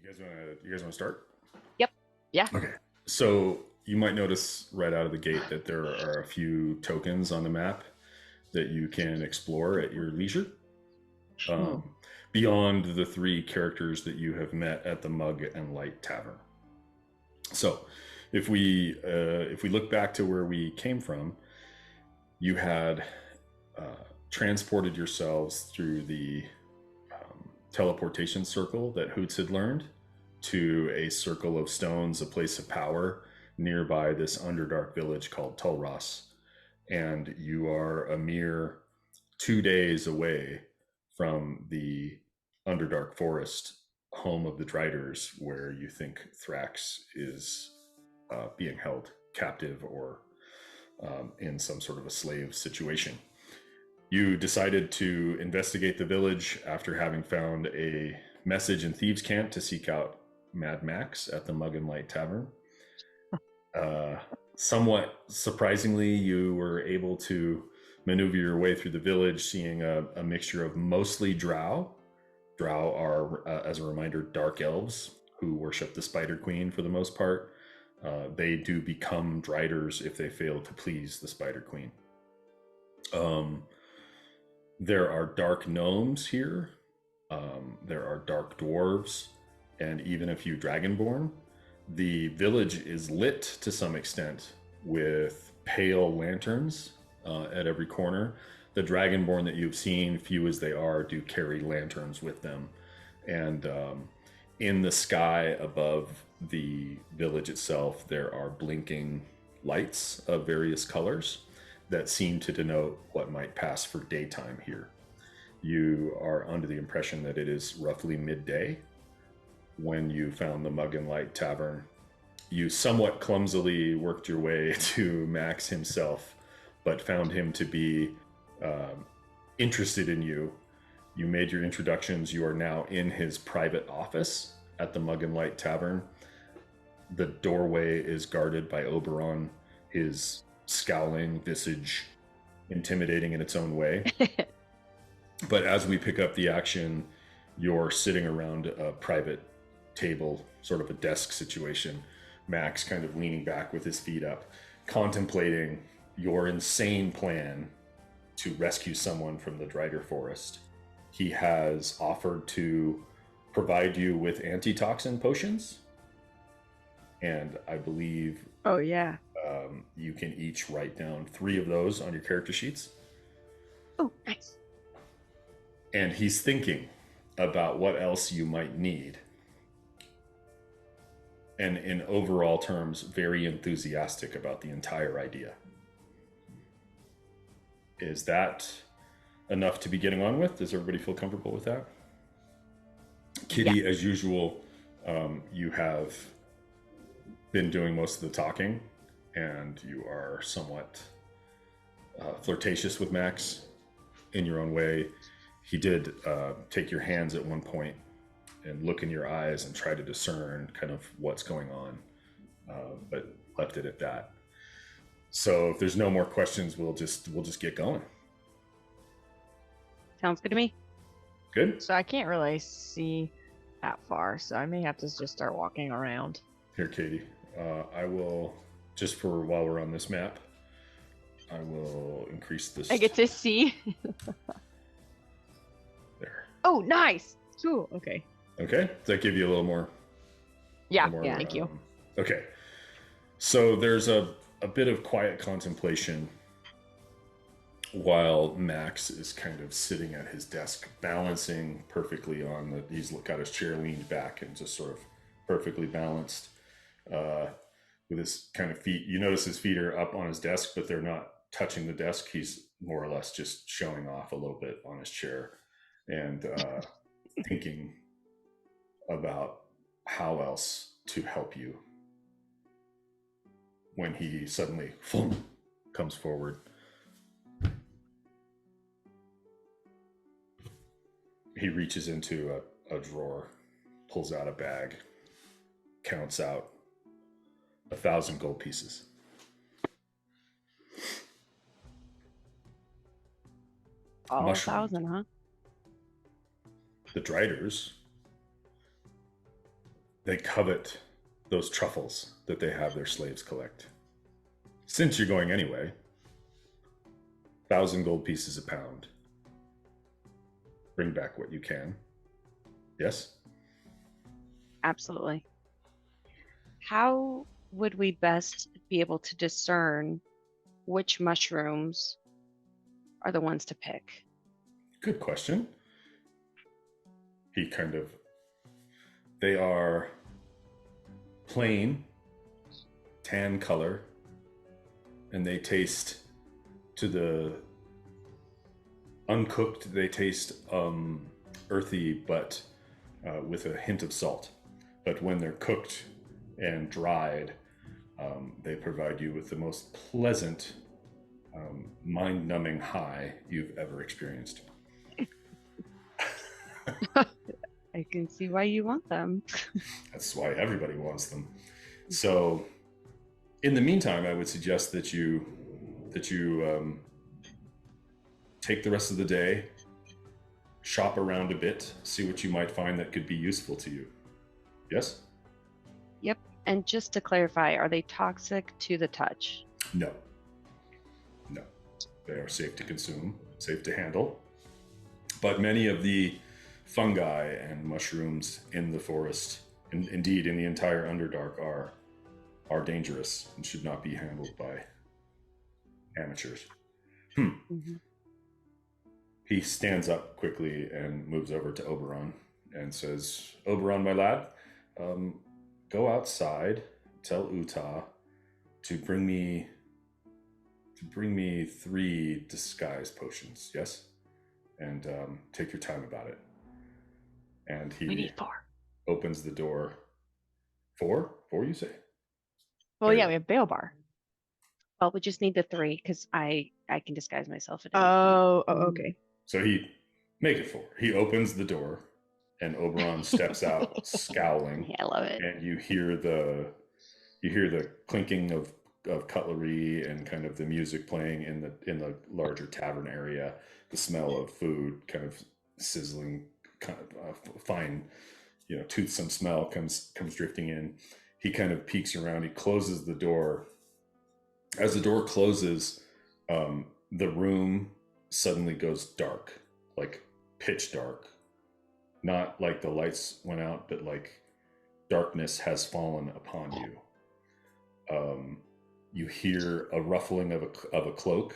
You guys wanna start? Yep. Yeah. Okay. So you might notice right out of the gate that there are a few tokens on the map that you can explore at your leisure. Hmm. Beyond the three characters that you have met at the Mug and Light Tavern. So, if we look back to where we came from, you had transported yourselves through the teleportation circle that Hoots had learned to a circle of stones, a place of power nearby this underdark village called Tulros. And you are a mere 2 days away from the Underdark Forest, home of the Driders, where you think Thrax is being held captive or in some sort of a slave situation. You decided to investigate the village after having found a message in Thieves' Cant to seek out Mad Max at the Mug and Light Tavern. Somewhat surprisingly, you were able to maneuver your way through the village, seeing a mixture of mostly drow. Drow are, as a reminder, dark elves who worship the Spider Queen for the most part. They do become driders if they fail to please the Spider Queen. There are dark gnomes here. There are dark dwarves, and even a few dragonborn. The village is lit to some extent with pale lanterns at every corner. The dragonborn that you've seen, few as they are, do carry lanterns with them. And in the sky above the village itself, there are blinking lights of various colors that seem to denote what might pass for daytime here. You are under the impression that it is roughly midday when you found the Mug and Light Tavern. You somewhat clumsily worked your way to Max himself, but found him to be interested in you. You made your introductions. You are now in his private office at the Mug and Light Tavern. The doorway is guarded by Oberon, his scowling visage intimidating in its own way. But as we pick up the action, you're sitting around a private table, sort of a desk situation. Max kind of leaning back with his feet up, contemplating your insane plan to rescue someone from the Drider Forest. He has offered to provide you with antitoxin potions, and I believe Oh yeah. you can each write down 3 of those on your character sheets. Oh, nice. And he's thinking about what else you might need. And in overall terms, very enthusiastic about the entire idea. Is that enough to be getting on with? Does everybody feel comfortable with that? Kitty, Yeah. as usual, you have been doing most of the talking, and you are somewhat flirtatious with Max in your own way. He did take your hands at one point and look in your eyes and try to discern kind of what's going on, but left it at that. So if there's no more questions, we'll just get going. Sounds good to me. Good. So I can't really see that far, so I may have to just start walking around. Here, Katie, I will, just for while we're on this map, I will increase this. I get to see. There. Oh, nice. Cool. Okay. Okay. Does that give you a little more? Yeah. More, Yeah. Thank you. Okay. So there's a bit of quiet contemplation while Max is kind of sitting at his desk, balancing perfectly on the. He's got his chair leaned back and just sort of perfectly balanced with his kind of feet. You notice his feet are up on his desk, but they're not touching the desk. He's more or less just showing off a little bit on his chair and thinking about how else to help you when he suddenly comes forward. He reaches into a drawer, pulls out a bag, counts out 1,000 gold pieces. All Mushroom. 1,000, huh? The Driders they covet those truffles that they have their slaves collect. Since you're going anyway, 1,000 gold pieces a pound. Bring back what you can. Yes? Absolutely. How would we best be able to discern which mushrooms are the ones to pick? Good question. They are plain, tan color, and they taste, to the uncooked, they taste earthy, but with a hint of salt. But when they're cooked and dried, they provide you with the most pleasant, mind-numbing high you've ever experienced. I can see why you want them. That's why everybody wants them. So, in the meantime, I would suggest that you take the rest of the day, shop around a bit, see what you might find that could be useful to you. Yes? Yep. And just to clarify, are they toxic to the touch? No. They are safe to consume, safe to handle. But many of the fungi and mushrooms in the forest, and indeed in the entire Underdark, are dangerous and should not be handled by amateurs. Mm-hmm. He stands up quickly and moves over to Oberon and says, "Oberon, my lad, go outside, tell Utah to bring me 3 disguise potions, yes? And take your time about it." And We he need 4. opens the door. 4? 4, you say? Well, yeah, we have Baelbar. Well, we just need the 3 because I can disguise myself at any point. Oh, okay. So make it 4. He opens the door, and Oberon steps out, scowling. Yeah, I love it. And you hear the clinking of cutlery and kind of the music playing in the larger tavern area. The smell of food, kind of sizzling, kind of fine, toothsome smell comes drifting in. He kind of peeks around. He closes the door. As the door closes, the room suddenly goes dark, like pitch dark. Not like the lights went out, but like darkness has fallen upon you. You hear a ruffling of a cloak,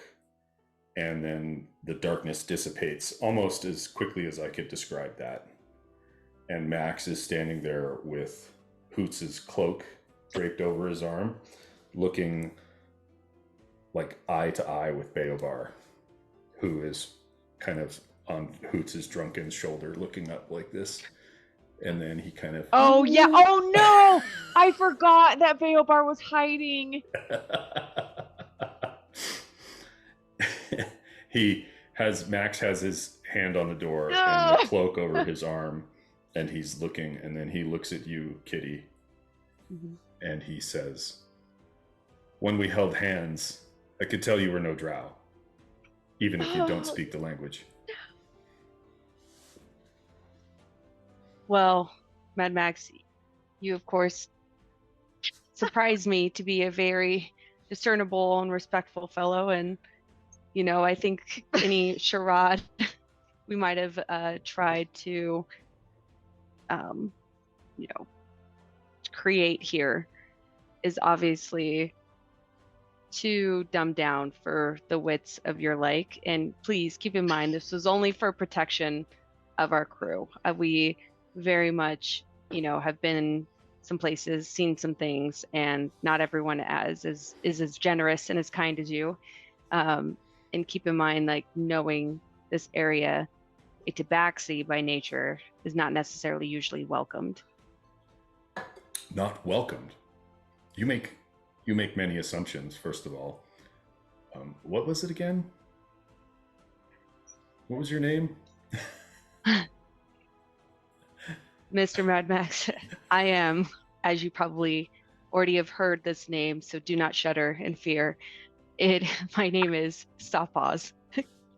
and then the darkness dissipates almost as quickly as I could describe that. And Max is standing there with Hoots' cloak draped over his arm, looking like eye to eye with Baelbar, who is kind of on Hoots' drunken shoulder, looking up like this. And then he kind of... Oh, yeah. Oh, no. I forgot that Baelbar was hiding. Max has his hand on the door and the cloak over his arm, and he's looking, and then he looks at you, Kitty, and he says, "When we held hands, I could tell you were no drow, even if you don't speak the language." Well, Mad Max, you of course surprised me to be a very discernible and respectful fellow, and I think any charade we might have tried to create here is obviously too dumbed down for the wits of your like. And please keep in mind, this was only for protection of our crew. We very much, have been some places, seen some things, and not everyone is as generous and as kind as you. And keep in mind, like, knowing this area, a tabaxi by nature is not necessarily usually welcomed. Not welcomed? You make many assumptions, first of all. What was it again? What was your name? Mr. Mad Max, I am, as you probably already have heard this name, so do not shudder in fear. My name is Softpaws,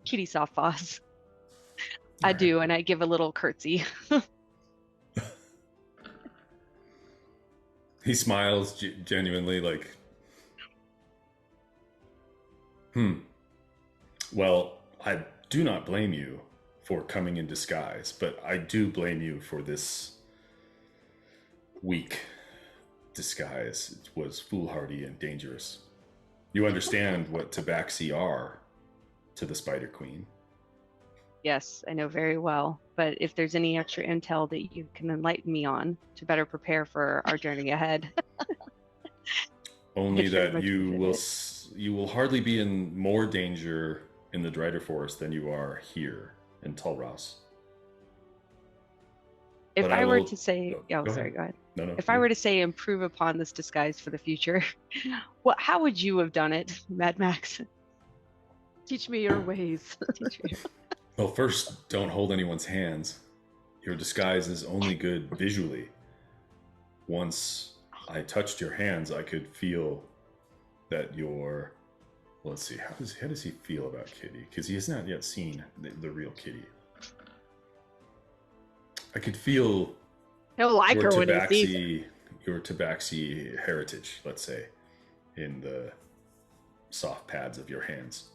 Kitty Softpaws. I do, and I give a little curtsy. He smiles genuinely, like, well, I do not blame you for coming in disguise, but I do blame you for this weak disguise. It was foolhardy and dangerous. You understand what tabaxi are to the Spider Queen. Yes, I know very well. But if there's any extra intel that you can enlighten me on to better prepare for our journey ahead. Only I'd very that much appreciate it. you will hardly be in more danger in the Drider Forest than you are here in Tulros. If But I I were will to say, oh, go sorry, ahead. go ahead. No, If I were to say improve upon this disguise for the future, how would you have done it, Mad Max? Teach me your ways. Well, first, don't hold anyone's hands. Your disguise is only good visually. Once I touched your hands, I could feel that your... Let's see, how does he feel about Kitty? Because he has not yet seen the real Kitty. I could feel He'll like her when he sees her. your tabaxi heritage, let's say, in the soft pads of your hands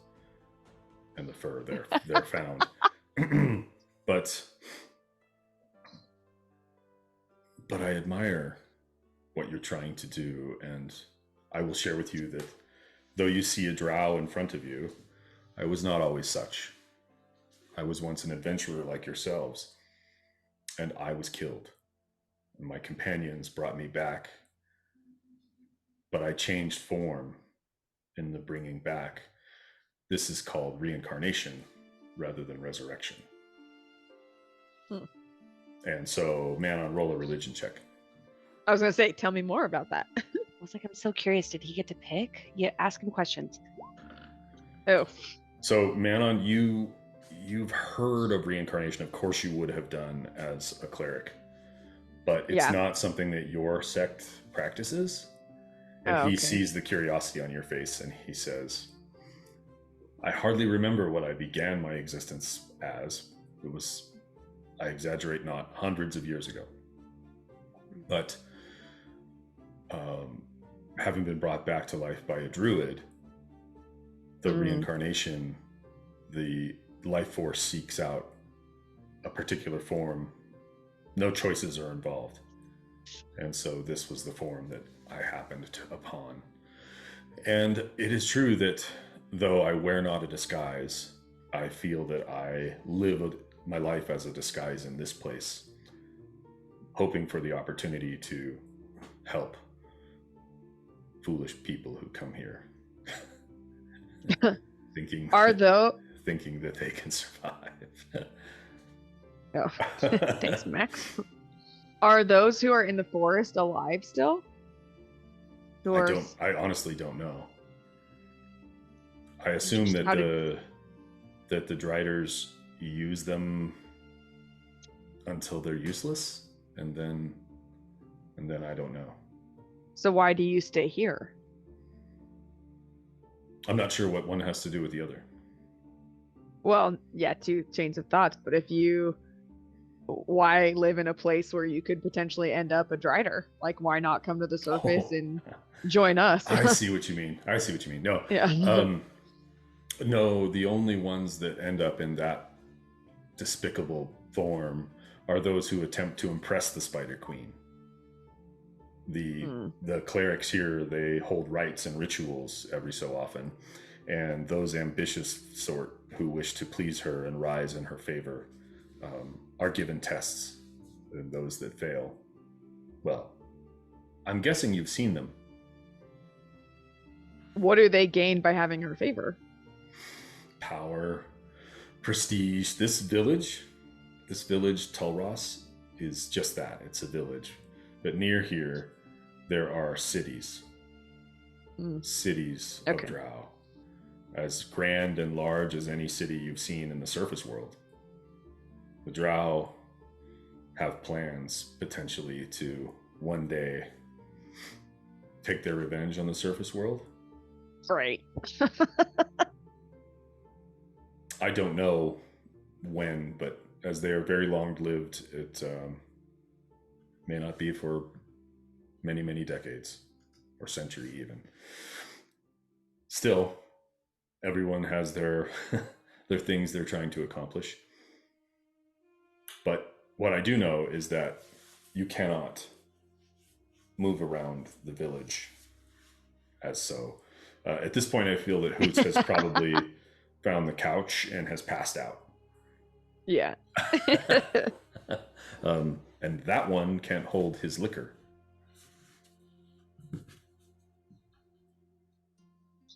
and the fur they're found. But I admire what you're trying to do, and I will share with you that though you see a drow in front of you, I was not always such. I was once an adventurer like yourselves, and I was killed. And my companions brought me back, but I changed form in the bringing back. This is called reincarnation rather than resurrection. And so, Manon, roll a religion check. I was going to say, tell me more about that. I was like, I'm so curious. Did he get to pick? Yeah, ask him questions. Oh. So, Manon, you've heard of reincarnation. Of course you would have done as a cleric. But it's not something that your sect practices. And he sees the curiosity on your face and he says, I hardly remember what I began my existence as. It was, I exaggerate not, hundreds of years ago. But having been brought back to life by a druid, the reincarnation, the life force seeks out a particular form. No choices are involved. And so this was the form that I happened upon. And it is true that though I wear not a disguise, I feel that I live my life as a disguise in this place, hoping for the opportunity to help foolish people who come here, thinking that they can survive. Oh. Thanks, Max. Are those who are in the forest alive still? I honestly don't know. I assume that the driders use them until they're useless, and then I don't know. So why do you stay here? I'm not sure what one has to do with the other. Well, yeah, two chains of thoughts, but why live in a place where you could potentially end up a drider? Like, why not come to the surface and join us? I see what you mean. No. Yeah. No, the only ones that end up in that despicable form are those who attempt to impress the Spider Queen. The clerics here, they hold rites and rituals every so often, and those ambitious sort who wish to please her and rise in her favor are given tests, and those that fail, well, I'm guessing you've seen them. What do they gain by having her favor? Power, prestige. This village, Tulros, is just that. It's a village. But near here, there are cities. Cities of drow. As grand and large as any city you've seen in the surface world. The drow have plans, potentially, to one day take their revenge on the surface world. Right. I don't know when, but as they are very long-lived, it may not be for many, many decades or century even. Still, everyone has their their things they're trying to accomplish. But what I do know is that you cannot move around the village as so. At this point, I feel that Hoots has probably found the couch and has passed out. Yeah. And that one can't hold his liquor.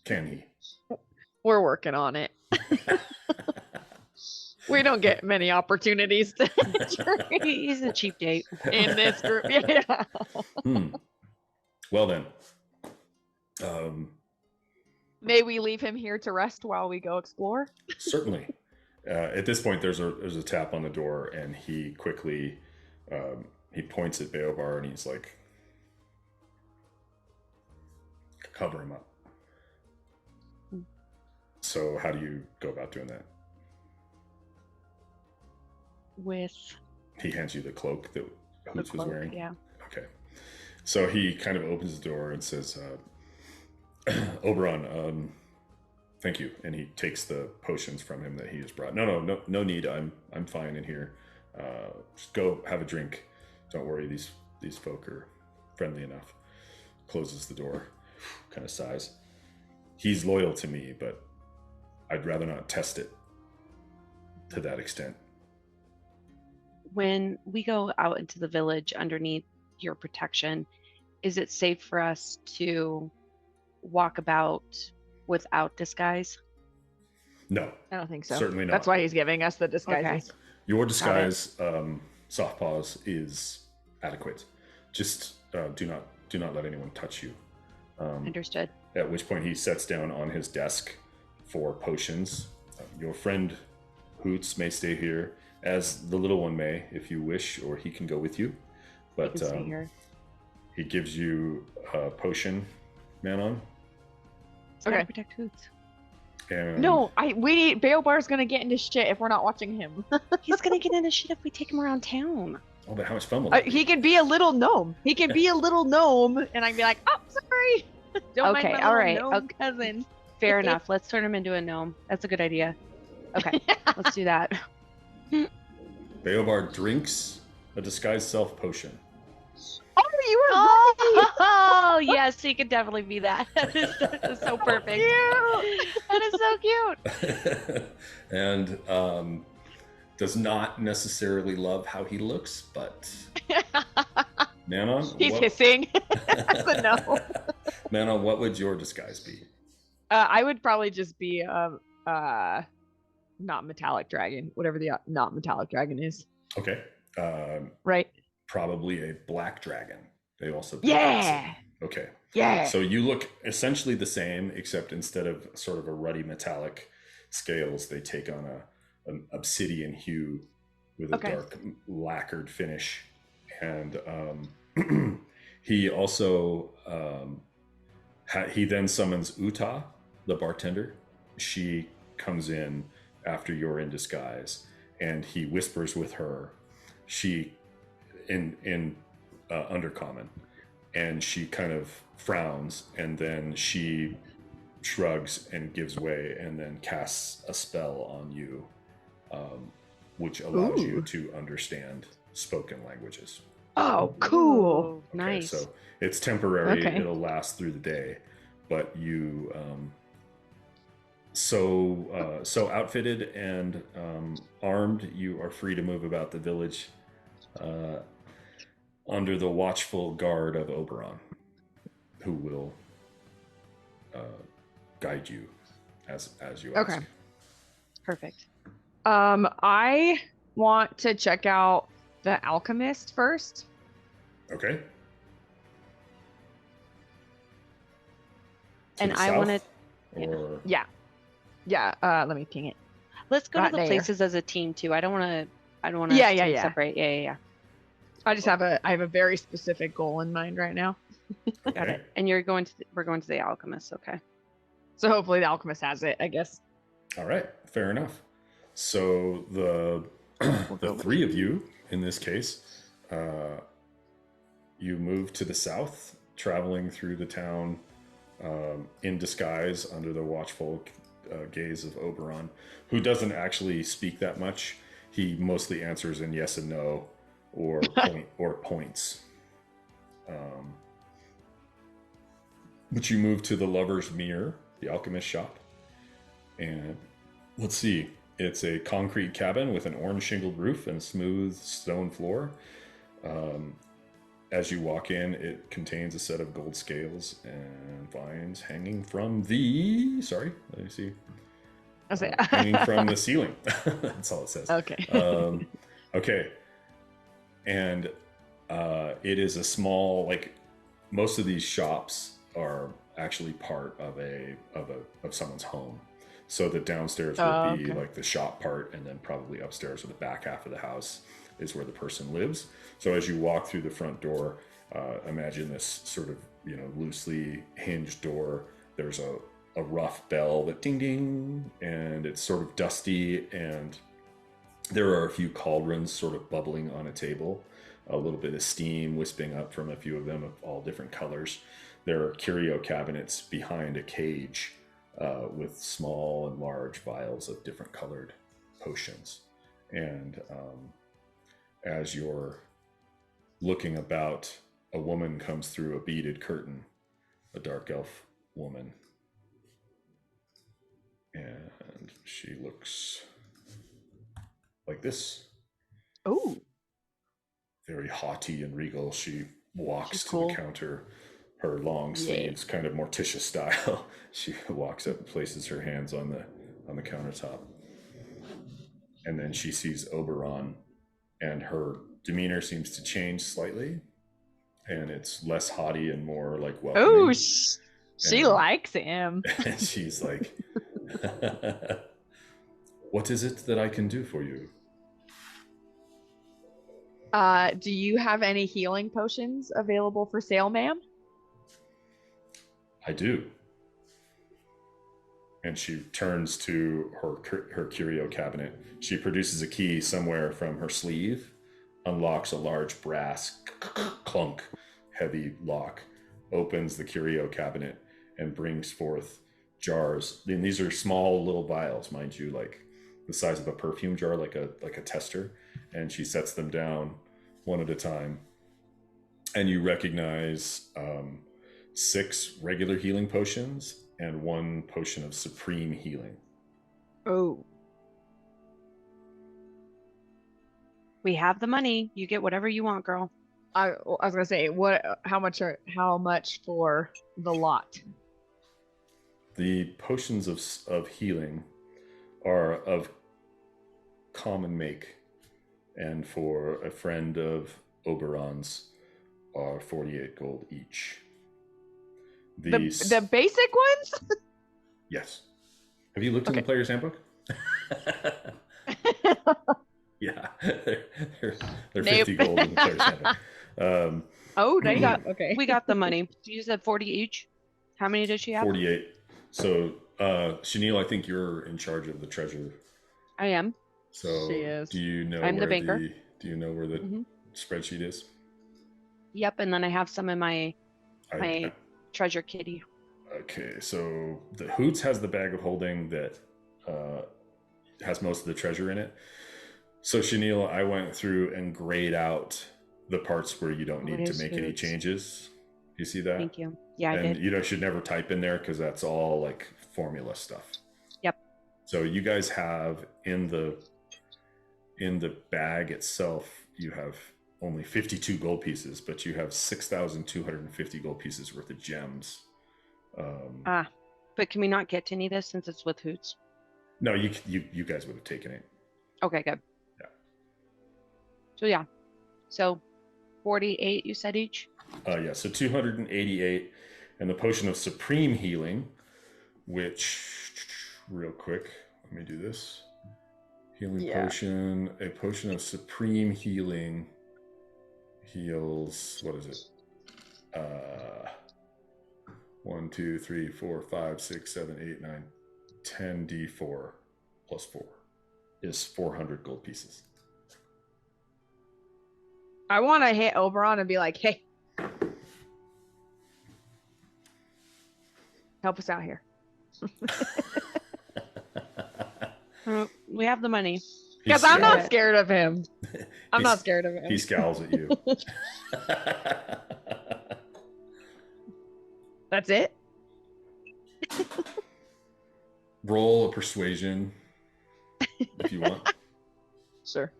Can he? We're working on it. We don't get many opportunities to drink He's a cheap date. in this group. Yeah. Well then. May we leave him here to rest while we go explore? Certainly. At this point, there's a tap on the door, and he quickly he points at Beobar, and he's like, "Cover him up." So, how do you go about doing that? With He hands you the cloak that the Hoots was cloak, wearing. yeah. Okay. So he kind of opens the door and says, "Oberon, thank you." And he takes the potions from him that he has brought. No need. I'm fine in here. Just go have a drink. Don't worry. These folk are friendly enough. Closes the door. Kind of sighs. He's loyal to me, but I'd rather not test it to that extent. When we go out into the village underneath your protection, is it safe for us to walk about without disguise? No, I don't think so. certainly not. That's why he's giving us the disguises. Your disguise, soft paws, is adequate. Just do not let anyone touch you. Understood. At which point he sets down on his desk 4 potions. Your friend Hoots may stay here, as the little one may, if you wish, or he can go with you. But You can stay here. he gives you a potion, Manon. It's gotta Okay. protect Hoots. And No, Beobar's gonna get into shit if we're not watching him. He's gonna get into shit if we take him around town. Oh, but how much fun will that be? He could be a little gnome. He could be a little gnome, and I'd be like, "Oh, sorry." Don't mind Okay, my all little right, gnome okay. cousin. Fair enough. Let's turn him into a gnome. That's a good idea. Okay, let's do that. Beobar drinks a disguised self potion. Oh, you were right. Oh, yes, he could definitely be that. That is so perfect. That is so cute. And does not necessarily love how he looks, but Manon, He's hissing. That's a no. Manon, what would your disguise be? I would probably just be not metallic dragon, whatever the not metallic dragon is. Okay. Right? Probably a black dragon. They also do Yeah. that. Okay. Yeah. So you look essentially the same, except instead of sort of a ruddy metallic scales, they take on an obsidian hue with a dark lacquered finish. And he also he then summons Uta, the bartender. She comes in after you're in disguise, and he whispers with her. She in undercommon, and she kind of frowns, and then she shrugs and gives way, and then casts a spell on you, which allows you to understand spoken languages. Oh, cool. Ooh, nice. So it's temporary. Okay. It'll last through the day, but you so outfitted and armed, you are free to move about the village under the watchful guard of Oberon, who will guide you as you ask. Okay. Perfect. I want to check out the alchemist first. Okay. And I wanna- Or Yeah. Let me ping it. Let's go Not to the there. places as a team too. I don't want to. Yeah. Separate. Yeah. I have a very specific goal in mind right now. Got Okay. it. And we're going to the alchemist. Okay. So hopefully the alchemist has it, I guess. All right, fair enough. So the go the with 3 of you in this case you move to the south, traveling through the town in disguise under the watchful gaze of Oberon, who doesn't actually speak that much. He mostly answers in yes and no, or points. But you move to the Lover's Mirror, the alchemist shop, and let's see. It's a concrete cabin with an orange shingled roof and a smooth stone floor. As you walk in, it contains a set of gold scales and vines hanging from the... Sorry, let me see. Hanging from the ceiling. That's all it says. Okay. Okay. And it is a small, like, most of these shops are actually part of someone's home. So the downstairs would be like the shop part, and then probably upstairs or the back half of the house is where the person lives. So as you walk through the front door, imagine this sort of, loosely hinged door. There's a rough bell that ding ding, and it's sort of dusty, and there are a few cauldrons sort of bubbling on a table, a little bit of steam wisping up from a few of them of all different colors. There are curio cabinets behind a cage with small and large vials of different colored potions. And as you're looking about, a woman comes through a beaded curtain, a dark elf woman. And she looks like this. Oh. Very haughty and regal. She walks to cool. the counter, her long sleeves, kind of Morticia style. She walks up and places her hands on the countertop. And then she sees Oberon, and her demeanor seems to change slightly. And it's less haughty and more like welcoming. Oh, she likes him. And she's like, what is it that I can do for you? Do you have any healing potions available for sale, ma'am? I do. And she turns to her curio cabinet. She produces a key somewhere from her sleeve, unlocks a large brass clunk, heavy lock, opens the curio cabinet, and brings forth jars. And these are small little vials, mind you, like the size of a perfume jar, like a tester. And she sets them down one at a time. And you recognize 6 regular healing potions and 1 potion of supreme healing. Oh. We have the money. You get whatever you want, girl. I was gonna say, how much for the lot? The potions of healing are of common make, and for a friend of Oberon's are 48 gold each. The basic ones? Yes. Have you looked in the player's handbook? Yeah, they're 50 gold in the player's handbook. They got We got the money. You said 40 each. How many does she have? 48. So, Chanel, I think you're in charge of the treasure. I am. So, she is. do you know I'm where the banker. Do you know where the spreadsheet is? Yep, and then I have some in my treasure kitty. Okay, so the Hoots has the bag of holding that has most of the treasure in it. So, Chanel, I went through and grayed out the parts where you don't need to make any changes. You see that? Thank you. Yeah, I and did. you should never type in there because that's all like formula stuff. Yep. So you guys have in the bag itself, you have only 52 gold pieces, but you have 6,250 gold pieces worth of gems. But can we not get to any of this since it's with Hoots? No, you guys would have taken it. Okay, good. Yeah. So 48 you said each? Yeah, so 288, and the potion of supreme healing, which, real quick, let me do this. Healing potion, a potion of supreme healing heals, what is it? 1, 2, 3, 4, 5, 6, 7, 8, 9, 10 D4 plus 4 is 400 gold pieces. I want to hit Oberon and be like, hey, Help us out here. We have the money. Because I'm not scared of him. I'm not scared of him. He scowls at you. That's it? Roll a persuasion if you want. Sure.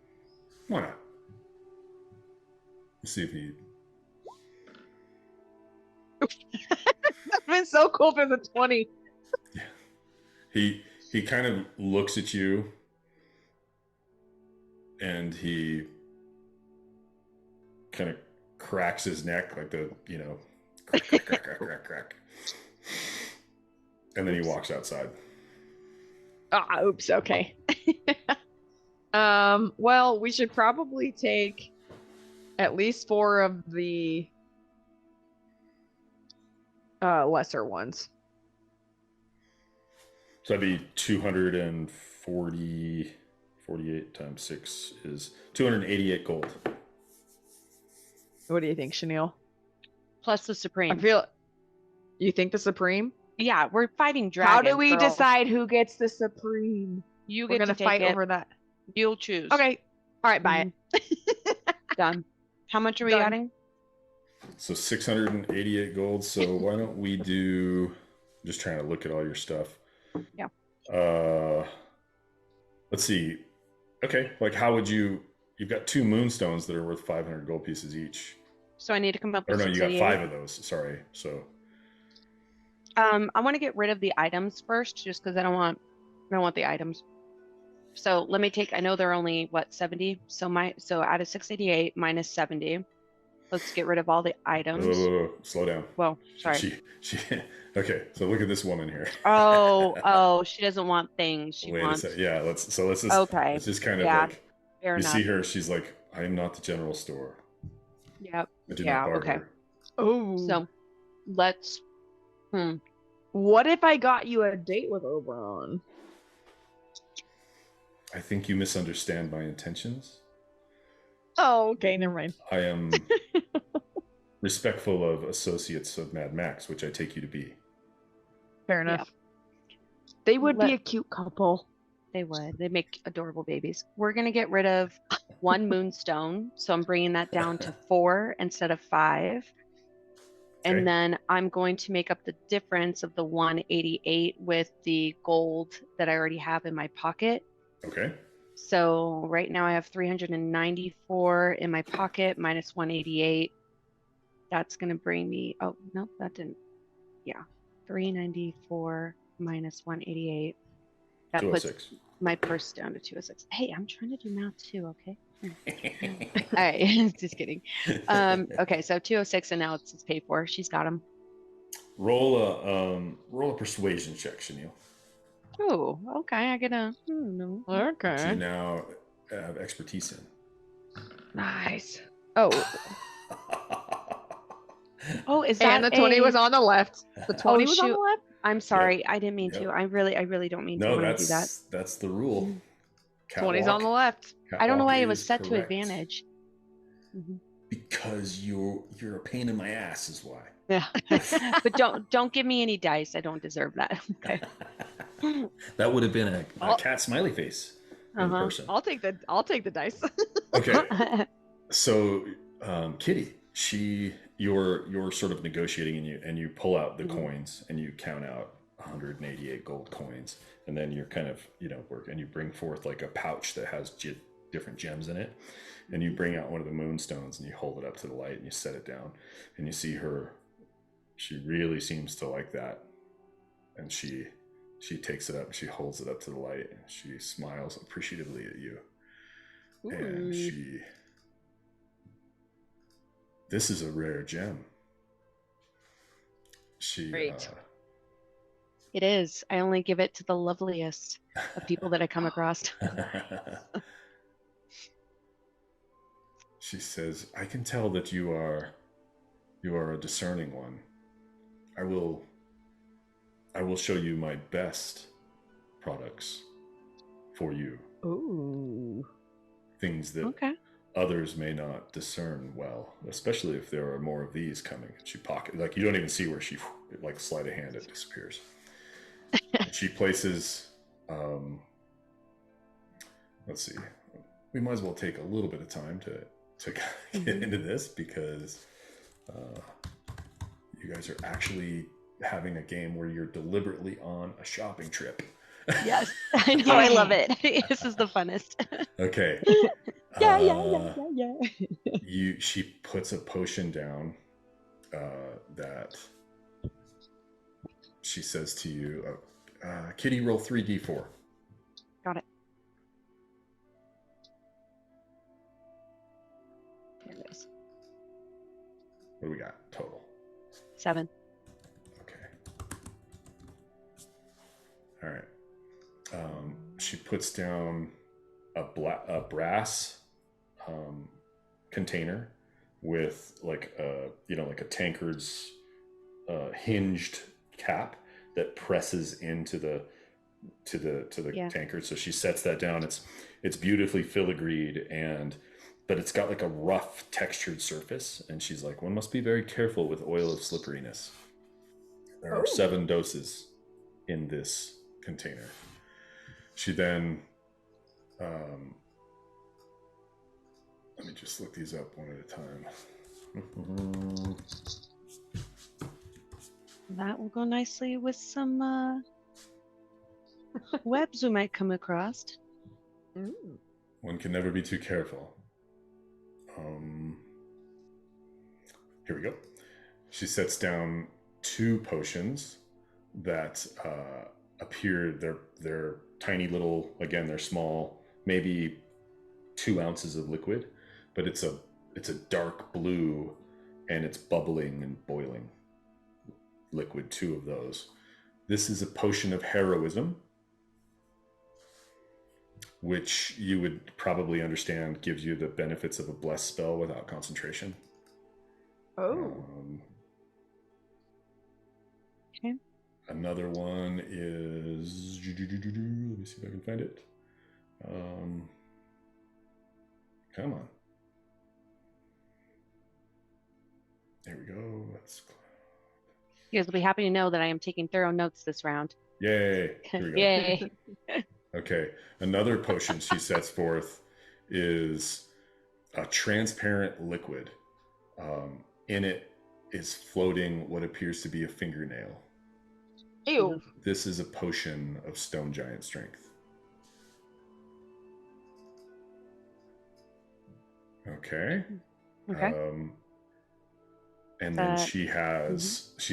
Why not? Let's see if he... That's been so cool for the 20. Yeah. He kind of looks at you and he kind of cracks his neck like the, you know, crack, crack, crack, crack, crack. And then he walks outside. Ah, oops, okay. Well, we should probably take at least 4 of the lesser ones. So that'd be 240, 48 times 6 is 288 gold. What do you think, Chanel? Plus the Supreme. You think the Supreme? Yeah, we're fighting dragons. How do we girl. decide who gets the Supreme? You We're get gonna to take fight it. over that. You'll choose. Okay. All right, buy it. Done. How much are we Done. adding? So 688 gold. So why don't we do... I'm just trying to look at all your stuff. Yeah. Let's see. Okay, like how would you... You've got 2 moonstones that are worth 500 gold pieces each. So I need to come up Or with no, you got 688. 5 of those. Sorry. So I want to get rid of the items first, just because I don't want the items. So let me take. I know they're only what 70. So out of 688 minus 70. Let's get rid of all the items. whoa. Slow down. Well, sorry. She okay, so look at this woman here. Oh, she doesn't want things. She Wait wants. a second. Yeah, let's just Okay. It's just kind of Yeah, like Fair you enough. see her, she's like, I am not the general store. Yep. I do Yeah, not barter. okay. Oh. So let's. What if I got you a date with Oberon? I think you misunderstand my intentions. Oh, okay, never mind. I am respectful of associates of Mad Max, which I take you to be. Fair enough. They would be a cute couple. They would. They make adorable babies. We're gonna get rid of 1 moonstone, so I'm bringing that down to 4 instead of 5. And Okay. then I'm going to make up the difference of the 188 with the gold that I already have in my pocket. Okay. So right now I have 394 in my pocket minus 188. That's going to bring me, oh, no, that didn't. Yeah. 394 minus 188. That puts 206. my purse down to 206. Hey, I'm trying to do math too, okay? All right, just kidding. Okay, so 206 and now it's paid for. She's got them. Roll a persuasion check, Chanel. Oh, okay. I get a no. Which you Okay. now have expertise in. Nice. Oh, Oh, is that and the 20 was on the left. The 20 was on shoot. the left? I'm sorry. I didn't mean Yep. to. I really don't mean to No, when I do that. that's the rule. 20's on the left. I don't know why it Catwalk was is set to correct. advantage. Mhm. Because you're a pain in my ass is why. Yeah. But don't give me any dice. I don't deserve that. Okay. That would have been a Oh. cat smiley face in Uh-huh. person. I'll take the dice. Okay. So Kitty, you're sort of negotiating and you pull out the Mhm. coins and you count out 188 gold coins, and then you're kind of work and you bring forth like a pouch that has different gems in it, and you bring out one of the moonstones and you hold it up to the light and you set it down, and you see her. She really seems to like that, and she takes it up and she holds it up to the light and she smiles appreciatively at you. And this is a rare gem. Great. It is. I only give it to the loveliest of people that I come across. She says, I can tell that you are a discerning one. I will show you my best products for you. Ooh. Things that Okay. others may not discern well, especially if there are more of these coming. She pocket, like you don't even see where she, like sleight of hand, it disappears. And she places, let's see, we might as well take a little bit of time to get into this because you guys are actually having a game where you're deliberately on a shopping trip. Yes, I know. I love it. This is the funnest. Okay. Yeah. She puts a potion down that she says to you, Kitty, roll 3d4. Got it. There it is. What do we got total? 7. Okay. All right. She puts down a brass container with like a tankard's hinged cap that presses into the tankard. So she sets that down. It's beautifully filigreed but it's got like a rough textured surface. And she's like, one must be very careful with oil of slipperiness. There are 7 doses in this container. She then, let me just look these up one at a time. That will go nicely with some webs we might come across. One can never be too careful. Here we go. She sets down 2 potions that appear. They're tiny little. Again, they're small, maybe 2 ounces of liquid, but it's a dark blue, and it's bubbling and boiling liquid. 2 of those. This is a potion of heroism, which you would probably understand gives you the benefits of a bless spell without concentration. Okay. Another one is, let me see if I can find it. Come on. There we go. You guys will be happy to know that I am taking thorough notes this round. Yay. Here we go. Yay. Okay. Another potion she sets forth is a transparent liquid. In it is floating what appears to be a fingernail. Ew. This is a potion of stone giant strength. Okay. And then she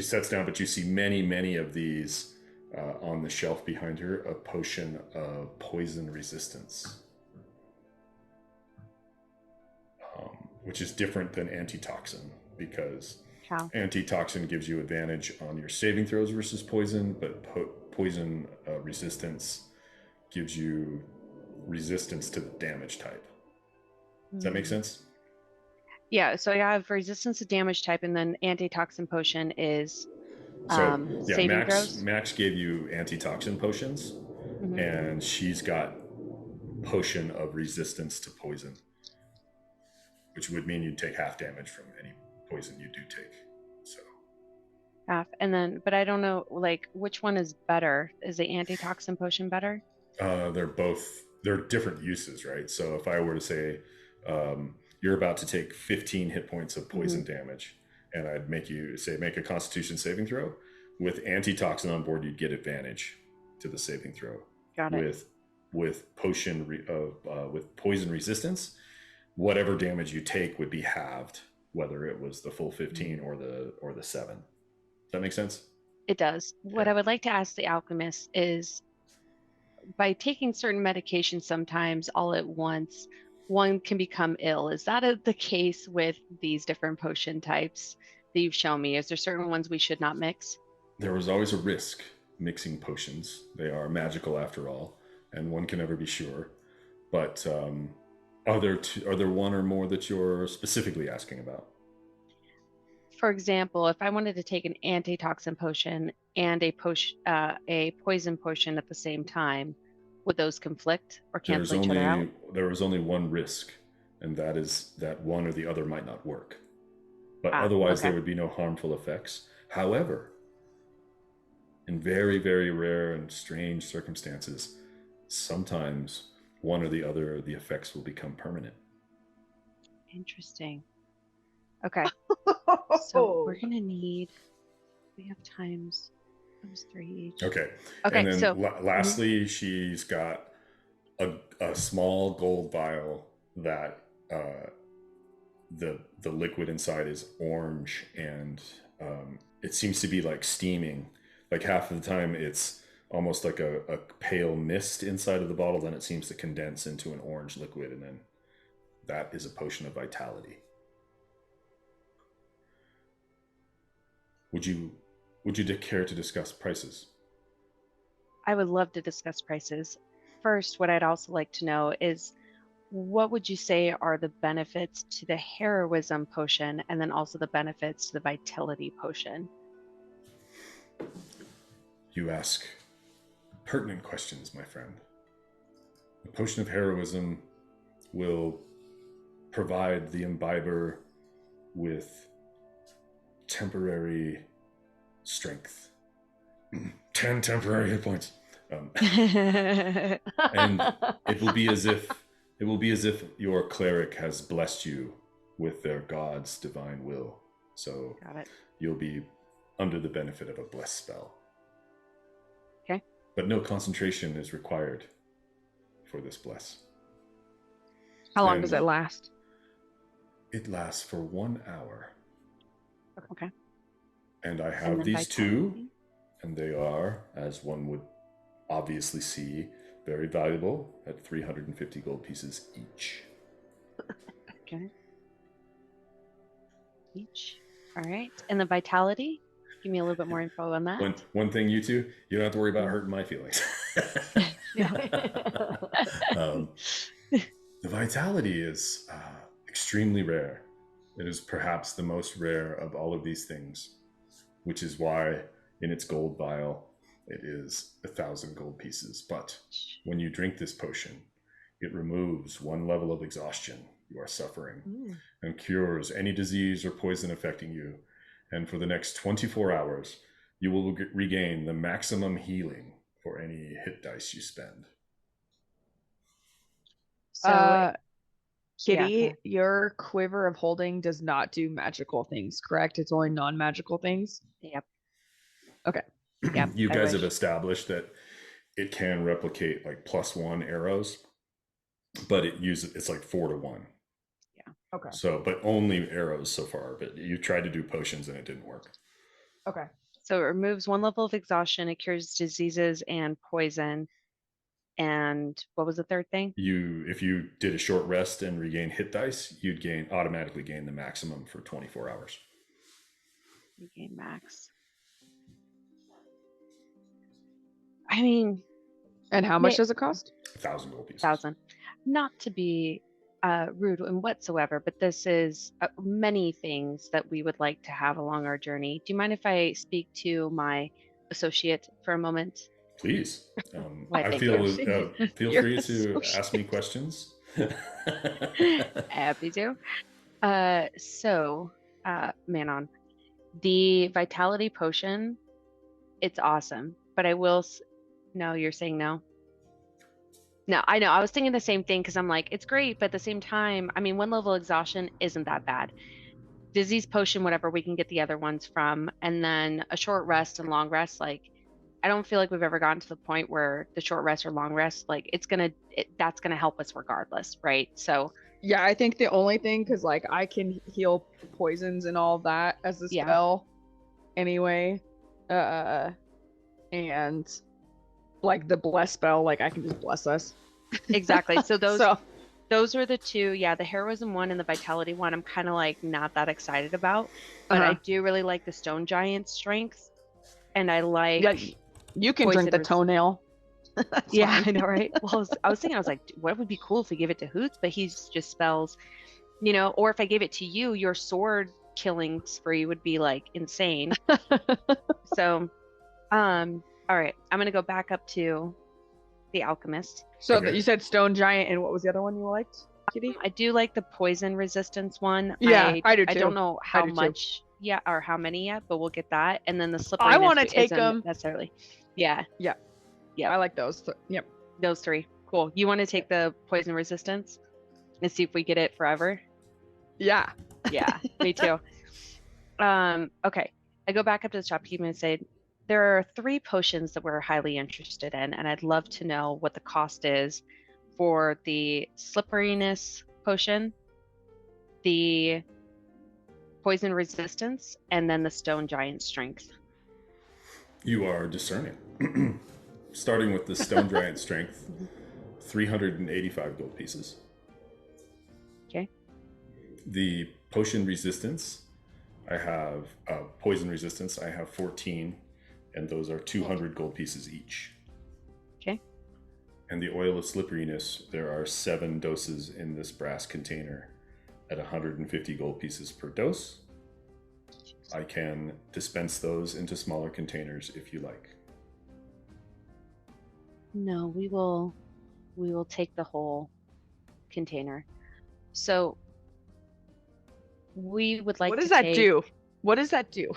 sets down, but you see many of these on the shelf behind her, a potion of poison resistance, which is different than antitoxin, because antitoxin gives you advantage on your saving throws versus poison, but poison resistance gives you resistance to the damage type. Does that make sense? Yeah, so I have resistance to damage type, and then antitoxin potion is saving throws. Max gave you antitoxin potions, and she's got potion of resistance to poison, which would mean you'd take half damage from any poison you do take. So half, and then, but I don't know, like, which one is better? Is the antitoxin potion better? They're different uses, right? So if I were to say, you're about to take 15 hit points of poison damage, and I'd make you make a Constitution saving throw. With antitoxin on board, you'd get advantage to the saving throw. Got it. With with poison resistance, whatever damage you take would be halved, whether it was the full 15 or the 7. Does that make sense? It does. What I would like to ask the alchemist is, by taking certain medications sometimes all at once, one can become ill. Is that the case with these different potion types that you've shown me? Is there certain ones we should not mix? There was always a risk mixing potions. They are magical after all, and one can never be sure. But are there one or more that you're specifically asking about? For example, if I wanted to take an antitoxin potion and a poison potion at the same time, would those conflict or cancel each other out? There was only one risk, and that is that one or the other might not work. But Ah, otherwise, okay. there would be no harmful effects. However, in very, very rare and strange circumstances, sometimes one or the other of the effects will become permanent. Interesting. Okay. So we're gonna need. We have times three each. Okay. Okay. And then So lastly, she's got a small gold vial that the liquid inside is orange, and it seems to be like steaming. Like half of the time it's almost like a pale mist inside of the bottle, then it seems to condense into an orange liquid, and then that is a potion of vitality. Would you care to discuss prices? I would love to discuss prices. First, what I'd also like to know is what would you say are the benefits to the heroism potion and then also the benefits to the vitality potion? You ask pertinent questions, my friend. The potion of heroism will provide the imbiber with temporary strength. 10 temporary hit points. And it will be as if your cleric has blessed you with their god's divine will. So Got it. you'll be under the benefit of a bless spell. Okay. But no concentration is required for this bless. How long And does it last? It lasts for 1 hour. Okay. And I And have then these two, vitality? and they are, as one would obviously see, very valuable at 350 gold pieces each. Okay. Each. All right. And the vitality? Give me a little bit more info on that. One thing, you two, you don't have to worry about hurting my feelings. The vitality is extremely rare. It is perhaps the most rare of all of these things, which is why in its gold vial it is 1,000 gold pieces. But when you drink this potion, it removes 1 level of exhaustion you are suffering and cures any disease or poison affecting you. And for the next 24 hours, you will regain the maximum healing for any hit dice you spend. So, Kitty, your quiver of holding does not do magical things, correct? It's only non-magical things? Yep. Okay. Yep. You guys have established that it can replicate like +1 arrows, but it's like 4 to 1. Yeah. Okay. So, but only arrows so far. But you tried to do potions and it didn't work. Okay. So it removes 1 level of exhaustion. It cures diseases and poison. And what was the third thing? If you did a short rest and regain hit dice, you'd automatically gain the maximum for 24 hours. Regain max. I mean, and how much does it cost? 1,000 gold pieces. 1,000. Not to be rude in whatsoever, but this is many things that we would like to have along our journey. Do you mind if I speak to my associate for a moment? Please. Why, I thank feel you. feel free to ask me questions. Happy to. So, Manon, the vitality potion, it's awesome, but I will. No, you're saying no. No, I know. I was thinking the same thing because I'm like, it's great, but at the same time, I mean, 1 level exhaustion isn't that bad. Disease potion, whatever, we can get the other ones from, and then a short rest and long rest. Like, I don't feel like we've ever gotten to the point where the short rest or long rest, like, that's gonna help us regardless, right? So. Yeah, I think the only thing, because like I can heal poisons and all that as a spell, anyway, and like the bless spell, like I can just bless us. Exactly. So those are the two. Yeah, the heroism one and the vitality one, I'm kind of like not that excited about, but I do really like the stone giant strength, and I like. Yeah, you can drink the toenail. Yeah, I know, right? Well, I was thinking, I was like, what would be cool if we give it to Hoots, but he's just spells, or if I gave it to you, your sword killing spree would be like insane. So, all right, I'm gonna go back up to the alchemist. So you said stone giant, and what was the other one you liked? Kitty? I do like the poison resistance one. Yeah, I do I too. don't know I how do too. much yet or how many yet, but we'll get that. And then the I want to slipperiness take isn't them. necessarily. Yeah, Yeah. Yep. I like those. Yep. those three. Cool. You want to take the poison resistance and see if we get it forever? Yeah. Yeah, me too. Okay. I go back up to the shopkeeper and say, there are 3 potions that we're highly interested in, and I'd love to know what the cost is for the slipperiness potion, the poison resistance, and then the stone giant strength. You are discerning. Starting with the stone giant strength, 385 gold pieces. Okay. The potion resistance, I have poison resistance. I have 14, and those are 200 gold pieces each. Okay. And the oil of slipperiness, there are 7 doses in this brass container at 150 gold pieces per dose. I can dispense those into smaller containers if you like. No, we will take the whole container. So we would like What to does that take, do? What does that do?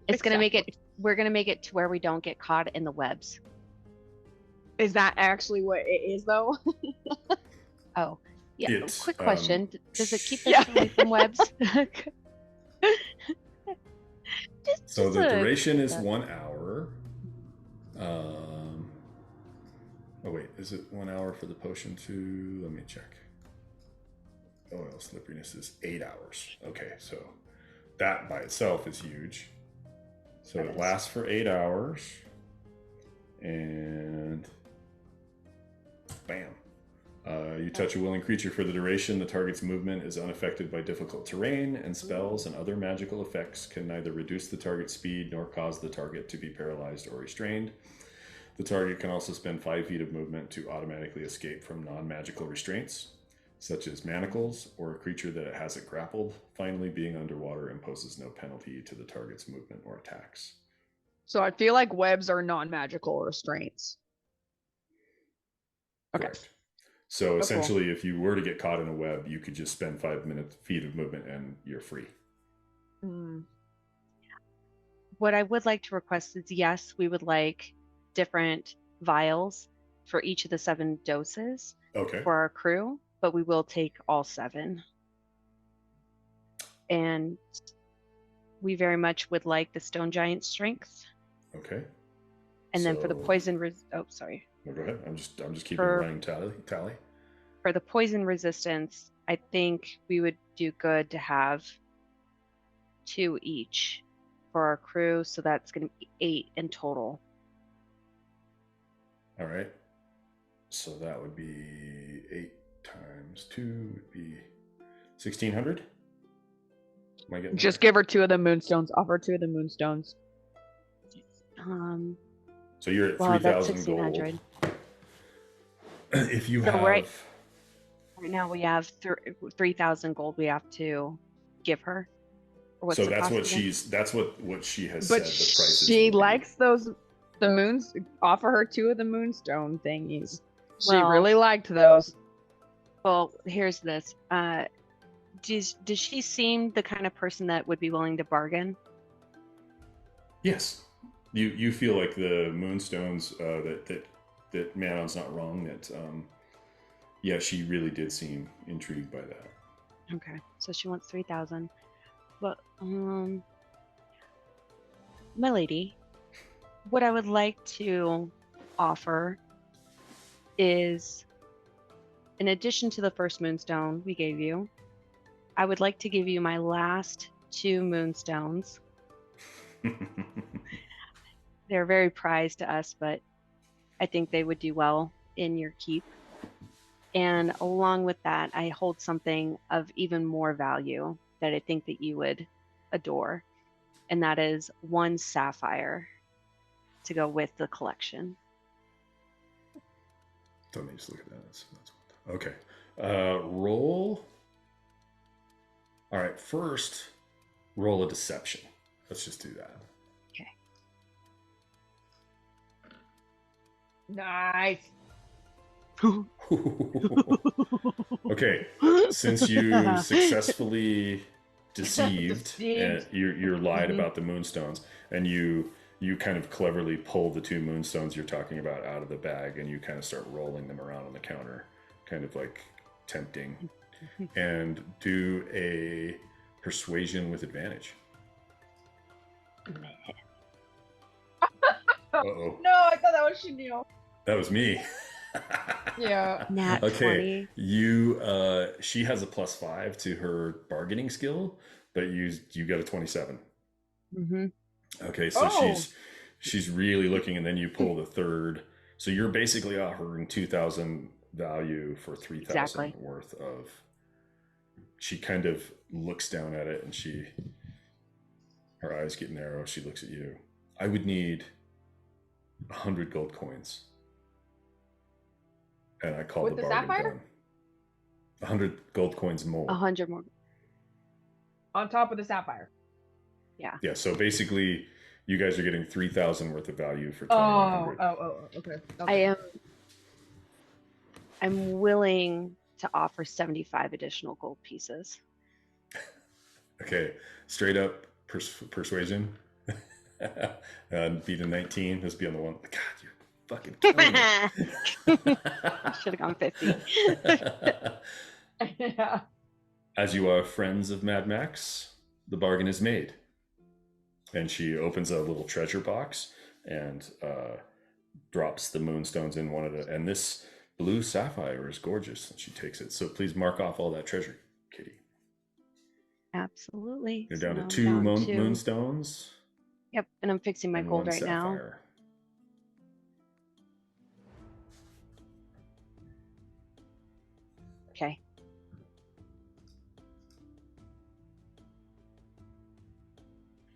it's going to make Exactly. it, we're going to make it to where we don't get caught in the webs. Is that actually what it is, though? Oh, yeah. It's, Quick question. Does it keep us Yeah. away from webs? So the a- duration is 1 hour. Oh wait, is it 1 hour for the potion too? Let me check. Oil slipperiness is 8 hours. Okay, so that by itself is huge. So That it is. lasts for 8 hours. And bam. You touch a willing creature for the duration. The target's movement is unaffected by difficult terrain, and spells and other magical effects can neither reduce the target's speed nor cause the target to be paralyzed or restrained. The target can also spend 5 feet of movement to automatically escape from non-magical restraints, such as manacles or a creature that it hasn't grappled. Finally, being underwater imposes no penalty to the target's movement or attacks. So I feel like webs are non-magical restraints. Okay. Correct. So cool. essentially, if you were to get caught in a web, you could just spend 5 feet of movement and you're free. Mm. What I would like to request is, yes, we would like different vials for each of the 7 doses Okay. for our crew, but we will take all 7. And we very much would like the stone giant strength. Okay. And then for the So- poison oh, sorry. No, go ahead. I'm just keeping For- a running tally. For the poison resistance, I think we would do good to have 2 each for our crew, so that's going to be 8 in total. All right. So that would be 8 times 2 would be 1,600. Am I getting Just there? give her 2 of the moonstones. Offer 2 of the moonstones. So you're at Well, that's 3,000 gold. 1,600. If you So have right now we have 3,000 gold we have to give her. Or what's so the that's cost what again? that's what she has But said the price is. she likes the moons. Offer her 2 of the moonstone thingies. She Well- really liked those. Well, here's this. Does she seem the kind of person that would be willing to bargain? Yes. You feel like the moonstones that Manon's not wrong, that yeah, she really did seem intrigued by that. Okay, so she wants 3,000. But my lady, what I would like to offer is, in addition to the first moonstone we gave you, I would like to give you my last 2 moonstones. They're very prized to us, but I think they would do well in your keep. And along with that, I hold something of even more value that I think that you would adore. And that is 1 sapphire to go with the collection. Let me just look at that. That's okay. Roll. All right. First, roll a deception. Let's just do that. Okay. Nice. Okay, since you successfully deceived and you're lied Mhm. about the moonstones, and you kind of cleverly pull the 2 moonstones you're talking about out of the bag, and you kind of start rolling them around on the counter, kind of like tempting, and do a persuasion with advantage. Uh-oh, No, I thought that was Chanel. that was me. Yeah. Nat Okay, 20. she has a +5 to her bargaining skill, but you got a 27. Mm-hmm. Okay, so Oh. she's really looking, and then you pull the third. So you're basically offering 2,000 value for 3,000 Exactly. worth of. She kind of looks down at it, and her eyes get narrow. She looks at you. I would need 100 gold coins, and I call With the the bargain sapphire? done. 100 gold coins more. 100 more. On top of the sapphire. Yeah. Yeah, so basically, you guys are getting 3,000 worth of value for Oh, 2,100. okay. I'm willing to offer 75 additional gold pieces. Okay, straight up persuasion. Beat a 19. Let's be on the one. God, you're fucking killing it. Should have gone 50. Yeah. As you are friends of Mad Max, the bargain is made. And she opens a little treasure box and drops the moonstones in one of the. And this blue sapphire is gorgeous. And she takes it. So please mark off all that treasure, Kitty. Absolutely. You're So down now to I'm 2 down to- moonstones. Yep, and I'm fixing my and gold 1 right now. sapphire. Okay.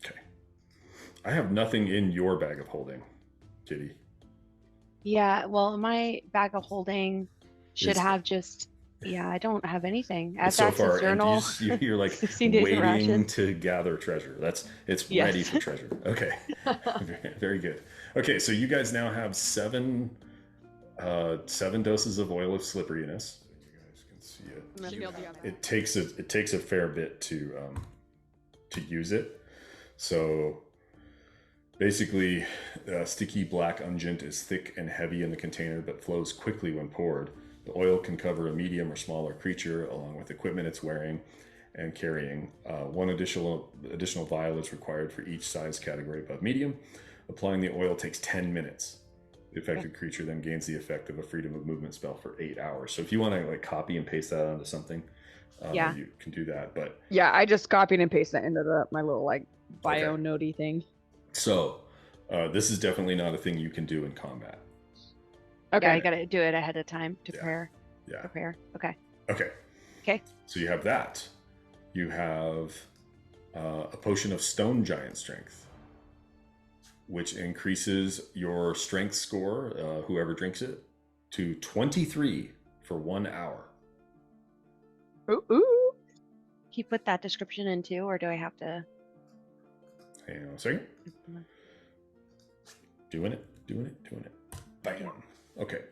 Okay. I have nothing in your bag of holding, Kitty. Yeah, well, my bag of holding should Is- have just. Yeah, I don't have anything. I have so access far, and journal. you're like 16 days of waiting rations. to gather treasure. It's Yes. ready for treasure. Okay, very good. Okay, so you guys now have 7 doses of oil of slipperiness. You guys can see it. It takes a fair bit to use it. So basically, sticky black unguent is thick and heavy in the container, but flows quickly when poured. The oil can cover a medium or smaller creature, along with equipment it's wearing and carrying. 1 additional vial is required for each size category above medium. Applying the oil takes 10 minutes. The affected creature then gains the effect of a freedom of movement spell for 8 hours. So if you want to like copy and paste that onto something, Yeah. you can do that. But Yeah, I just copied and pasted that into my little like bio notey thing. so this is definitely not a thing you can do in combat. Okay. Yeah, I gotta do it ahead of time to prepare. Yeah. Prepare. Okay. Okay. Okay. So you have that. You have a potion of stone giant strength, which increases your strength score, whoever drinks it, to 23 for 1 hour. Ooh. Can you put that description in too, or do I have to? Hang on a second. Doing it. Bam. Okay.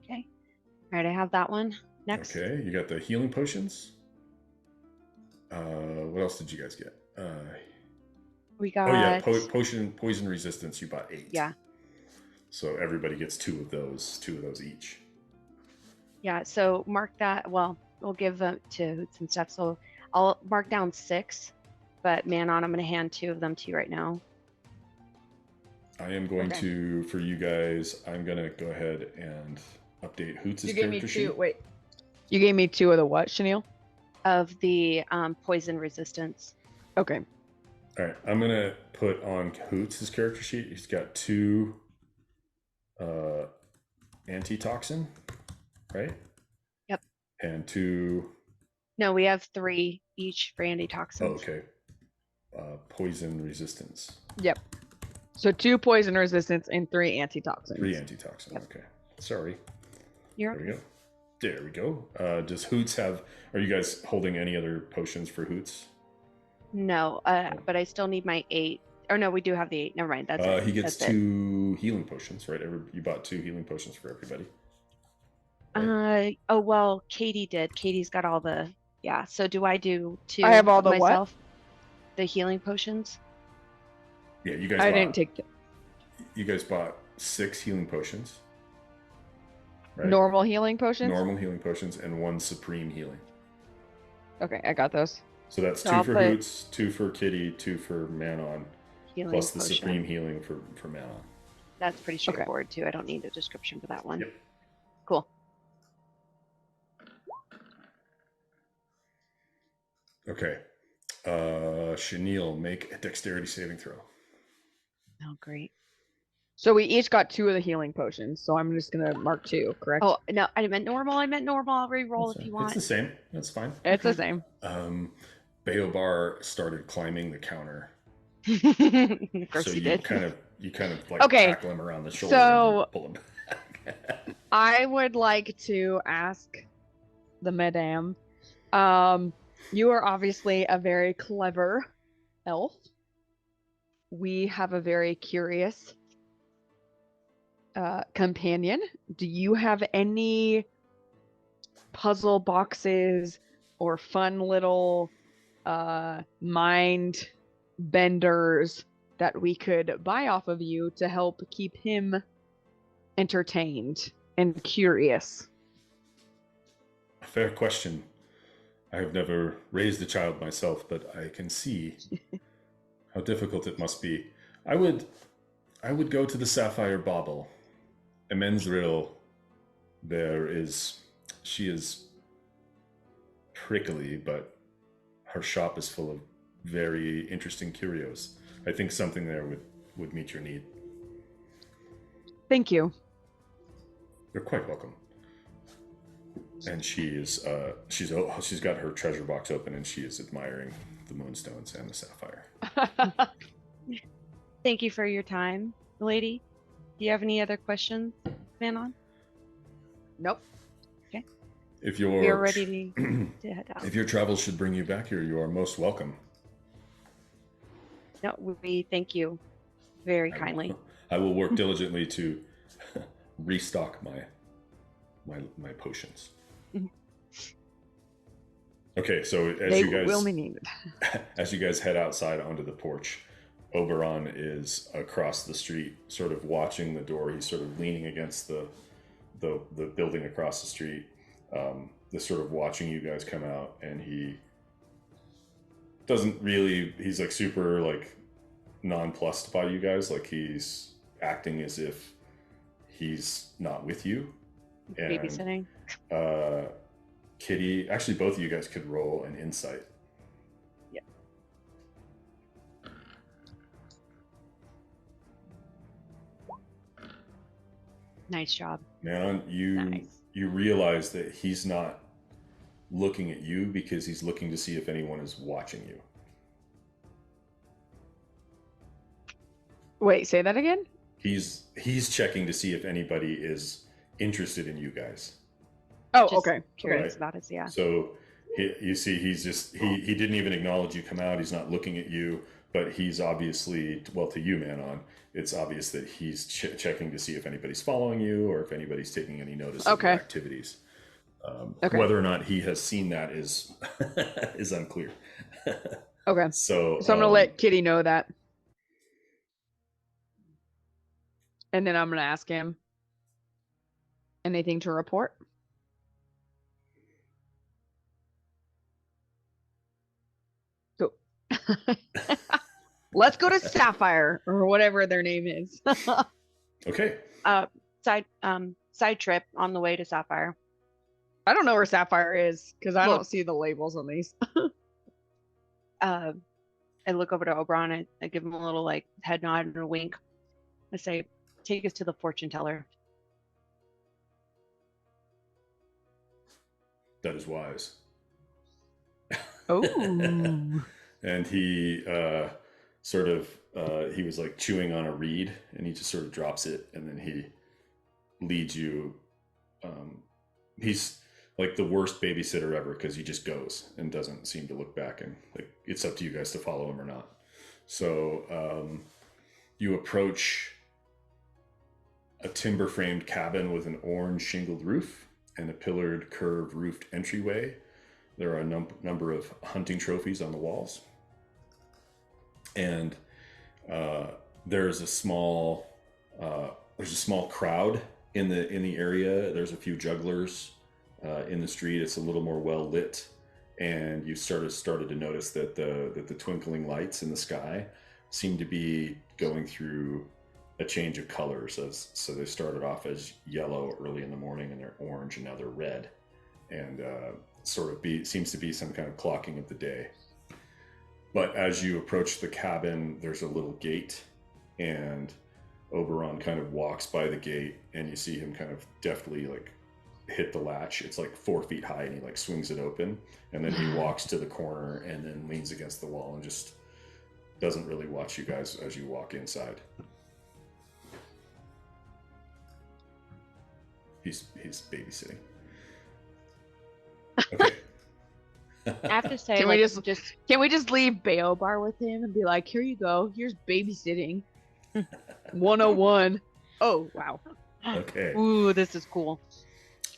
Okay. All right, I have that one. Next. Okay, you got the healing potions. What else did you guys get? We got. Oh yeah, poison resistance. You bought 8. Yeah. So everybody gets 2 of those each. Yeah. So mark that. Well, we'll give them to Hoots and stuff. So I'll mark down 6, but Manon, I'm going to hand 2 of them to you right now. I am going to, for you guys, I'm going to go ahead and update Hoots' character sheet. You gave me 2 of the what, Chanel? Of the poison resistance. Okay. All right, I'm going to put on Hoots' character sheet. He's got 2 antitoxin, right? Yep. And 2... No, we have 3 each for antitoxins. Oh, okay. Poison resistance. Yep. So 2 poison resistance and 3 antitoxins. 3 antitoxin. Yep. Okay. Sorry. There we go. Does Hoots have... Are you guys holding any other potions for Hoots? No, but I still need my 8. Or no, we do have the 8. Never mind. That's it. He gets That's 2 healing potions, right? You bought 2 healing potions for everybody. Oh well, Katie did. Katie's got all the, yeah. So do I do two I have all of the what? myself? The healing potions? Yeah, you guys I bought, didn't take you guys bought 6 healing potions. Right? normal healing potions. Normal healing potions and 1 supreme healing. Okay, I got those. So that's So 2 I'll for put Hoots, 2 for Kitty, 2 for Manon, healing plus the potion. supreme healing for Manon. That's pretty straightforward too. I don't need a description for that one. Yep. Cool. Okay. Chenille, make a dexterity saving throw. Oh, great. So we each got 2 of the healing potions. So I'm just gonna mark 2, correct? Oh no, I meant normal. I'll re-roll if you want. It's the same. That's fine. It's the same. Beobar started climbing the counter. Of course So he you did. kind of like Okay, tackle him around the shoulder so- and pull him back. I would like to ask the madame. You are obviously a very clever elf. We have a very curious companion. Do you have any puzzle boxes or fun little mind benders that we could buy off of you to help keep him entertained and curious? Fair question. I have never raised a child myself, but I can see how difficult it must be. I would go to the Sapphire Bauble. Emenzril she is prickly, but her shop is full of very interesting curios. I think something there would meet your need. Thank you. You're quite welcome. And she's got her treasure box open and she is admiring the moonstones and the sapphire. Thank you for your time, lady. Do you have any other questions, Manon? Nope. If We're ready to head out. If your travels should bring you back here, you are most welcome. No, we thank you very kindly. I will work diligently to restock my potions. Okay, so They will be needed. as you guys head outside onto the porch, Oberon is across the street, sort of watching the door. He's sort of leaning against the building across the street, just sort of watching you guys come out, and he doesn't really. He's like super like nonplussed by you guys. Like he's acting as if he's not with you. And, Babysitting. Kitty, actually, both of you guys could roll an insight. Yep. Nice job. Man, you realize that he's not looking at you because he's looking to see if anyone is watching you. Wait, say that again? He's checking to see if anybody is interested in you guys. Oh, Just okay. Curious Right. about it, yeah. So you see, he's just he didn't even acknowledge you come out. He's not looking at you, but he's obviously, well, to you, Manon, it's obvious that he's checking to see if anybody's following you or if anybody's taking any notice of your activities. Whether or not he has seen that is is unclear. Okay. So I'm gonna let Kitty know that, and then I'm gonna ask him anything to report. Go. Let's go to Sapphire or whatever their name is. Okay. Side trip on the way to Sapphire. I don't know where Sapphire is because I Look. don't see the labels on these. I look over to Oberon and I give him a little like head nod and a wink. I say, take us to the fortune teller. That is wise. Oh. And he he was like chewing on a reed, and he just sort of drops it, and then he leads you. He's like the worst babysitter ever because he just goes and doesn't seem to look back, and like it's up to you guys to follow him or not. So you approach a timber framed cabin with an orange shingled roof and a pillared, curved, roofed entryway. There are a number of hunting trophies on the walls. And there's a small crowd in the area. There's a few jugglers in the street. It's a little more well lit, and you started to notice that the twinkling lights in the sky seem to be going through a change of colors. So they started off as yellow early in the morning, and they're orange, and now they're red, and seems to be some kind of clocking of the day. But as you approach the cabin, there's a little gate, and Oberon kind of walks by the gate, and you see him kind of deftly like hit the latch. It's like 4 feet high, and he like swings it open, and then he walks to the corner and then leans against the wall and just doesn't really watch you guys as you walk inside. He's babysitting. Okay. I have to say, Can like, we just leave Baobar with him and be like, here you go, here's babysitting 101. Oh wow. Okay. Ooh, this is cool.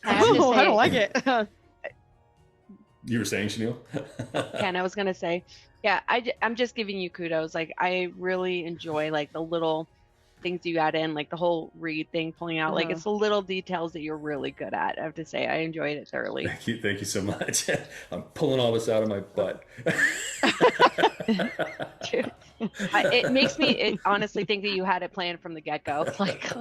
I have to say, I don't like it. You were saying, Chanel? Ken, I was gonna say, yeah, I'm just giving you kudos. Like, I really enjoy like the little things you add in, like the whole reed thing pulling out. Like, it's the little details that you're really good at. I have to say, I enjoyed it thoroughly. Thank you so much. I'm pulling all this out of my butt. It makes me honestly think that you had it planned from the get-go. Like,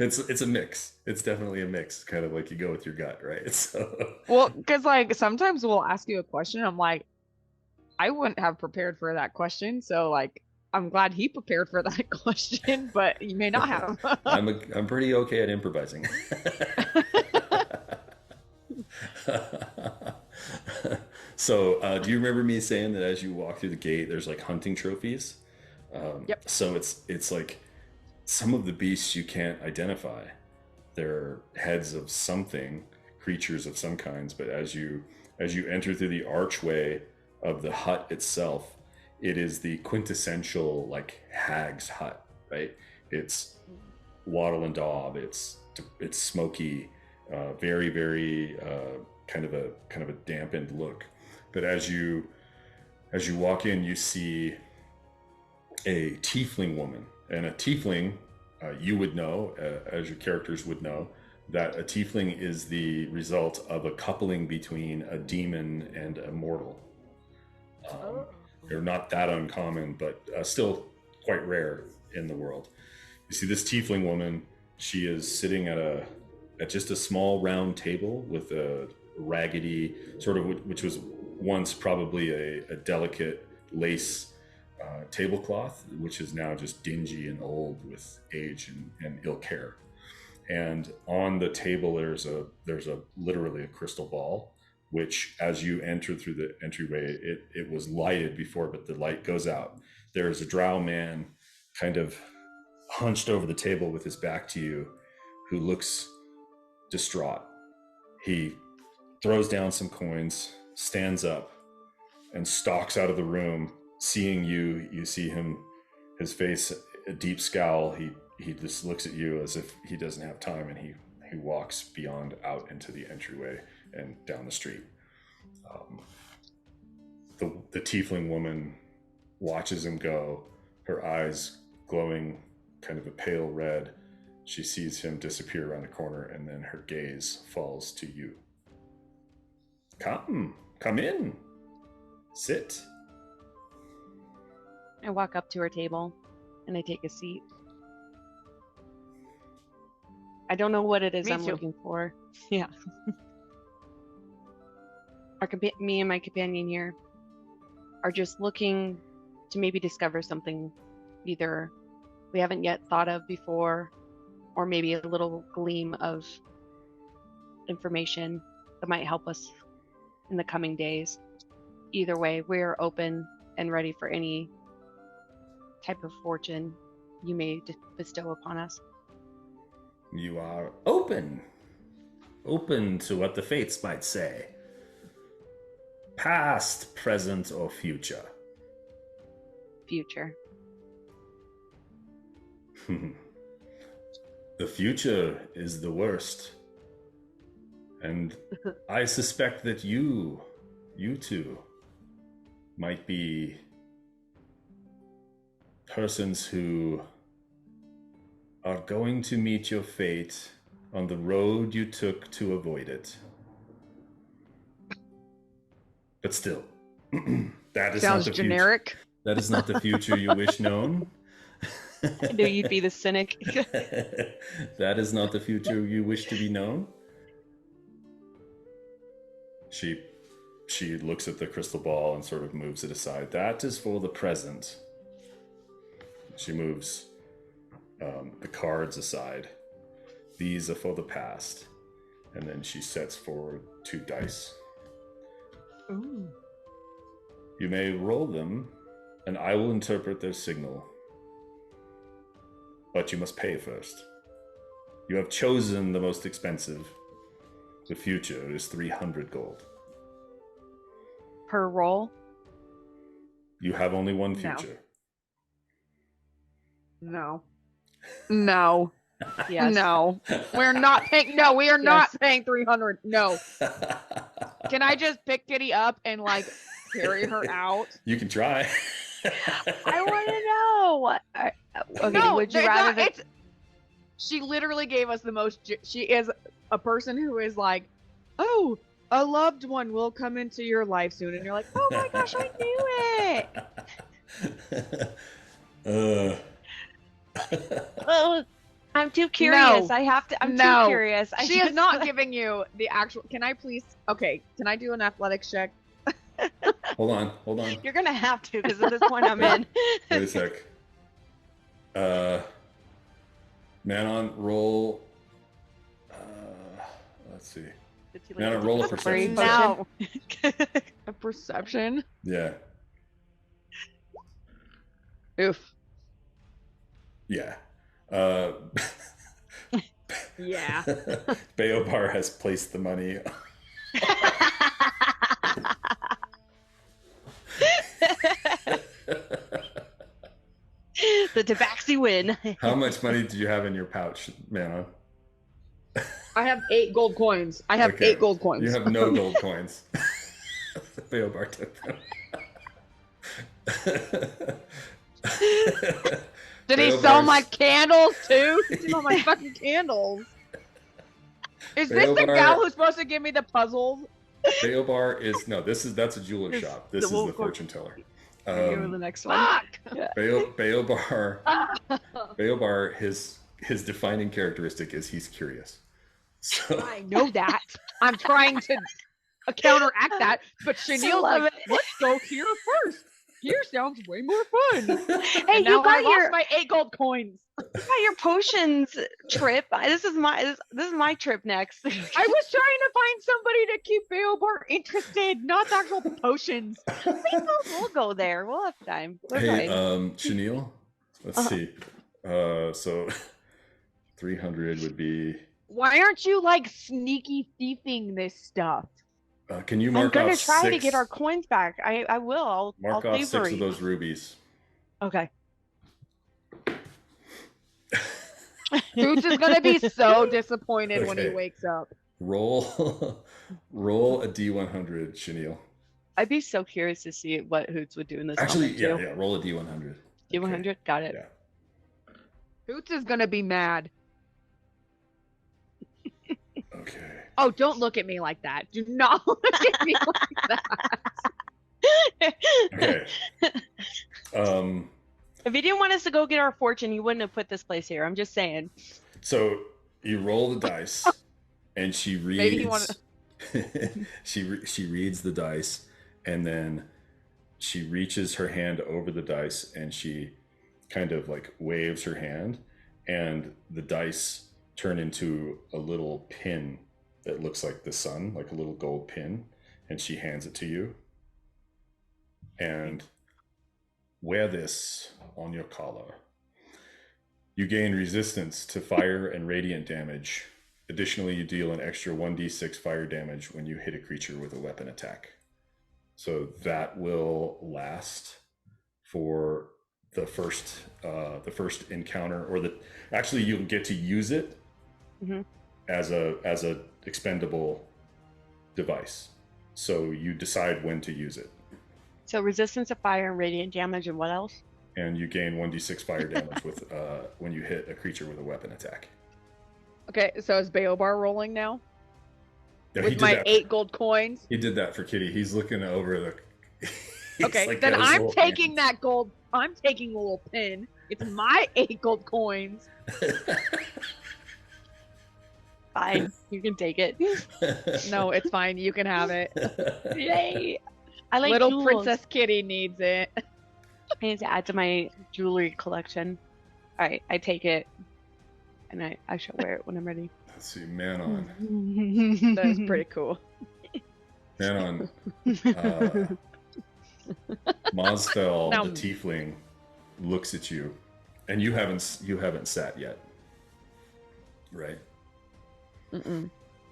it's a mix. It's definitely a mix. Kind of like you go with your gut, right? So. Well, because like sometimes we'll ask you a question, I'm like, I wouldn't have prepared for that question, so like I'm glad he prepared for that question, but you may not have. I'm pretty okay at improvising. So, do you remember me saying that as you walk through the gate, there's like hunting trophies? Yep. So it's like some of the beasts you can't identify. They're heads of something, creatures of some kinds. But as you enter through the archway of the hut itself, it is the quintessential like hag's hut, right? It's wattle and daub. It's smoky, very very kind of a dampened look. But as you walk in, you see a tiefling woman, and a tiefling, you would know, as your characters would know, that a tiefling is the result of a coupling between a demon and a mortal. They're not that uncommon, but still quite rare in the world. You see this tiefling woman. She is sitting at just a small round table with a raggedy sort of, which was once probably a delicate lace tablecloth, which is now just dingy and old with age and ill care. And on the table there's literally a crystal ball, which as you enter through the entryway, it was lighted before, but the light goes out. There is a drow man kind of hunched over the table with his back to you, who looks distraught. He throws down some coins, stands up, and stalks out of the room. Seeing you, you see him, his face, a deep scowl. He just looks at you as if he doesn't have time, and he walks beyond out into the entryway and down the street. The tiefling woman watches him go, her eyes glowing kind of a pale red. She sees him disappear around the corner, and then her gaze falls to you. Come in, sit. I walk up to her table and I take a seat. I don't know what it is I'm looking for. Yeah. Me and my companion here are just looking to maybe discover something either we haven't yet thought of before, or maybe a little gleam of information that might help us in the coming days. Either way, we're open and ready for any type of fortune you may bestow upon us. You are open to what the fates might say. Past, present, or future? Future. The future is the worst. And I suspect that you two, might be persons who are going to meet your fate on the road you took to avoid it. But still, that is Sounds not the generic. Future. That is not the future you wish known. I knew you'd be the cynic. That is not the future you wish to be known. She looks at the crystal ball and sort of moves it aside. That is for the present. She moves the cards aside. These are for the past. And then she sets forward 2 dice. Ooh. You may roll them, and I will interpret their signal. But you must pay first. You have chosen the most expensive. The future is 300 gold. Per roll? You have only one future. No. No. Yes. No. We're not paying. No, we are not Yes. paying 300. No. Can I just pick Kitty up and like carry her out? You can try. I want to know. Okay, No, would you it's rather not- that- it's- She literally gave us the most. She is a person who is like, oh, a loved one will come into your life soon, and you're like, oh my gosh, I knew it. Oh, I'm too curious. No. I have to. I'm No. too curious. She is not giving you the actual. Can I please? Okay, can I do an athletics check? Hold on. You're gonna have to, because at this point I'm in. Wait a sec. Manon, roll. Let's see. Now roll a perception. No. A perception. Yeah. Oof. Yeah. Yeah. Bayobar has placed the money. The Tabaxi win. How much money did you have in your pouch, Manon? I have 8 gold coins. I have Okay. 8 gold coins. You have no gold coins. Bayobar took them. Did he sell my candles too? He stole my fucking candles. Is this the Bayobar- gal who's supposed to give me the puzzles? Bayobar is that's a jeweler shop. This is the fortune teller. Go to the next one. Fuck! Bayobar, his defining characteristic is he's curious. So I know that. I'm trying to counteract that, but Chenille's love like, it. let's go here first. Here sounds way more fun. Hey, And now you got I lost your my 8 gold coins. potions trip. This is my trip next. I was trying to find somebody to keep Bayobar interested, not the actual potions. We'll go there. We'll have time. We're hey, fine. Chenille, let's see. So 300 would be. Why aren't you like sneaky thieving this stuff? Can you I'm mark gonna off try to 6? get our coins back. I will. I'll Mark off 6 thievery. of those rubies. Okay. Hoots is gonna be so disappointed when he Okay. wakes up. Roll a D100, Chenille. I'd be so curious to see what Hoots would do in this Actually, moment yeah, too. roll a D100. D100, got it. Yeah. Hoots is gonna be mad. Okay. Oh, don't look at me like that. Do not look at me like that. Okay. If you didn't want us to go get our fortune, you wouldn't have put this place here. I'm just saying. So you roll the dice, and she reads. Maybe he wanted- she reads the dice, and then she reaches her hand over the dice, and she kind of like waves her hand, and the dice turn into a little pin that looks like the sun, like a little gold pin, and she hands it to you. And wear this on your collar. You gain resistance to fire and radiant damage. Additionally, you deal an extra 1d6 fire damage when you hit a creature with a weapon attack. So that will last for the first encounter, or actually you'll get to use it Mhm. as a expendable device. So you decide when to use it. So resistance to fire and radiant damage, and what else? And you gain 1d6 fire damage with when you hit a creature with a weapon attack. Okay, so is Baobar rolling now? Yeah, With my 8 gold coins? He did that for Kitty. He's looking over the... Okay, like then I'm taking hand. that gold. I'm taking the little pin. It's my 8 gold coins. Fine, you can take it. No, it's fine. You can have it. Yay! I like Little jewels. Princess Kitty needs it. I need to add to my jewelry collection. All right, I take it, and I shall wear it when I'm ready. Let's see, Manon. That is pretty cool. Manon. Mosfell, Now- the tiefling, looks at you, and you haven't sat yet, right? Mm-mm.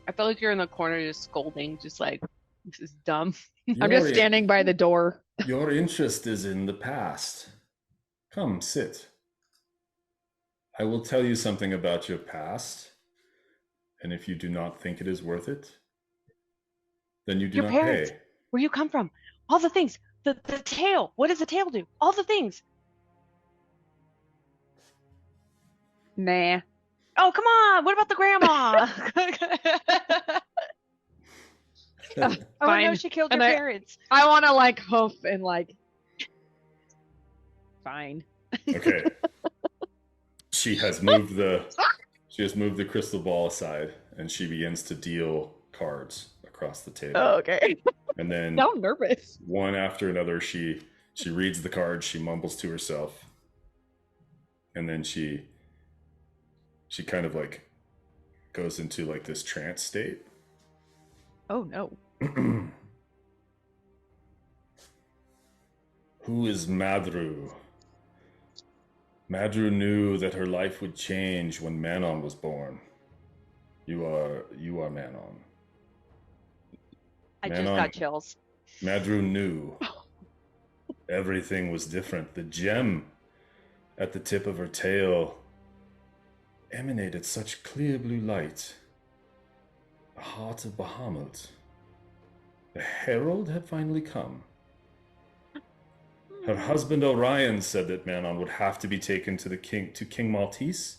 I feel like you're in the corner just scolding, just like, this is dumb. I'm just standing by the door. Your interest is in the past. Come, sit. I will tell you something about your past, and if you do not think it is worth it, then you do Your not parents. pay. Where you come from, all the things. The tail. What does the tail do? All the things. Nah. Oh, come on. What about the grandma? Oh, no, Fine. she killed And your parents. I want to like hoof and like. Fine. Okay. She has moved the crystal ball aside, and she begins to deal cards across the table. Oh, okay. And then Now I'm nervous. one after another, she reads the cards, she mumbles to herself, and then she kind of like goes into like this trance state. Oh no. Who is Madru? Madru knew that her life would change when Manon was born. You are Manon. I just Manon. got chills. Madru knew. Everything was different. The gem at the tip of her tail emanated such clear blue light. The heart of Bahamut. The herald had finally come. Her husband Orion said that Manon would have to be taken to King Maltese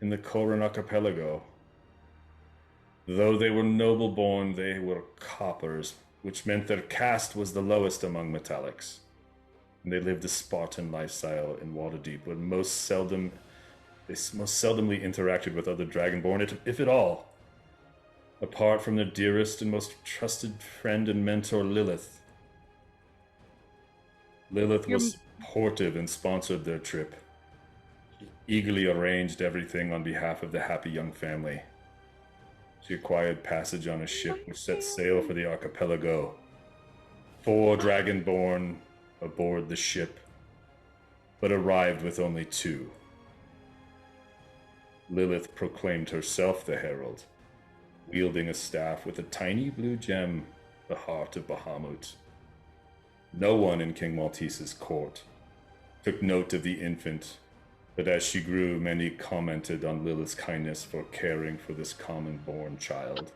in the Koran archipelago. Though they were noble born, they were coppers, which meant their caste was the lowest among metallics. And they lived a Spartan lifestyle in Waterdeep, where they most seldomly interacted with other Dragonborn, if at all. Apart from their dearest and most trusted friend and mentor, Lilith. Lilith was supportive and sponsored their trip. She eagerly arranged everything on behalf of the happy young family. She acquired passage on a ship which set sail for the archipelago. 4 Dragonborn aboard the ship, but arrived with only 2. Lilith proclaimed herself the herald, wielding a staff with a tiny blue gem, the heart of Bahamut. No one in King Maltese's court took note of the infant, but as she grew, many commented on Lilith's kindness for caring for this common-born child.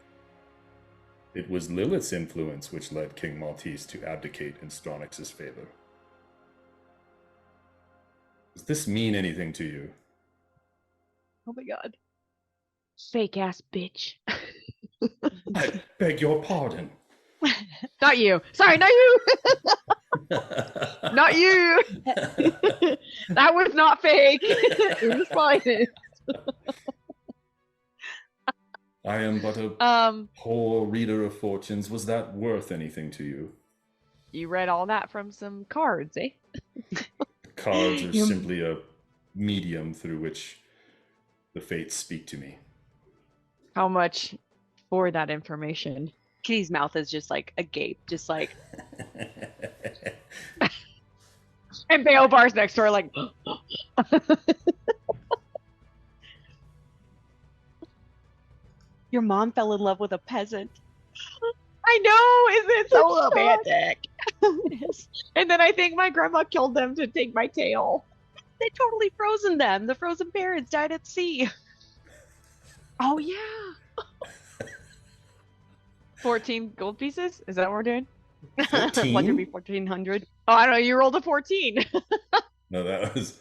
It was Lilith's influence which led King Maltese to abdicate in Stronix's favor. Does this mean anything to you? Oh my god. Fake ass bitch. I beg your pardon. Not you. Sorry, not you. Not you. That was not fake. It was fine. I am but a poor reader of fortunes. Was that worth anything to you? You read all that from some cards, eh? Cards are simply a medium through which the fates speak to me. How much for that information? Kitty's mouth is just like agape, just like. And Baobar's next door, like. Your mom fell in love with a peasant. I know, isn't it so That's romantic? And then I think my grandma killed them to take my tail. They totally frozen them. The frozen parents died at sea. Oh yeah. 14 gold pieces? Is that what we're doing? 14? Like it'd be 1400. Oh, I don't know. You rolled a 14. No, that was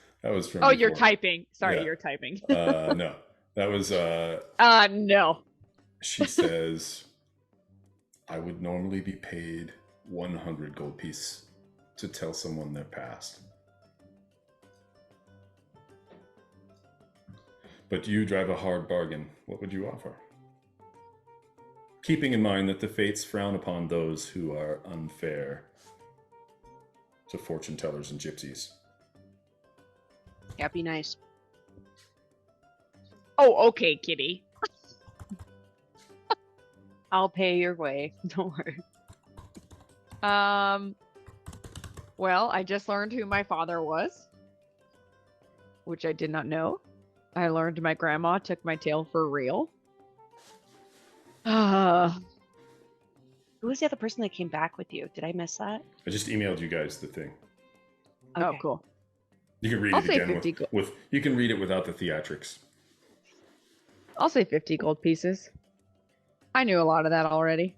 from. Oh, before. you're typing. Sorry, Yeah. you're typing. No, that was. No. She says, "I would normally be paid 100 gold piece to tell someone their past, but you drive a hard bargain. What would you offer? Keeping in mind that the fates frown upon those who are unfair to fortune tellers and gypsies." Yeah, be nice. Oh, okay, Kitty. I'll pay your way. Don't worry. Well, I just learned who my father was, which I did not know. I learned my grandma took my tail for real. Who was the other person that came back with you? Did I miss that? I just emailed you guys the thing. Oh, Okay. cool. You can read I'll it say again 50 with you can read it without the theatrics. I'll say 50 gold pieces. I knew a lot of that already.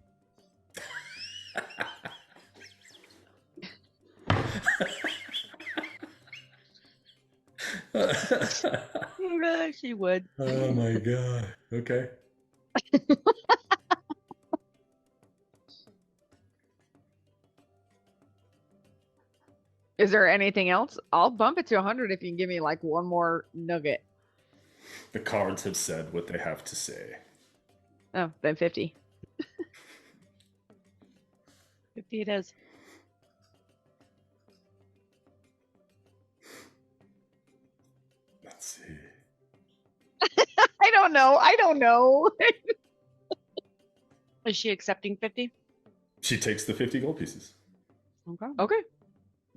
She would. Oh my god. Okay. Is there anything else? I'll bump it to 100 if you can give me like one more nugget. The cards have said what they have to say. Oh, then 50. 50 it is. Let's see. I don't know. I don't know. Is she accepting 50? She takes the 50 gold pieces. Okay. Okay.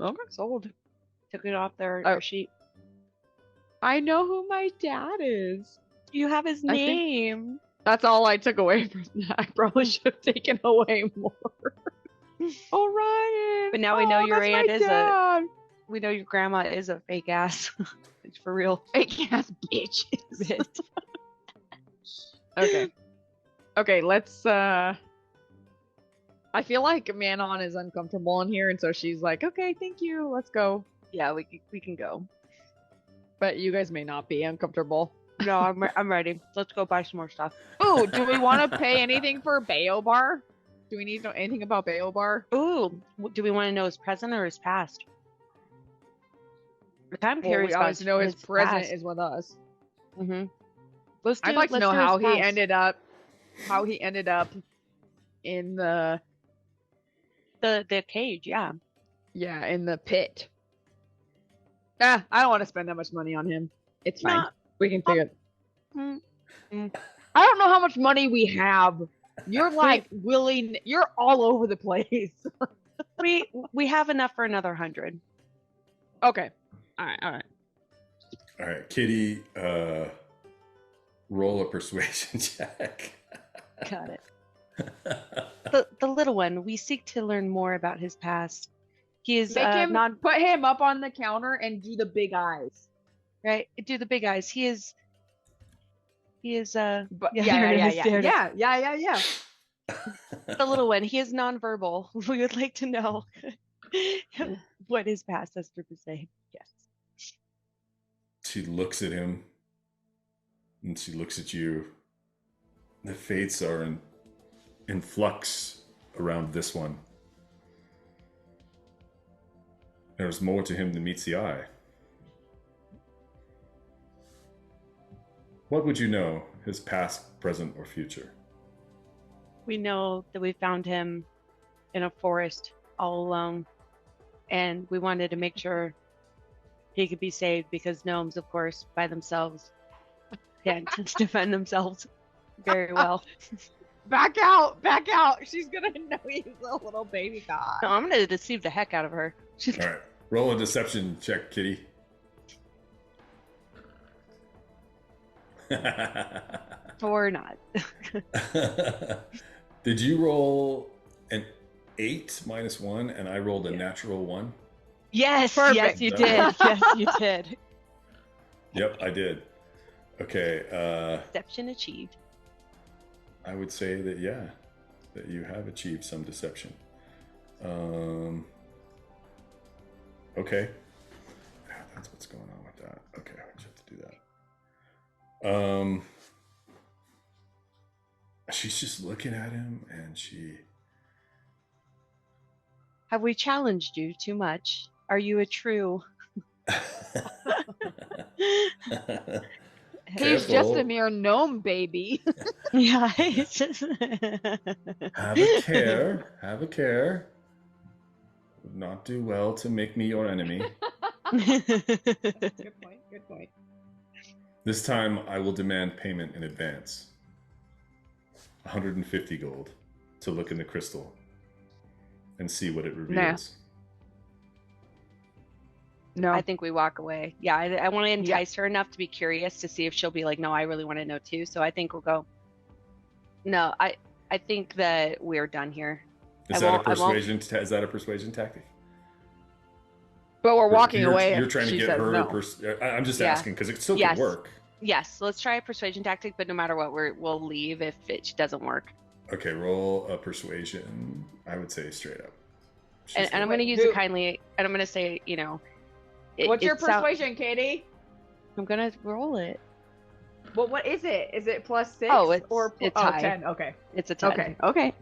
Okay. Sold. Took it off their Oh. sheet. I know who my dad is. You have his I think- name. That's all I took away from that. I probably should have taken away more. Orion. But now we know your that's aunt my is dad. We know your grandma is a fake ass. It's for real. Fake ass bitch. Bitch. Okay. Okay, let's I feel like Manon is uncomfortable in here, and so she's like, okay, thank you, let's go. Yeah, we can go. But you guys may not be uncomfortable. No, I'm ready. Let's go buy some more stuff. Ooh, do we want to pay anything for Bayobar? Do we need to know anything about Bayobar? Ooh, do we want to know his present or his past? The time Well, period. we always know his present is with us. Mm-hmm. I'd like to know how he ended up in the cage. Yeah. in the pit. I don't want to spend that much money on him. It's fine. Nah. We can figure it. Mm. I don't know how much money we have. You're like willing. You're all over the place. We have enough for another 100. Okay. All right. All right, Kitty, roll a persuasion check. Got it. The little one. We seek to learn more about his past. He is not put him up on the counter and do the big eyes. right. Do the big eyes. He is. But, there it is, there it is. yeah. The little one. He is nonverbal. We would like to know what his past has to say. Yes. She looks at him, and she looks at you. The fates are in flux around this one. There's more to him than meets the eye. What would you know, his past, present, or future? We know that we found him in a forest all alone, and we wanted to make sure he could be saved because gnomes, of course, by themselves can't defend themselves very well. Back out. She's gonna know he's a little baby god. No, I'm gonna deceive the heck out of her. All right, roll a deception check, Kitty. Or not. Did you roll an 8 minus 1 and I rolled a natural 1? Yes, Perfect. yes, you did. Yes, you did. Yep, I did. Okay, Deception achieved. I would say that, yeah. that you have achieved some deception. Okay. Yeah, that's what's going on with that. Okay, I just have to do that. She's just looking at him, and she... Have we challenged you too much? Are you a true? He's just a mere gnome, baby. Yeah. It's just... Have a care. Have a care. Would not do well to make me your enemy. Good point. Good point. This time, I will demand payment in advance. 150 gold to look in the crystal and see what it reveals. No. I think we walk away. Yeah, I want to entice her enough to be curious to see if she'll be like, no, I really want to know too. So I think we'll go. No, I think that we're done here. Is that a persuasion? Is that a persuasion tactic? But we're walking away. You're trying to get her no. to. I'm just asking because it still could work. Yes, let's try a persuasion tactic, but no matter what, we'll leave if it doesn't work. Okay, roll a persuasion. I would say straight up. And I'm going to use it kindly, and I'm going to say, you know. What's your persuasion, Katie? I'm going to roll it. Well, what is it? Is it plus 6? Oh, it's 10. Okay. It's a 10. Okay.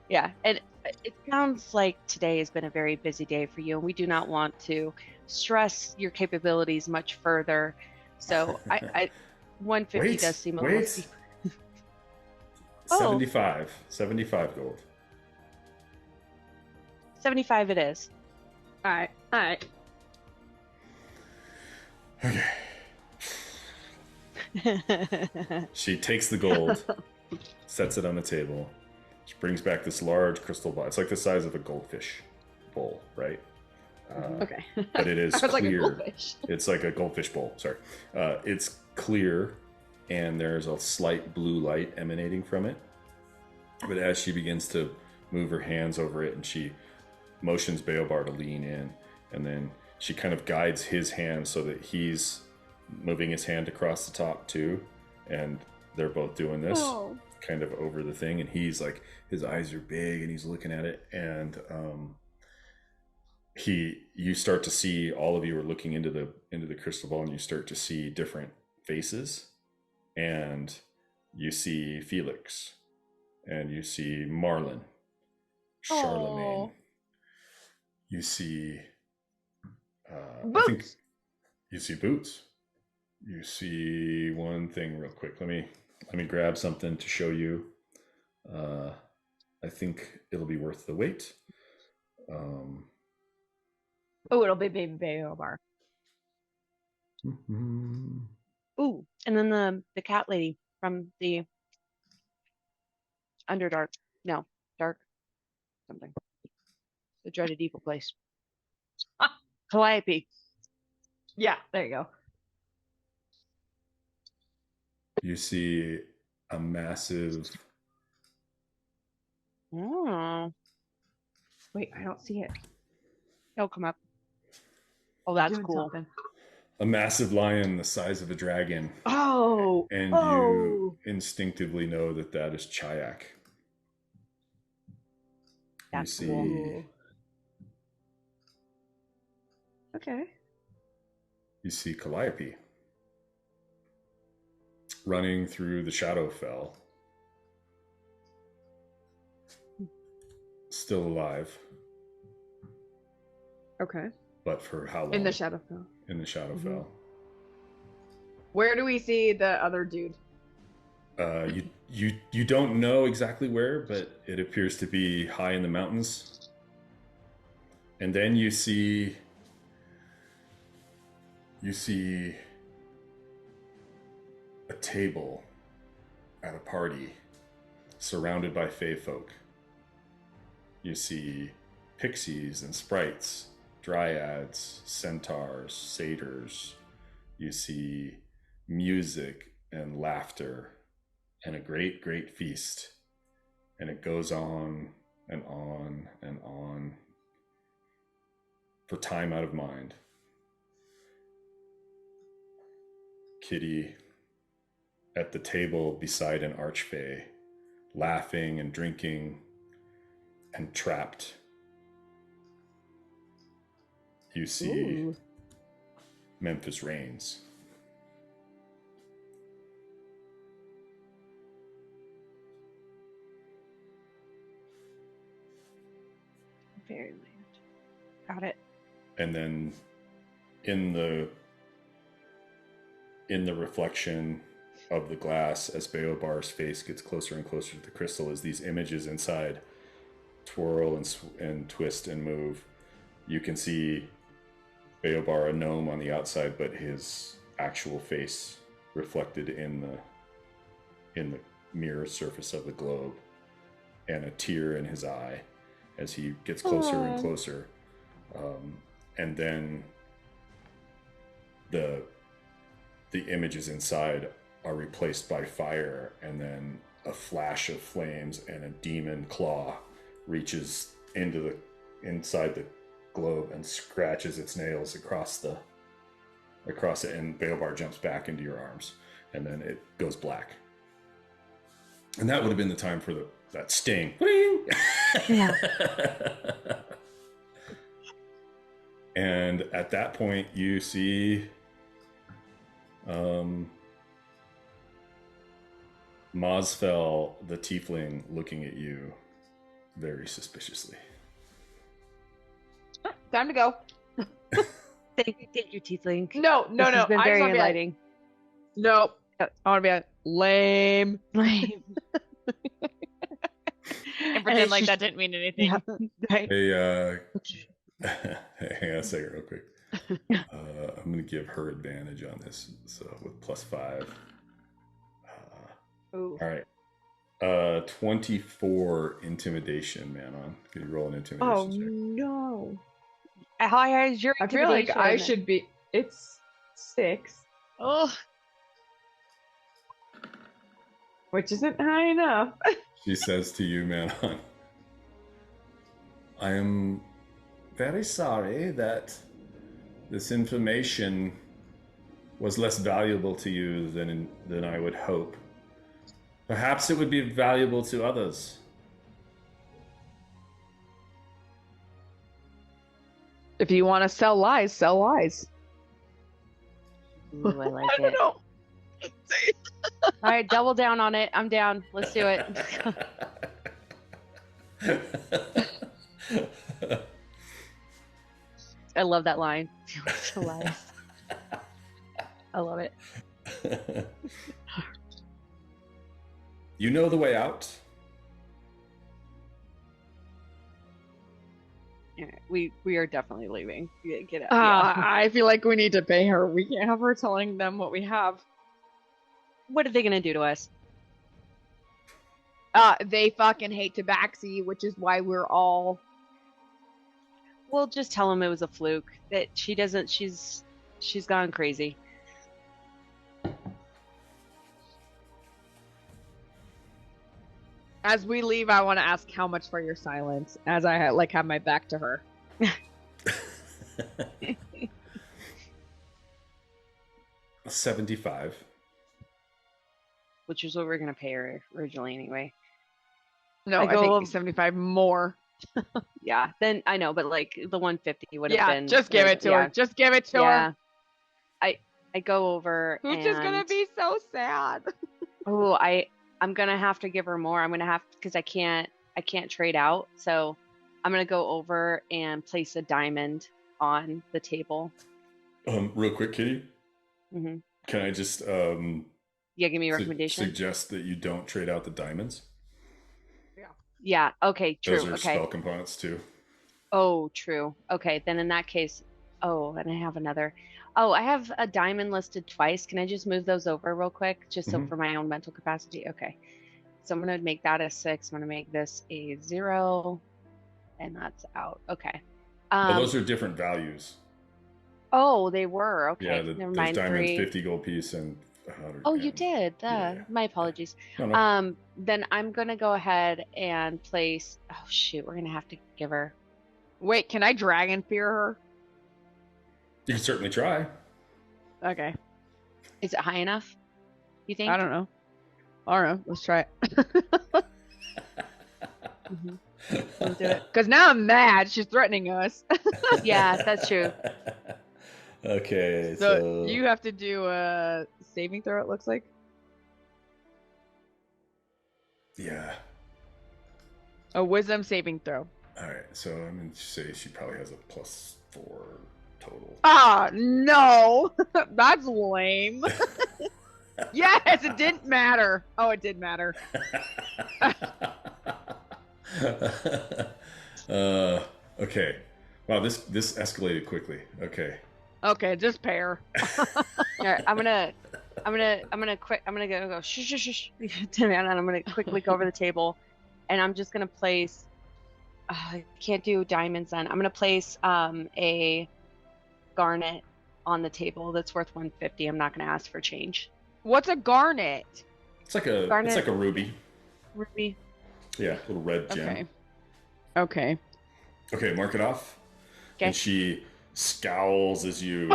Yeah, and it sounds like today has been a very busy day for you, and we do not want to stress your capabilities much further. So I 150 does seem a little steep. 75 gold. 75 it is. All right. Okay. She takes the gold, sets it on the table. She brings back this large crystal ball. It's like the size of a goldfish bowl, right? Okay. But it is clear. Like a goldfish. It's like a goldfish bowl. Sorry. It's clear, and there's a slight blue light emanating from it. But as she begins to move her hands over it, and she motions Baobar to lean in, and then she kind of guides his hand so that he's moving his hand across the top too, and they're both doing this kind of over the thing, and he's like, his eyes are big, and he's looking at it, and you start to see, all of you are looking into the crystal ball, and you start to see different faces, and you see Felix, and you see Marlin, Charlemagne, you see Boots. I think you see Boots. You see one thing real quick. Let me grab something to show you. I think it'll be worth the wait. It'll be Baby Baobar. Mm-hmm. Ooh, and then the cat lady from the Underdark. No, Dark something. The dreaded evil place. Calliope. Yeah, there you go. You see a massive... Oh. Wait, I don't see it. It'll come up. Oh, that's cool. Something. A massive lion the size of a dragon. Oh! And you instinctively know that is Chayak. That's you see... Cool. Okay. You see Calliope running through the Shadowfell. Still alive. Okay. But for how long? In the Shadowfell. In the Shadowfell. Mm-hmm. Where do we see the other dude? You don't know exactly where, but it appears to be high in the mountains. And then you see a table at a party surrounded by fae folk. You see pixies and sprites, dryads, centaurs, satyrs. You see music and laughter and a great, great feast. And it goes on and on and on for time out of mind. Kitty, at the table beside an archfey, laughing and drinking and trapped. You see Ooh. Memphis Reigns. Fairyland. Got it. And then in the reflection of the glass, as Beobar's face gets closer and closer to the crystal, as these images inside twirl and twist and move, you can see Beobar, a gnome on the outside, but his actual face reflected in the mirror surface of the globe, and a tear in his eye as he gets closer and closer. And then the images inside are replaced by fire, and then a flash of flames and a demon claw reaches inside the globe and scratches its nails across it, and Beobar jumps back into your arms, and then it goes black. And that would have been the time for that sting. Yeah. And at that point, you see Mosfell, the tiefling, looking at you very suspiciously. Time to go. Thank you, Tiefling. No. This has been I just very wanna be like, enlightening. nope. I want to be like, lame. Lame. And pretend like that didn't mean anything. Right. Hey, hang on a second real quick. I'm going to give her advantage on this, so with +5. Ooh. All right. 24 intimidation, Manon. Can you roll an intimidation Oh check? no. How high is your I feel like I intimidation? should be. It's 6, Oh, which isn't high enough. She says to you, Manon, I am very sorry that this information was less valuable to you than I would hope. Perhaps it would be valuable to others. If you want to sell lies, sell lies. Ooh, I like I don't it. know. All right, double down on it. I'm down. Let's do it. I love that line. So lies. I love it. You know the way out? Yeah, we are definitely leaving. Get out. I feel like we need to pay her. We can't have her telling them what we have. What are they gonna do to us? They fucking hate Tabaxi, which is why we're all. We'll just tell them it was a fluke. That she doesn't. She's gone crazy. As we leave, I want to ask how much for your silence, as I have my back to her. 75. Which is what we are gonna pay her originally anyway. No, I I go- think 75 more. Yeah. Then I know, but like the 150 would have Yeah, been. just give it to her. Just give it to her. I go over. Hoots is gonna be so sad. Oh, I'm gonna have to give her more. I'm gonna have because I can't trade out. So I'm gonna go over and place a diamond on the table. Real quick, Kitty. Hmm. Can I just Yeah, give me a recommendation. suggest that you don't trade out the diamonds? Yeah. Okay. True. Those are Okay. spell components too. Oh, true. Okay. Then in that case, and I have another. Oh, I have a diamond listed twice. Can I just move those over real quick, just so Mhm. for my own mental capacity? Okay. So I'm gonna make that a 6. I'm gonna make this a 0, and that's out. Okay. Well, those are different values. Oh, they were. Okay. Yeah, Never those mind. diamonds, 3. 50 gold piece and 100. Oh, you and- did. Yeah. My apologies. No. Then I'm gonna go ahead and place. Oh shoot, we're gonna have to give her. Wait, can I dragon fear her? You can certainly try. Okay. Is it high enough? You think? I don't know. Let's try it. Don't do it. Because now I'm mad. She's threatening us. Yeah, that's true. Okay, So so you have to do a saving throw, it looks like. yeah. A wisdom saving throw. All right, so I'm gonna say she probably has a +4 total. Ah, no. That's lame. Yes, it didn't matter. Oh, it did matter. Okay. Wow, this escalated quickly. Okay. Okay, just pair. All right, I'm gonna go shh shh shh to Manon, and I'm gonna quickly go over the table, and I'm just gonna place. I can't do diamonds then. I'm gonna place a garnet on the table that's worth 150. I'm not gonna ask for change. What's a garnet? It's like a ruby. Ruby. Yeah, little red gem. Okay. Okay. Okay, mark it off. Okay. And she scowls as you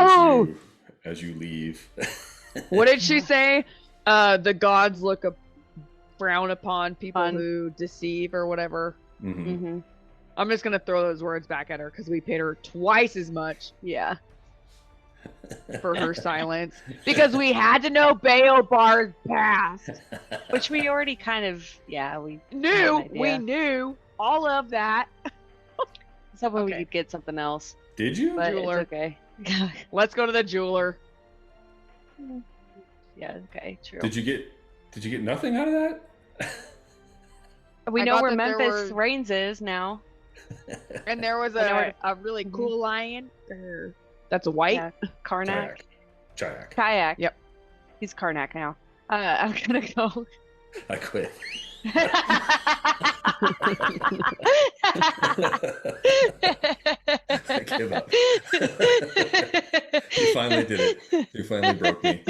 leave. What did she say? The gods look frown upon people who deceive or whatever. Mm-hmm. Mm-hmm. I'm just gonna throw those words back at her because we paid her twice as much Yeah. for her silence because we had to know Baobar's past. Which we already kind of we had an We idea. knew all of that. So when we Okay. could get something else, Did you? but Jeweler. it's okay. Let's go to the jeweler. Yeah. Okay. True. Did you get nothing out of that? We I know got where that there Memphis were- Reigns is now. And there was I know a really cool lion. That's white. Yeah. Karnak. Chayak. Kayak. Yep. He's Karnak now. I'm gonna go. I quit. I give up. You finally did it. You finally broke me.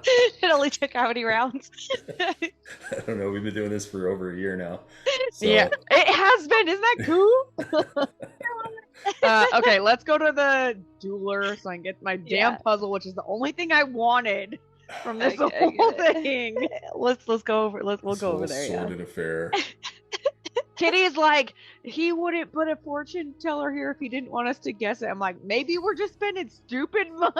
It only took how many rounds? I don't know. We've been doing this for over a year now. So, Yeah, it has been. Isn't that cool? Okay, let's go to the jeweler so I can get my damn Yeah. puzzle, which is the only thing I wanted from this Okay, whole good. thing. Let's go over. We'll this go over whole there. Yeah. sordid affair. Kitty's like, he wouldn't put a fortune teller here if he didn't want us to guess it. I'm like, maybe we're just spending stupid money,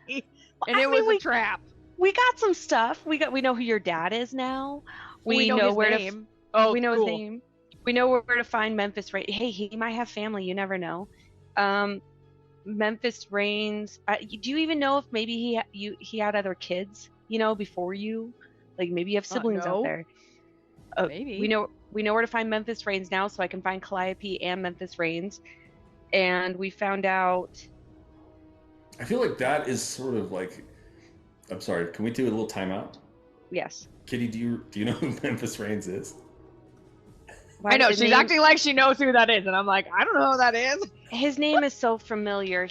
and I it mean, was a trap. We got some stuff. We know who your dad is now. We know his where name. Oh, we know cool. his name. We know where to find Memphis Reigns. Hey, he might have family. You never know. Memphis Reigns. Do you even know if maybe he had other kids? You know, before you, like maybe you have siblings no. out there. Maybe. We know where to find Memphis Reigns now, so I can find Calliope and Memphis Reigns. And we found out. I feel like that is sort of like. I'm sorry. Can we do a little timeout? Yes. Kitty, do you know who Memphis Reigns is? I know His she's name- acting like she knows who that is, and I'm like, I don't know who that is. His name is so familiar.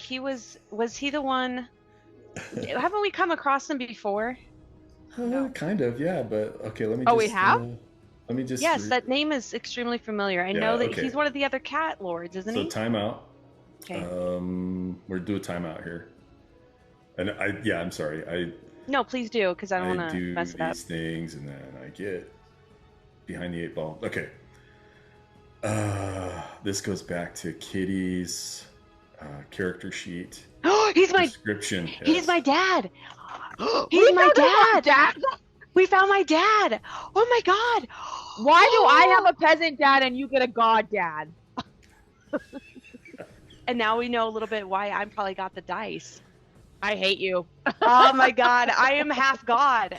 Was he the one? Haven't we come across him before? Kind of, yeah. But okay, let me. Oh, just, we have? Let me just. Yes, that name is extremely familiar. I Yeah, know that okay. he's one of the other cat lords, isn't So he? timeout. Okay. We're do a timeout here. And I'm sorry. No, please do, because I don't I want to do mess these it up. things and then I get behind the 8 ball. Okay. This goes back to Kitty's character sheet He's my description. he's Yes. my dad. We He's my found our dad. We found my dad. Oh my god. Why do I have a peasant dad and you get a god dad? And now we know a little bit why I probably got the dice. I hate you. Oh my god, I am half god.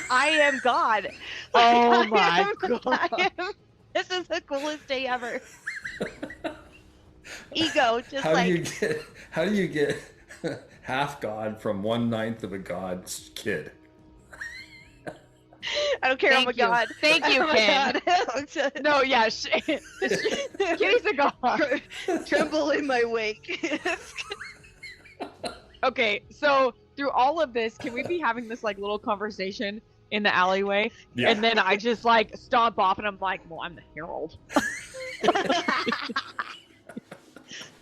I am god. Oh I my am- God. This is the coolest day ever. Ego, just How like do you get half god from 1/9 of a god's kid? I don't care. I'm a Thank you. god. Thank you, I'm a Ken. god. No, yeah, Kitty's a god. Tremble in my wake. Okay, so through all of this, can we be having this like little conversation in the alleyway? Yeah. And then I just like stomp off and I'm like, well, I'm the herald.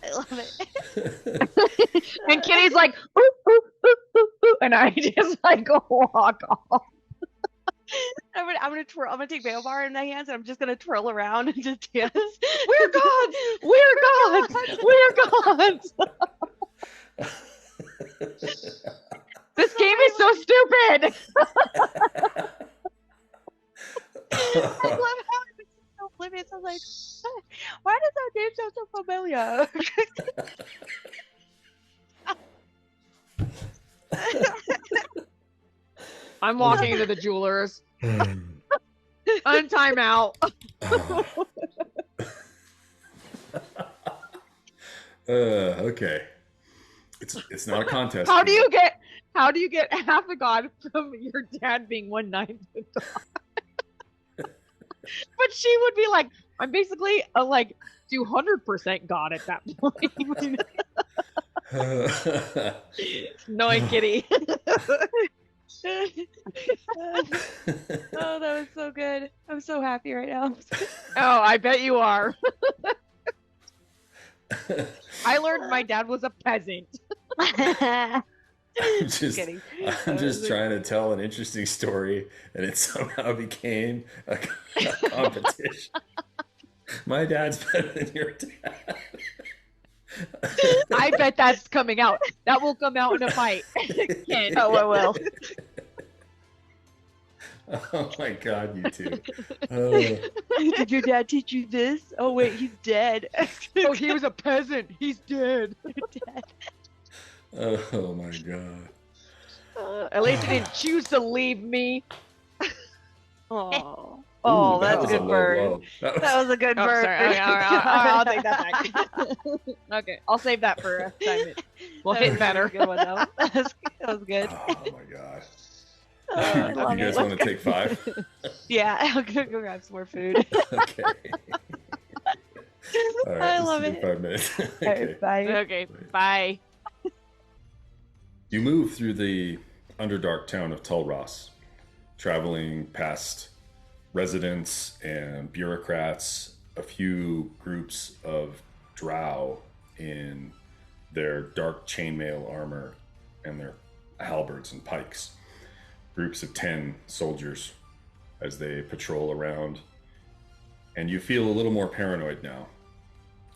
I love it. And Kitty's like, ooh, ooh, ooh, ooh, ooh, and I just like walk off. I'm gonna take Baelbar in my hands and I'm just gonna twirl around and just dance. We're gods! We're gods! We're gods! This game is so stupid! I love how it's so oblivious. I was like, why does that name sound so familiar? I'm walking into the jewelers. On timeout. Okay. It's not a contest. How do you get half a god from your dad being 1/9? But she would be like, I'm basically a 200% god at that point. Knowing Kitty. Oh, that was so good. I'm so happy right now. Oh, I bet you are. I learned my dad was a peasant. I'm just kidding. I'm just trying to tell an interesting story, and it somehow became a competition. My dad's better than your dad. I bet that's coming out. That will come out in a fight. Ken. Oh, it will. Oh my god, you two. Did your dad teach you this? Oh wait, he's dead. Oh, he was a peasant. He's dead. Dead. Oh my god. At least he didn't choose to leave me. Oh, Ooh, that's was a good low bird. blow. That was a good Oh, bird. sorry. Okay, all right, I'll take that back. Okay, I'll save that for a time. We'll That hit was a better. good one though. That was good. Oh my god. Oh, I You love guys it. want to take 5? Yeah, I'll go grab some more food. Okay. All right, I let's love do it. 5 minutes. All Okay. right, bye. Okay, bye. You move through the underdark town of Tulros, traveling past residents and bureaucrats, a few groups of drow in their dark chainmail armor and their halberds and pikes, groups of 10 soldiers as they patrol around, and you feel a little more paranoid now,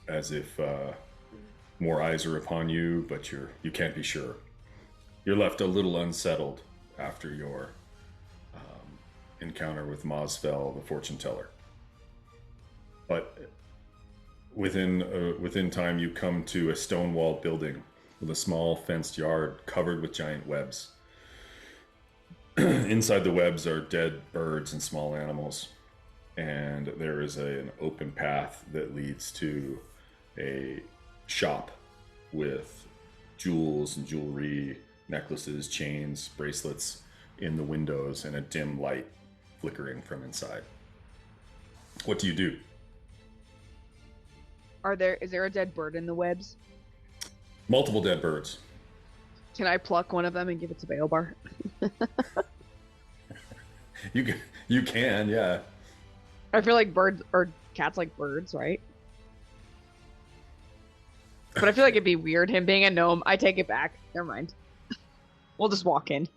as if more eyes are upon you, but you can't be sure. You're left a little unsettled after your encounter with Mosfell, the fortune teller. But within time, you come to a stone-walled building with a small fenced yard covered with giant webs. Inside the webs are dead birds and small animals, and there is an open path that leads to a shop with jewels and jewelry, necklaces, chains, bracelets in the windows, and a dim light flickering from inside. What do you do? Is there a dead bird in the webs? Multiple dead birds. Can I pluck one of them and give it to Baelbar? You can, yeah. I feel like birds or cats like birds, right? But I feel like it'd be weird him being a gnome. I take it back. Never mind. We'll just walk in.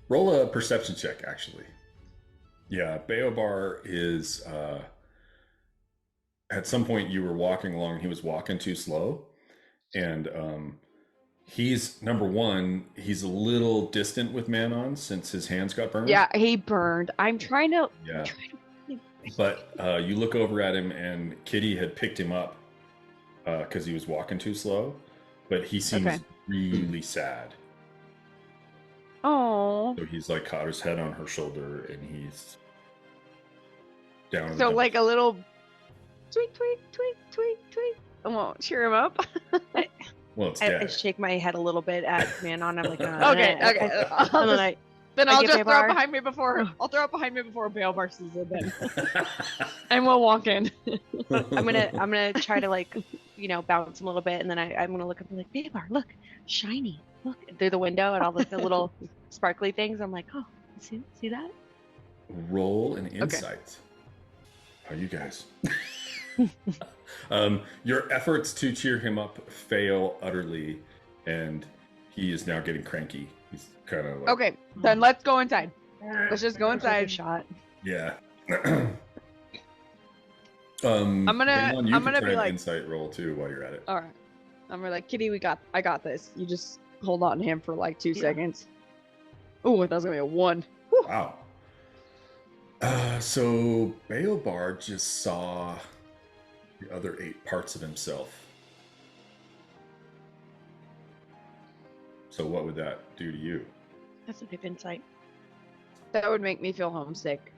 Roll a perception check, actually. Yeah, Baobar is at some point you were walking along and he was walking too slow, and he's number one, he's a little distant with Manon since his hands got burned. Yeah, he burned. I'm trying to. Yeah. But you look over at him, and Kitty had picked him up because he was walking too slow, but he seems really sad. Oh. So he's like caught his head on her shoulder, and he's down. So like a little tweet, tweet, tweet, tweet, tweet. I won't cheer him up. Well, it's I dead. shake my head a little bit at Manon. I'm like, Okay. Then I I'll give just it throw bar. it behind me before. I'll throw it behind me before Baelbar sees it then, and we'll walk in. I'm gonna try to bounce him a little bit, and then I'm gonna look up and be like, Babar, look, shiny, look through the window at all the little sparkly things. I'm like, oh, see that? Roll an insight. How you guys? Your efforts to cheer him up fail utterly, and he is now getting cranky He's kind of like, Okay, then let's go inside. Let's just go Take a inside. shot. yeah. I'm gonna try be an like, insight roll too while you're at it. all right. I'm gonna like, Kitty, I got this. You just hold on to him for like 2 Yeah. seconds. Oh, that was gonna be a 1. Whew. Wow. So Baobar just saw the other 8 parts of himself. So what would that do to you? That's a good insight. That would make me feel homesick.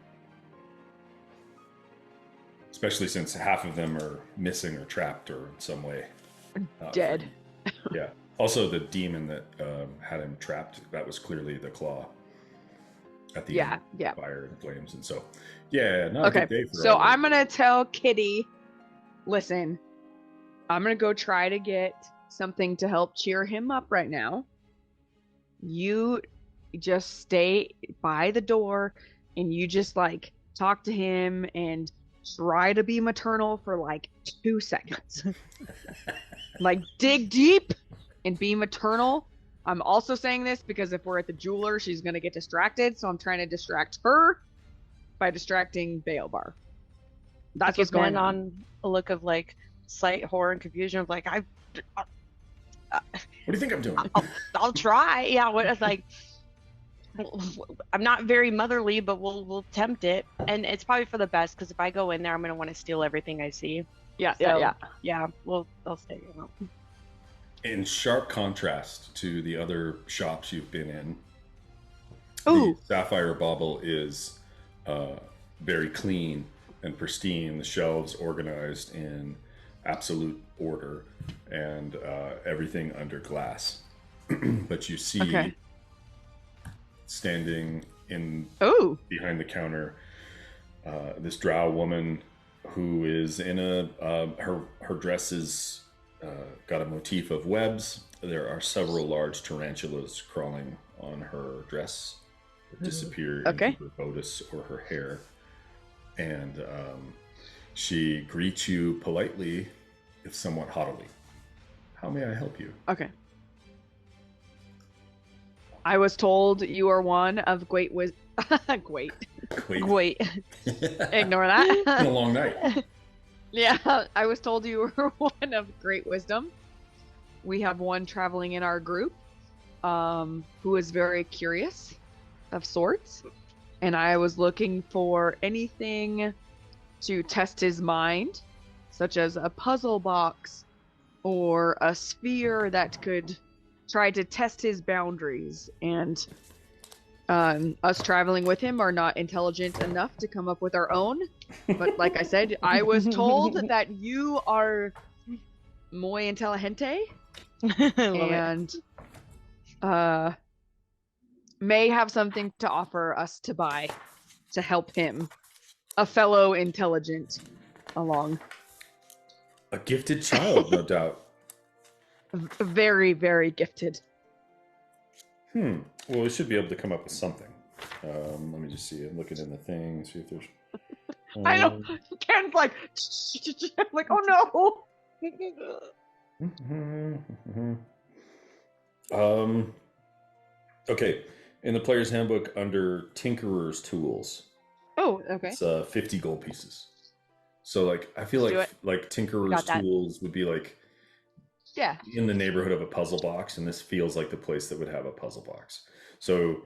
Especially since half of them are missing or trapped or in some way Dead. Yeah. Also, the demon that had him trapped, that was clearly the claw at the end. Yeah. Fire and flames. And so, yeah, not a Okay, good day for so all I'm those. gonna tell Kitty, listen, I'm gonna go try to get something to help cheer him up right now. You just stay by the door and you just like talk to him and try to be maternal for like 2 seconds. Like dig deep and be maternal. I'm also saying this because if we're at the jeweler, she's gonna get distracted. So I'm trying to distract her by distracting Baobar. That's what's going on. A look of like slight horror and confusion of like What do you think I'm doing? I'll try. Yeah, what it's like. I'm not very motherly, but we'll tempt it, and it's probably for the best because if I go in there, I'm gonna want to steal everything I see. Yeah. Yeah. I'll stay. In sharp contrast to the other shops you've been in, Ooh. the Sapphire Bauble is very clean and pristine. The shelves organized in absolute order, and everything under glass. But you see, standing in behind the counter, this drow woman who is in her dress is got a motif of webs. There are several large tarantulas crawling on her dress that disappear into her bodice or her hair. And she greets you politely, if somewhat haughtily. How may I help you? Okay. I was told you are one of great wisdom. Great. Wait. Ignore that. It's been a long night. Yeah, I was told you were one of great wisdom. We have one traveling in our group who is very curious of sorts. And I was looking for anything to test his mind, such as a puzzle box or a sphere that could try to test his boundaries. And us traveling with him are not intelligent enough to come up with our own. But like I said, I was told that you are muy inteligente and may have something to offer us to buy to help him, a fellow intelligent, along. A gifted child, no doubt. Very, very gifted. Well, we should be able to come up with something. Let me just see. I'm looking in the thing, see if there's. I know. Ken's like, I'm like, oh no. Okay. In the player's handbook, under Tinkerer's Tools. Oh, okay. It's 50 gold pieces. So, like, I feel like Tinkerer's Tools would be like, yeah, in the neighborhood of a puzzle box, and this feels like the place that would have a puzzle box. So,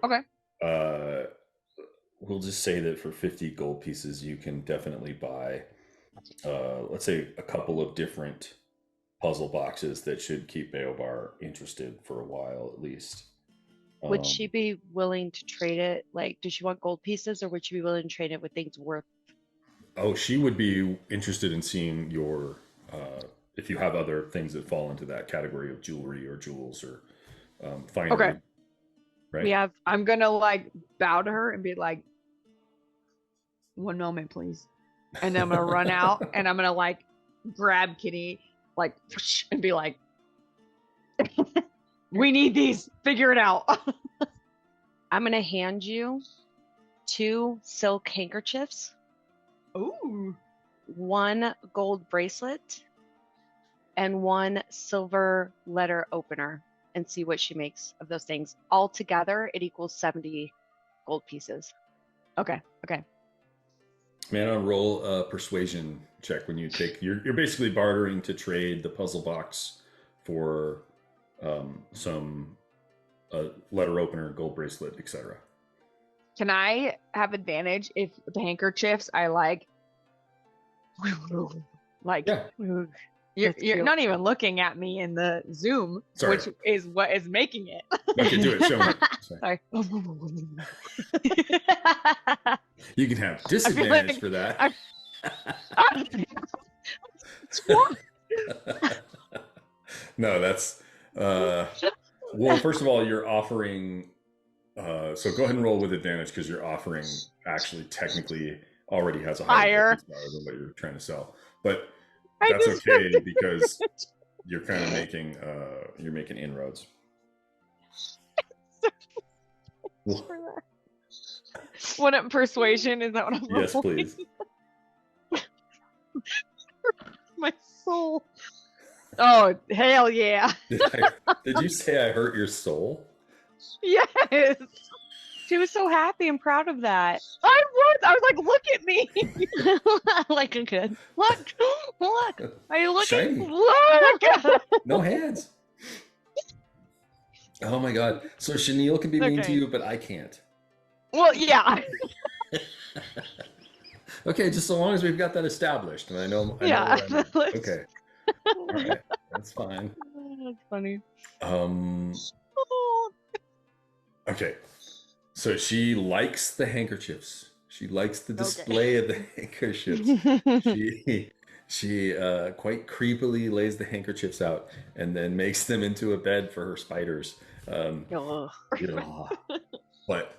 we'll just say that for 50 gold pieces, you can definitely buy, let's say, a couple of different puzzle boxes that should keep Baobar interested for a while at least. Would she be willing to trade it? Like, does she want gold pieces, or would she be willing to trade it with things worth? Oh, she would be interested in seeing your, if you have other things that fall into that category of jewelry or jewels or finery. Okay. Right. I'm gonna like bow to her and be like, one moment, please. And then I'm gonna run out and I'm gonna like grab Kitty, like, and be like, we need these. Figure it out. I'm gonna hand you 2 silk handkerchiefs. Ooh. 1 gold bracelet and 1 silver letter opener. and see what she makes of those things. All together, it equals 70 gold pieces. Okay. Manon, roll a persuasion check when you take. You're basically bartering to trade the puzzle box for some letter opener, gold bracelet, etc. Can I have advantage if the handkerchiefs I like Yeah. you're That's cute. not even looking at me in the Zoom, Sorry. which is what is making it. Okay, do it. Show me. Sorry. Sorry. You can have disadvantage like for that. No, that's well, first of all, you're offering so go ahead and roll with advantage because your offering actually technically already has a higher power than what you're trying to sell. But that's okay because you're kind of making inroads. What persuasion is that what I'm Yes, rolling? please. My soul. Oh, hell yeah. Did you say I hurt your soul? Yes. She was so happy and proud of that. I was like, look at me. Like a good. Look. Are you looking? Shiny. Look. No hands. Oh my god. So Chenille can be mean to Okay. you, but I can't. Well, yeah. Okay, just so long as we've got that established, and I know Yeah. what I mean. Okay. All right. That's fine. That's funny. Okay. So she likes the handkerchiefs. She likes the display of the handkerchiefs. She quite creepily lays the handkerchiefs out and then makes them into a bed for her spiders. Ugh. Yeah. But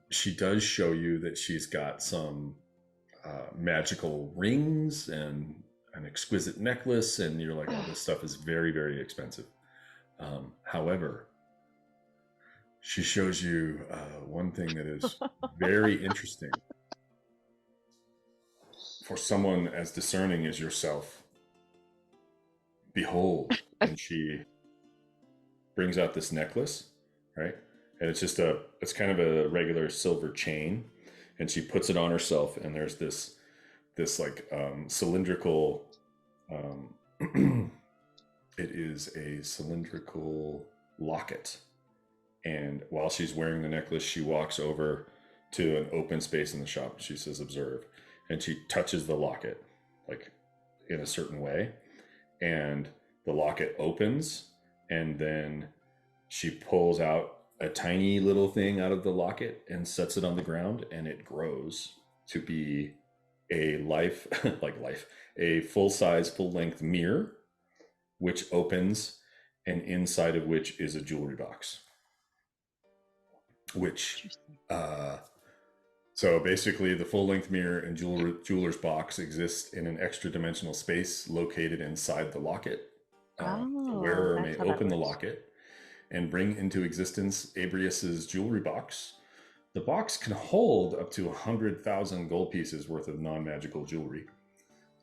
she does show you that she's got some magical rings and an exquisite necklace, and you're like, oh, this stuff is very, very expensive. However, she shows you one thing that is very interesting for someone as discerning as yourself. Behold, and she brings out this necklace, right? And it's kind of a regular silver chain, and she puts it on herself, and there's this like cylindrical it is a cylindrical locket. And while she's wearing the necklace, she walks over to an open space in the shop. She says, observe. And she touches the locket, like in a certain way. And the locket opens, and then she pulls out a tiny little thing out of the locket and sets it on the ground, and it grows to be a a full-size, full-length mirror, which opens, and inside of which is a jewelry box. Which, so basically the full-length mirror and jeweler's box exist in an extra-dimensional space located inside the locket. The wearer may open the locket and bring into existence Abrius's jewelry box. The box can hold up to 100,000 gold pieces worth of non-magical jewelry.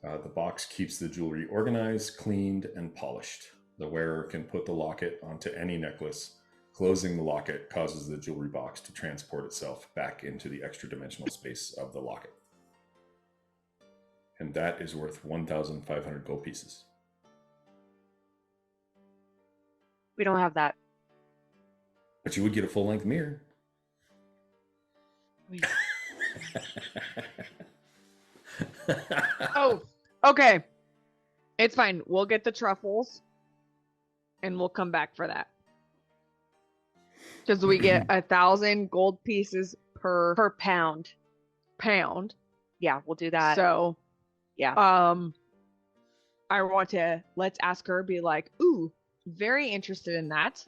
The box keeps the jewelry organized, cleaned, and polished. The wearer can put the locket onto any necklace. Closing the locket causes the jewelry box to transport itself back into the extra-dimensional space of the locket. And that is worth 1,500 gold pieces. We don't have that. But you would get a full-length mirror. Oh, okay. It's fine. We'll get the truffles and we'll come back for that. Because we get 1,000 gold pieces per pound. pound. Yeah, we'll do that. So, yeah. I want to, let's ask her, be like, ooh, very interested in that.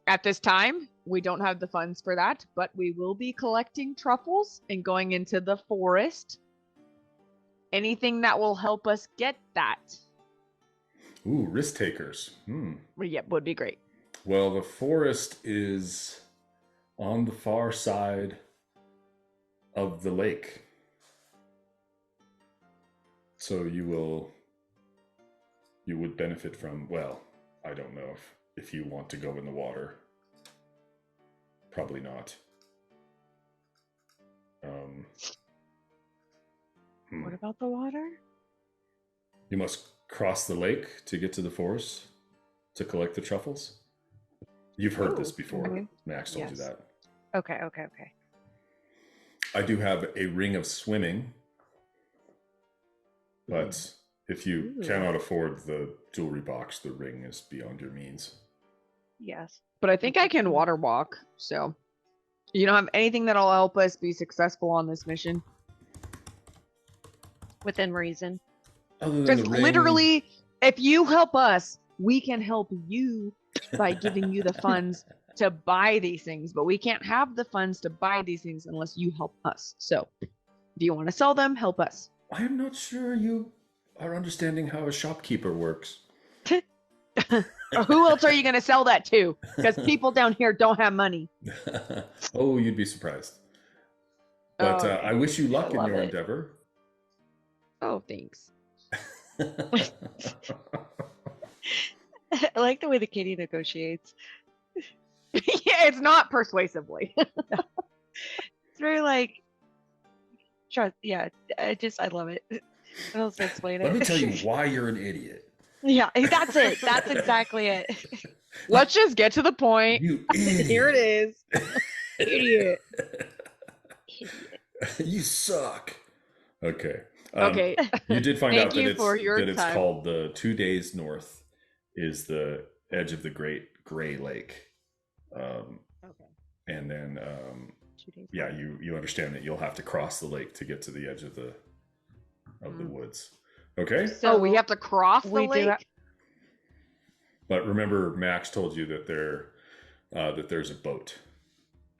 At this time, we don't have the funds for that, but we will be collecting truffles and going into the forest. Anything that will help us get that. Ooh, risk takers. Yeah, would be great. Well, the forest is on the far side of the lake. So you would benefit from, well, I don't know if if you want to go in the water. Probably not. What about the water? You must cross the lake to get to the forest to collect the truffles. You've heard this before. okay. Max told you Yes. that. Okay. I do have a ring of swimming, but if you Ooh. cannot afford the jewelry box, the ring is beyond your means. Yes. But I think I can water walk, so you don't have anything that'll help us be successful on this mission. Within reason. Other than Just the ring, literally, if you help us, we can help you by giving you the funds to buy these things. But we can't have the funds to buy these things unless you help us. So if you want to sell them, help us. I am not sure you are understanding how a shopkeeper works. Or who else are you going to sell that to? Because people down here don't have money. Oh, you'd be surprised. But Oh, I wish you luck in love your it. endeavor. Oh, thanks. I like the way the kitty negotiates. Yeah, it's not persuasively. It's very like trust. Yeah, I love it. What else to explain it? Let me tell you why you're an idiot. Yeah, that's it. That's exactly it. Let's just get to the point. You idiot. Here it is. Idiot. You suck. Okay. Okay. You did find Thank out that you it's, for your that it's time. called the 2 days north is the edge of the Great Gray Lake. Okay. And then, 2 days. yeah, you understand that you'll have to cross the lake to get to the edge of the woods. Okay. So we have to cross the we do lake. ha- But remember, Max told you that there's a boat.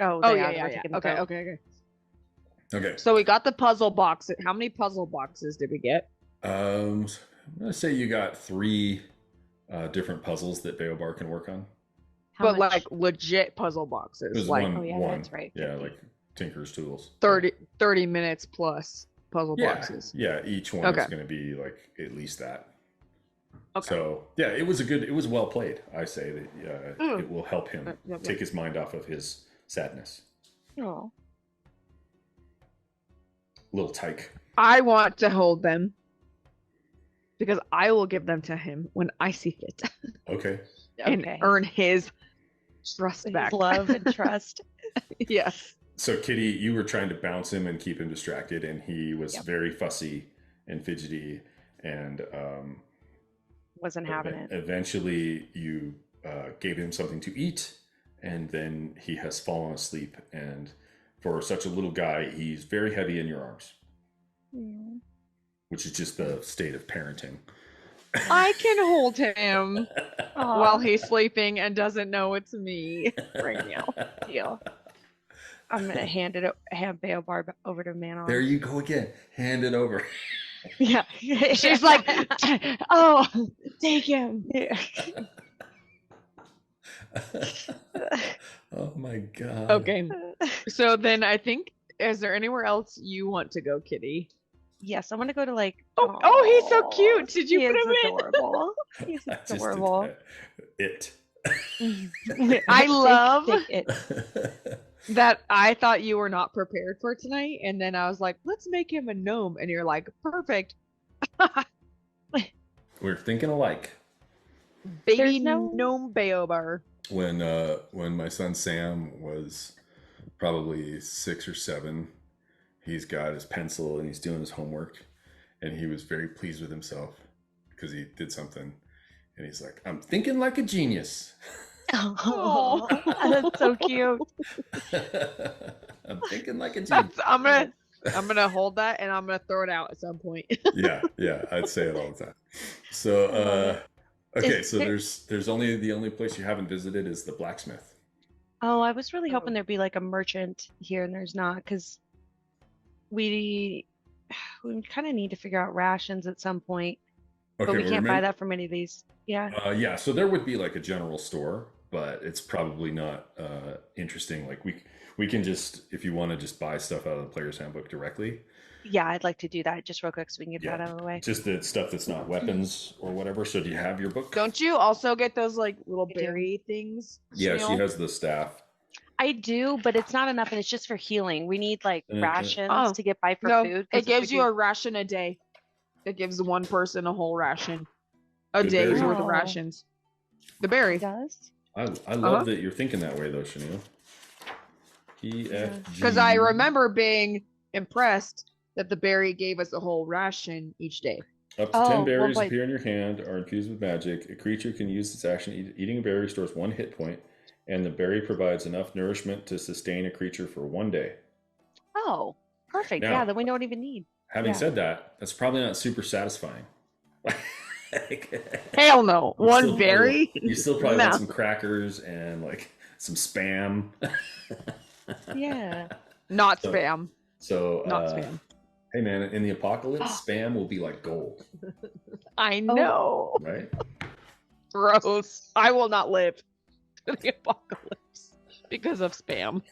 Oh, Oh they yeah, are. yeah, We're yeah. taking the Okay, boat. okay. Okay. So we got the puzzle box. How many puzzle boxes did we get? I'm gonna say you got 3 different puzzles that Baobar can work on. How But much? like legit puzzle boxes, There's like one. Oh, yeah, one. that's right, Yeah, 50. like Tinker's tools. 30 minutes plus puzzle Yeah, boxes. yeah. Each one Okay. is going to be like at least that. Okay. So yeah, it was well played. I say that Mm. it will help him Yep. take his mind off of his sadness. Oh. Little tyke. I want to hold them because I will give them to him when I see fit Okay. and Okay. earn his trust His back. love and trust. Yes. So Kitty, you were trying to bounce him and keep him distracted, and he was Yep. very fussy and fidgety, and Wasn't having it. eventually you gave him something to eat, and then he has fallen asleep. And for such a little guy, he's very heavy in your arms, Mm. which is just the state of parenting. I can hold him Aw. while he's sleeping and doesn't know it's me right now. Deal. I'm gonna hand Baobar over to Manon. There you go again. Hand it over. Yeah. She's like, oh, take him. Yeah. Oh my god. Okay. So then I think, is there anywhere else you want to go, Kitty? Yes, I want to go to like. Oh, he's so Aw, cute. Did you he put is him in? adorable. He's I just did adorable. that. I love Take it. that I thought you were not prepared for tonight, and then I was like, let's make him a gnome, and you're like, perfect. We're thinking alike. Baby There's no- gnome Baobar. When my son Sam was probably 6 or 7, he's got his pencil and he's doing his homework, and he was very pleased with himself because he did something, and he's like, "I'm thinking like a genius." Oh, that's so cute. I'm thinking like a genius. That's, I'm gonna hold that, and I'm gonna throw it out at some point. Yeah, I'd say it all the time. So, okay, Is so there- there's only the only place you haven't visited is the blacksmith. Oh, I was really hoping Oh. there'd be like a merchant here, and there's not, because we kind of need to figure out rations at some point, Okay, but we well, can't buy remember- that from any of these. Yeah. Yeah, so there would be like a general store, but it's probably not interesting. Like we can just, if you want to just buy stuff out of the player's handbook directly, Yeah, I'd like to do that just real quick so we can get Yeah. that out of the way. Just the stuff that's not weapons or whatever. So do you have your book? Don't you also get those like little I do. berry things? Yeah, she Chanel? has the staff. I do, but it's not enough, and it's just for healing. We need like rations Oh, to get by for No, food. 'cause it gives if you we a ration a day. It gives one person a whole ration. A Good day's berry. worth of Oh. rations. The berry. It does. I love that you're thinking that way though, Chanel. PFG. Because I remember being impressed that the berry gave us a whole ration each day. Up to Oh, 10 well, berries wait. appear in your hand are infused with magic. A creature can use this action. Eating a berry restores 1 hit point, and the berry provides enough nourishment to sustain a creature for 1 day. Oh, perfect. Now- Yeah, then we don't even need. Having Yeah. said that, that's probably not super satisfying. Hell no. You One still berry? You still probably No. want some crackers and like some spam. Yeah. Not So- spam. So, Not spam. hey man, in the apocalypse, spam will be like gold, I know. right? Gross. I will not live to the apocalypse because of spam.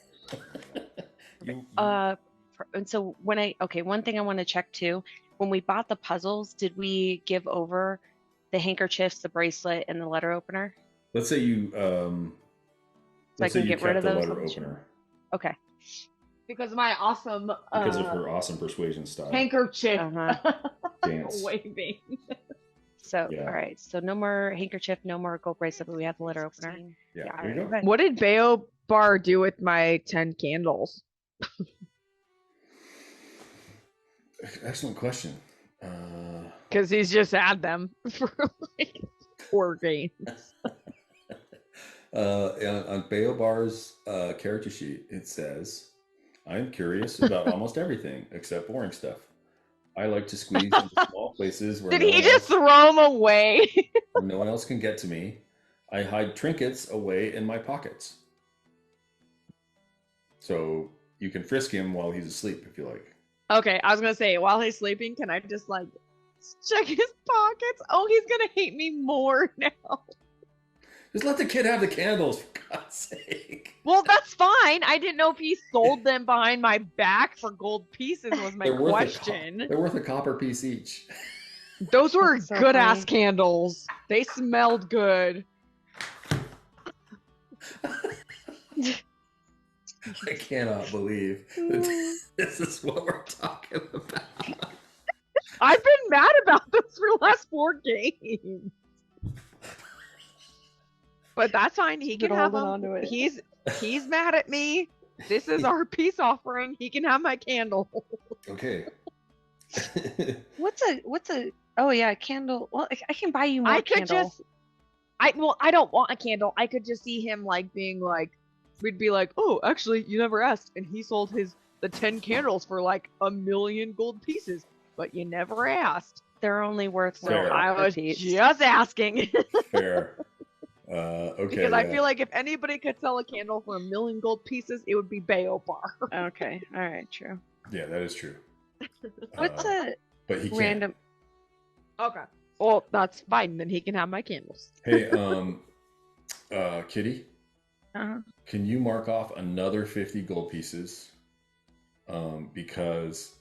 And so one thing I want to check too, when we bought the puzzles, did we give over the handkerchiefs, the bracelet, and the letter opener? Let's say you I can get rid of the those letter on the show. opener Okay. Because of my awesome because of her awesome persuasion style. handkerchief Dance. waving. So Yeah. all right. So no more handkerchief, no more gold bracelet, but we have the letter opener. Yeah, Yeah, there you go. okay. What did Bayo Bar do with my 10 candles? Excellent question. Because he's just had them for like 4 games. On Baobar's character sheet, it says, "I'm curious about almost everything except boring stuff. I like to squeeze into small places where Did no he one just else- throw them away? where no one else can get to me. I hide trinkets away in my pockets. So you can frisk him while he's asleep if you like. Okay, I was gonna say, while he's sleeping, can I just like check his pockets? Oh, he's gonna hate me more now. Just let the kid have the candles, for God's sake. Well, that's fine. I didn't know if he sold them behind my back for gold pieces was my They're worth question. they're worth a copper piece each. Those were That's so good ass funny. candles. They smelled good. I cannot believe that this is what we're talking about. I've been mad about this for the last 4 games. But that's fine. He Been can have holding them. on to it. He's mad at me. This is our peace offering. He can have my candle. Okay. What's a oh yeah, a candle. Well, I can buy you more I could candle. just I don't want a candle. I could just see him like being like, we'd be like, oh, actually, you never asked, and he sold the 10 candles for like 1,000,000 gold pieces, but you never asked. They're only worth So Fair. I was piece. just asking Fair. Okay. because I yeah. feel like if anybody could sell a candle for 1,000,000 gold pieces, it would be Baobar. Okay, all right, true. Yeah, that is true. What's But he can't. random? Okay. Well, that's fine. Then he can have my candles. Hey, Kitty, Uh, can you mark off another 50 gold pieces? Because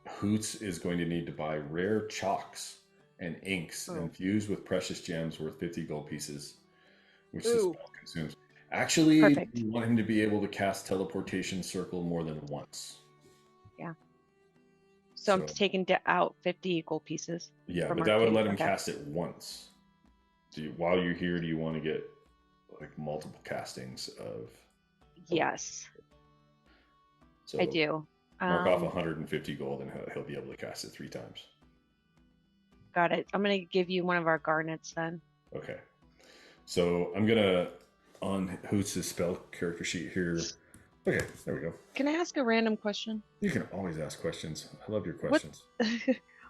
Hoots is going to need to buy rare chalks and inks infused with precious gems worth 50 gold pieces, which the Ooh. spell consumes. Actually, Perfect. you want him to be able to cast teleportation circle more than once. so I'm So- taking out 50 gold pieces. Yeah, For but that would marketing, let him okay. cast it once. While you're here, do you want to get like multiple castings of? Yes, So I do. Mark off 150 gold, and he'll be able to cast it 3 times. Got it. I'm gonna give you one of our garnets then. Okay. So I'm gonna on Hoots' spell character sheet here. Okay, there we go. Can I ask a random question? You can always ask questions. I love your What- questions.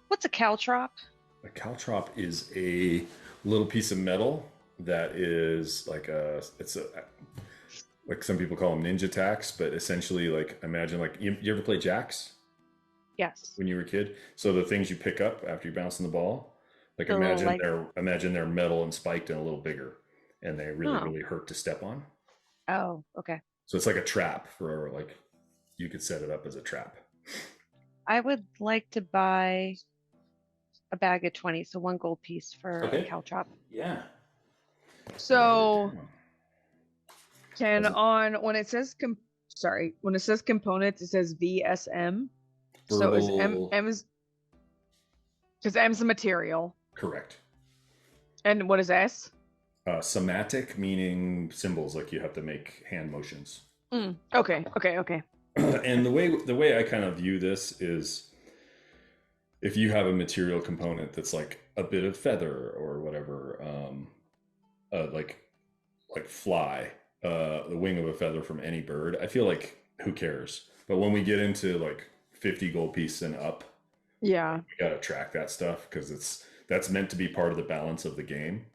What's a caltrop? A caltrop is a little piece of metal that is like like some people call them ninja tacks, but essentially like imagine like you ever play jacks Yes. when you were a kid? So the things you pick up after you're bouncing the ball, like The little, imagine they're metal and spiked and a little bigger, and they really Oh. really hurt to step on. Oh, okay. So it's like a trap for like you could set it up as a trap. I would like to buy a bag of 20, so 1 gold piece for a Okay. cow chop. Yeah. So Write it down. when it says when it says components, it says VSM. So is Verbal. M's because M's the material. Correct. And what is S? Somatic, meaning symbols, like you have to make hand motions. Okay. And the way I kind of view this is, if you have a material component that's like a bit of feather or whatever, like fly, the wing of a feather from any bird, I feel like who cares? But when we get into like 50 gold piece and up, Yeah. we gotta track that stuff, because that's meant to be part of the balance of the game,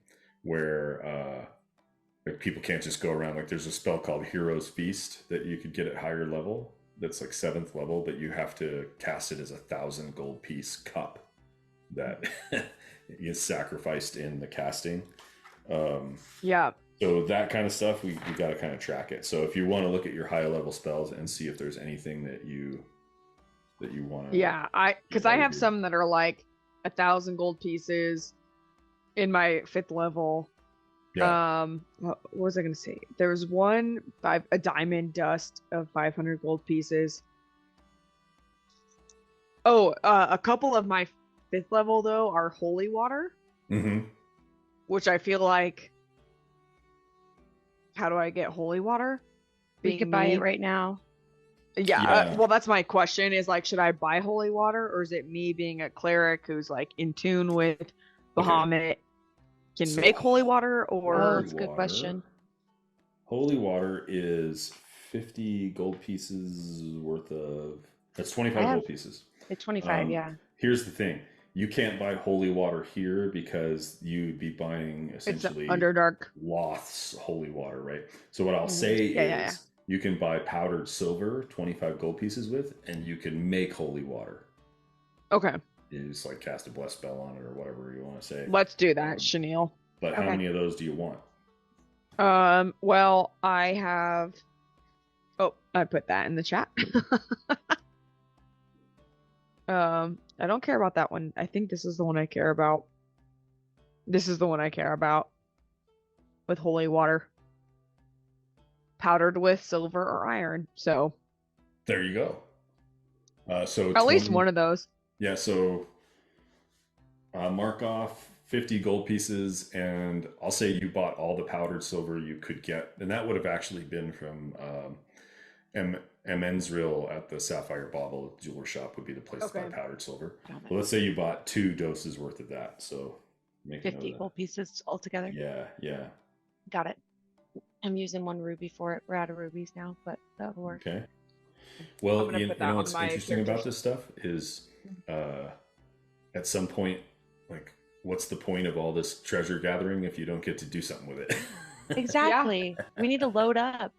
where like people can't just go around. Like, there's a spell called Hero's Feast that you could get at higher level, that's like 7th level, but you have to cast it as 1,000 gold piece cup that is sacrificed in the casting. Yeah. So that kind of stuff, we got to kind of track it. So if you want to look at your higher level spells and see if there's anything that you want to, Yeah, I have some that are like 1,000 gold pieces in my 5th level. Yeah. What was I gonna say? There was one a diamond dust of 500 gold pieces. Oh, a couple of my 5th level though are holy water, which I feel like. How do I get holy water? We could buy it right now. Yeah. Well, that's my question. Is like, should I buy holy water, or is it me being a cleric who's like in tune with Bahamut? Can make holy water, or that's a good question. Holy water is 50 gold pieces worth of. That's 25 gold pieces. It's 25, yeah. Here's the thing: you can't buy holy water here because you'd be buying essentially Underdark Loth's holy water, right? So what I'll say is, you can buy powdered silver, 25 gold pieces with, and you can make holy water. Okay. You just like cast a bless spell on it or whatever you want to say. Let's do that, Chenille. But how many of those do you want? Well, I have. Oh, I put that in the chat. I don't care about that one. I think this is the one I care about. This is the one I care about. With holy water. Powdered with silver or iron. So. There you go. So at least one of those. Yeah, so mark off 50 gold pieces, and I'll say you bought all the powdered silver you could get, and that would have actually been from Enzril at the Sapphire Bauble jeweler shop would be the place to buy powdered silver. But let's say you bought 2 doses worth of that, so make 50 gold pieces altogether. Yeah. Got it. I'm using 1 ruby for it. We're out of rubies now, but that'll work. Okay. Well, you know what's interesting about this stuff is, at some point, like, what's the point of all this treasure gathering if you don't get to do something with it? Exactly. We need to load up.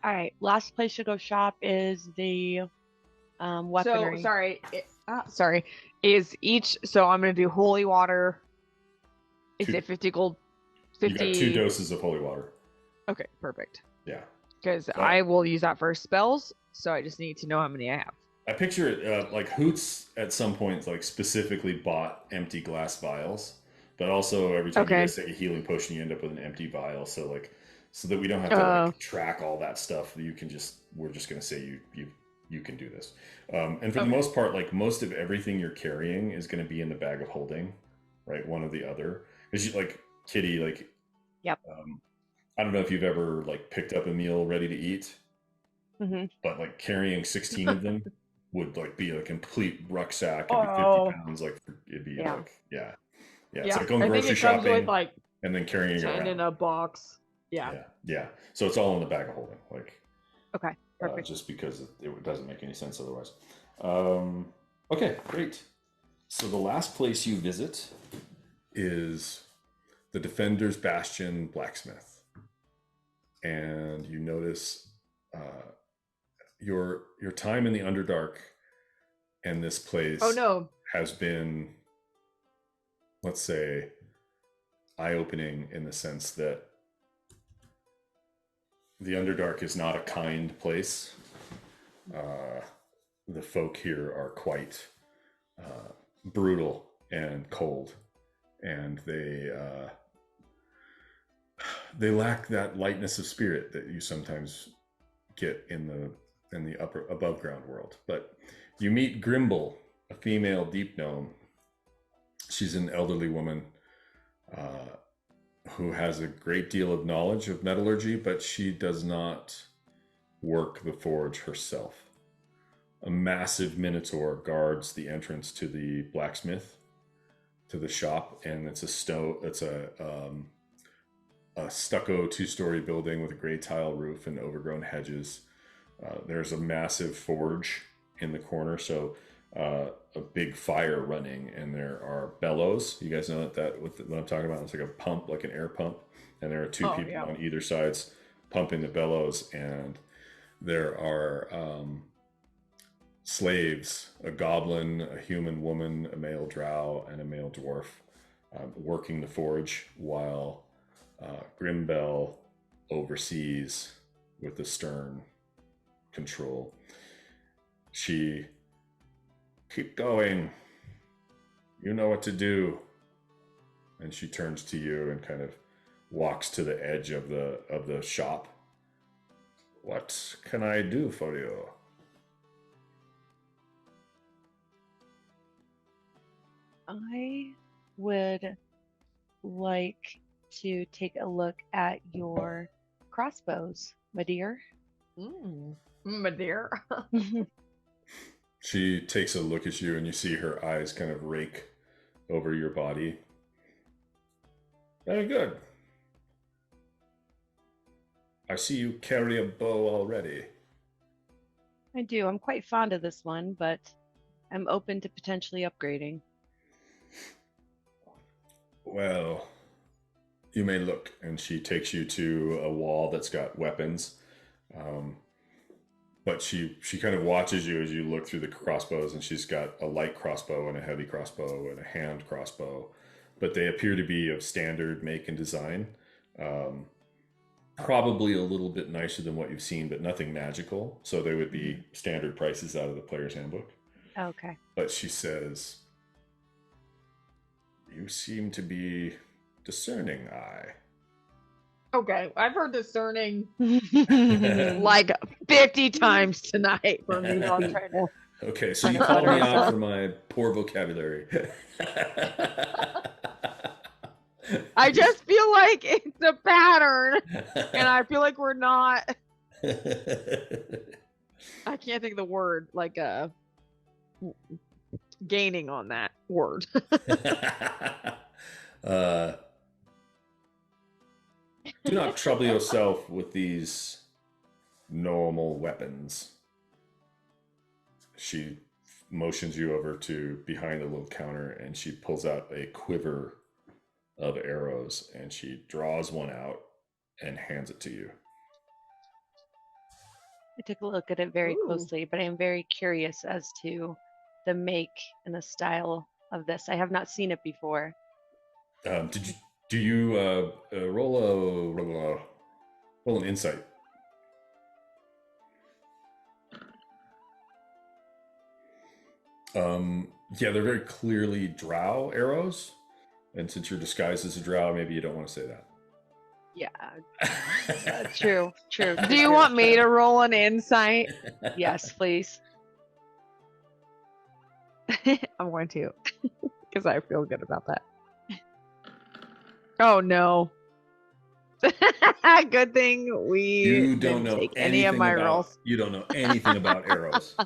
All right. Last place to go shop is the weaponry. So sorry. Is each? So I'm gonna do holy water. Is it 50 gold? 50. You got 2 doses of holy water. Okay, perfect. Yeah. Because I will use that for spells, so I just need to know how many I have. I picture it like Hoots at some point like specifically bought empty glass vials, but also every time you guys take a healing potion, you end up with an empty vial. So that we don't have to like track all that stuff. We're just gonna say you can do this. And for the most part, like most of everything you're carrying is gonna be in the bag of holding, right? One or the other. Because you like Kitty, like. Yep. I don't know if you've ever like picked up a meal ready to eat, but like carrying 16 of them would like be a complete rucksack. It'd be 50 pounds. Like it'd be It's like going grocery shopping with, like, and then carrying it around in a box. Yeah. So it's all in the bag of holding. Like. Okay. Perfect. Just because it doesn't make any sense otherwise. Okay, great. So the last place you visit is the Defender's Bastion Blacksmith. And you notice your time in the Underdark and this place has been, let's say, eye-opening in the sense that the Underdark is not a kind place. the folk here are quite brutal and cold, and they lack that lightness of spirit that you sometimes get in the upper above ground world. But you meet Grimble, a female deep gnome. She's an elderly woman who has a great deal of knowledge of metallurgy, but she does not work the forge herself. A massive minotaur guards the entrance to the blacksmith, to the shop, and it's a stucco 2-story building with a gray tile roof and overgrown hedges. There's a massive forge in the corner, so a big fire running, and there are bellows. You guys know what I'm talking about? It's like a pump, like an air pump, and there are two people on either sides pumping the bellows, and there are slaves, a goblin, a human woman, a male drow, and a male dwarf working the forge, while Grimbell oversees with the stern control. She, keep going. You know what to do. And she turns to you and kind of walks to the edge of the shop. What can I do for you? I would like to take a look at your crossbows, my dear. My dear. She takes a look at you, and you see her eyes kind of rake over your body. Very good. I see you carry a bow already. I do. I'm quite fond of this one, but I'm open to potentially upgrading. Well, you may look. And she takes you to a wall that's got weapons. But she kind of watches you as you look through the crossbows, and she's got a light crossbow and a heavy crossbow and a hand crossbow. But they appear to be of standard make and design. Probably a little bit nicer than what you've seen, but nothing magical. So they would be standard prices out of the player's handbook. Okay. But she says, you seem to be discerning eye. Okay, I've heard discerning like 50 times tonight from these people. Okay, so you call me out for my poor vocabulary. I just feel like it's a pattern, and I feel like we're not. I can't think of the word, like gaining on that word. Do not trouble yourself with these normal weapons. She motions you over to behind the little counter, and she pulls out a quiver of arrows, and she draws one out and hands it to you. I took a look at it very closely, but I am very curious as to the make and the style of this. I have not seen it before. Do you roll an insight? Yeah, they're very clearly drow arrows, and since you're disguised as a drow, maybe you don't want to say that. Yeah, true. Do you want me to roll an insight? Yes, please. I'm going to, because I feel good about that. Oh no! Good thing you don't know take any of my rolls. You don't know anything about arrows,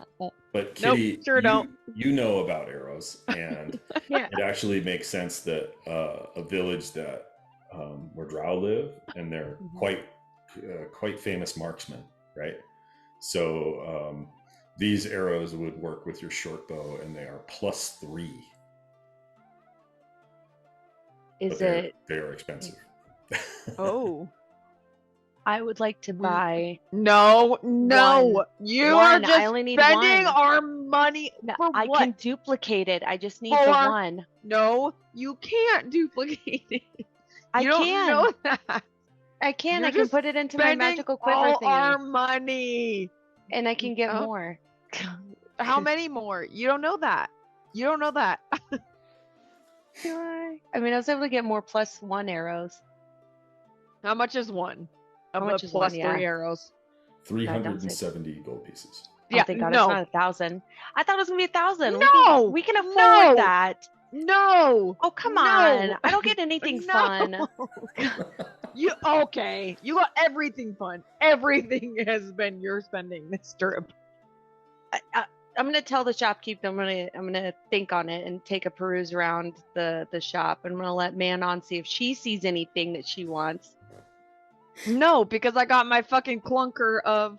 but Kitty, nope, sure don't. You know about arrows, and Yeah. it actually makes sense that a village that where drow live, and they're quite famous marksmen, right? So these arrows would work with your short bow, and they are +3. They are expensive. Oh. I would like to buy. No, One. you One. are just I only need spending one. our money. No, for I what? can duplicate it. I just need the For- one. No, you can't duplicate it. I You don't can. know that. I can. You're I can just put it into my Spending magical quiver all thingy, our money. and I can get Oh. more. How many more? You don't know that. You don't know that. Do I? I mean, I was able to get more +1 arrows. How much is one? How much is one? Yeah. 3 arrows. 370 gold pieces. Yeah, Oh, thank God, no. it's not 1,000. I thought it was gonna be 1,000. No! we can afford No! that. No. Oh, come No! on! I don't get anything No. fun. You okay? You got everything fun. Everything has been your spending this trip. I'm gonna tell the shopkeep. I'm gonna think on it and take a peruse around the shop. And I'm gonna let Manon see if she sees anything that she wants. No, because I got my fucking clunker of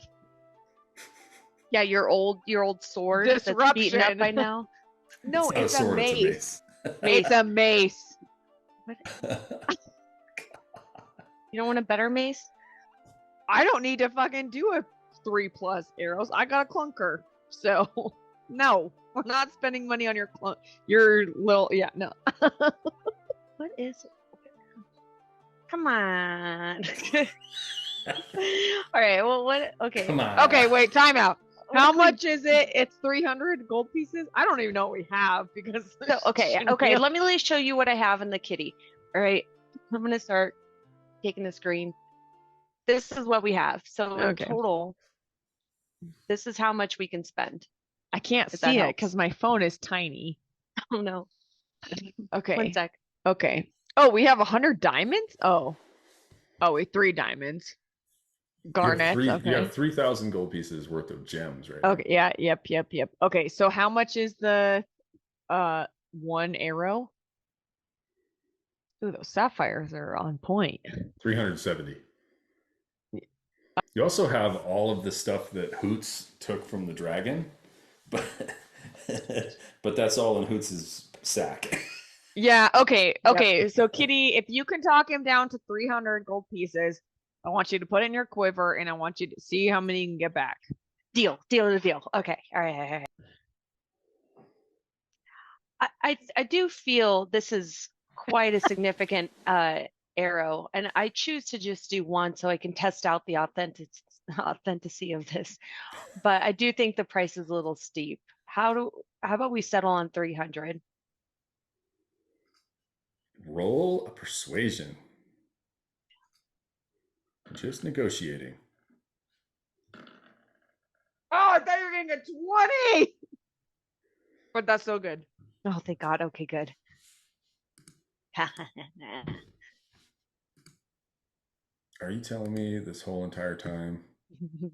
Yeah, your old sword that's beaten up disruption. by now. No, It's not it's a sword, a it's mace. a mace. It's a mace. You don't want a better mace? I don't need to fucking do a 3+ arrows. I got a clunker. So no, we're not spending money on your little no. What is it? Come on. All right. Well, what? Okay. Come on. Okay, wait, time out. What How can we- much is it? It's 300 gold pieces. I don't even know what we have because So, okay. Let me show you what I have in the kitty. All right. I'm gonna start taking the screen. This is what we have. So in Okay. total, this is how much we can spend. I can't If that see it helps. because my phone is tiny. Oh no. Okay. 1 sec. Okay. Oh, we have 100 diamonds? Oh, wait, 3 diamonds. Garnets. You Okay. have 3,000 gold pieces worth of gems, right? Okay, yeah, yep. Okay, so how much is the 1 arrow? Ooh, those sapphires are on point. 370. You also have all of the stuff that Hoots took from the dragon, but but that's all in Hoots's sack. Yeah, okay. So Kitty, if you can talk him down to 300 gold pieces, I want you to put it in your quiver and I want you to see how many you can get back. Deal. Okay. All right. I do feel this is quite a significant arrow, and I choose to just do one so I can test out the authenticity of this. But I do think the price is a little steep. How about we settle on 300? Roll a persuasion. Just negotiating. Oh, I thought you were getting a 20! But that's so good. Oh, thank God. Okay, good. Are you telling me this whole entire time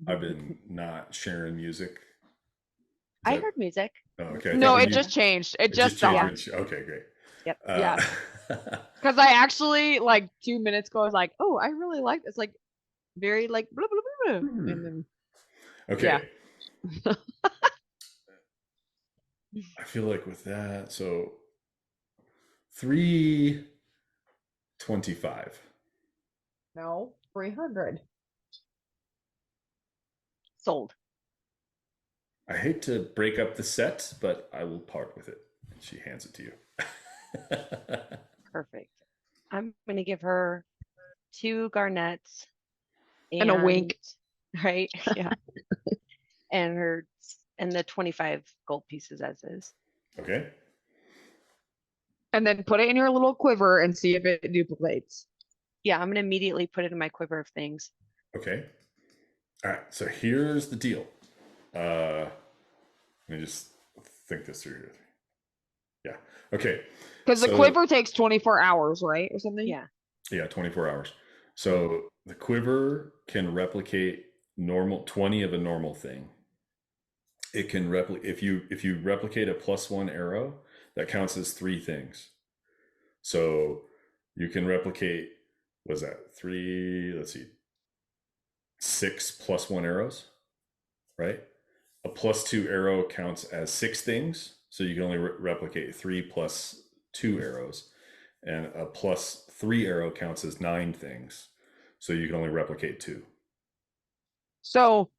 I've been not sharing music? I heard music. Oh, okay. No, it just changed. It just stopped. changed. Okay, great. Yep. Yeah. Because I actually, like, 2 minutes ago, I was like, oh, I really like this. Like, very, like, blah, blah, blah, blah. And then, Okay. Yeah. I feel like with that, so 325. no, 300. Sold. I hate to break up the set, but I will part with it. She hands it to you. Perfect. I'm going to give her 2 garnets. And a wink. Right? Yeah. and the 25 gold pieces as is. Okay. And then put it in your little quiver and see if it duplicates. Yeah, I'm going to immediately put it in my quiver of things. Okay. All right. So here's the deal. Let me just think this through here. Yeah. Okay. Because the So- quiver takes 24 hours, right? Or something? Yeah. Yeah, 24 hours. So the quiver can replicate 20 of a normal thing. It can if you replicate a +1 arrow, that counts as 3 things. So you can replicate, was that 3, let's see, 6 +1 arrows, right? A +2 arrow counts as 6 things. So you can only replicate 3 + 2 arrows. And a +3 arrow counts as 9 things. So you can only replicate 2. So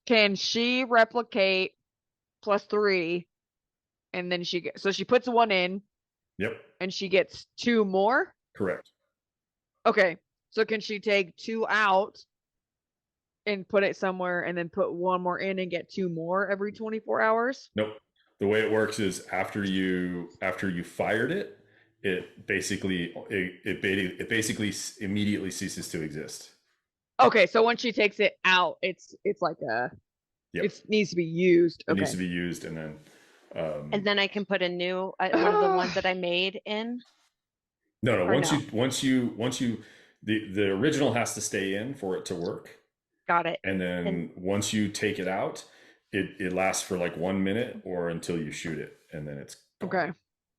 can she replicate +3 and then she puts 1 in Yep, and she gets 2 more? correct. Okay. So can she take 2 out and put it somewhere and then put one more in and get two more every 24 hours? Nope. The way it works is after you fired it, it basically immediately ceases to exist. Okay, so once she takes it out, it's like a Yep. it needs to be used. It Okay. needs to be used, and then I can put a new one of the ones that I made in. no. Or Once you the original has to stay in for it to work. Got it. And then once you take it out, it lasts for like 1 minute or until you shoot it, and then it's gone. Okay.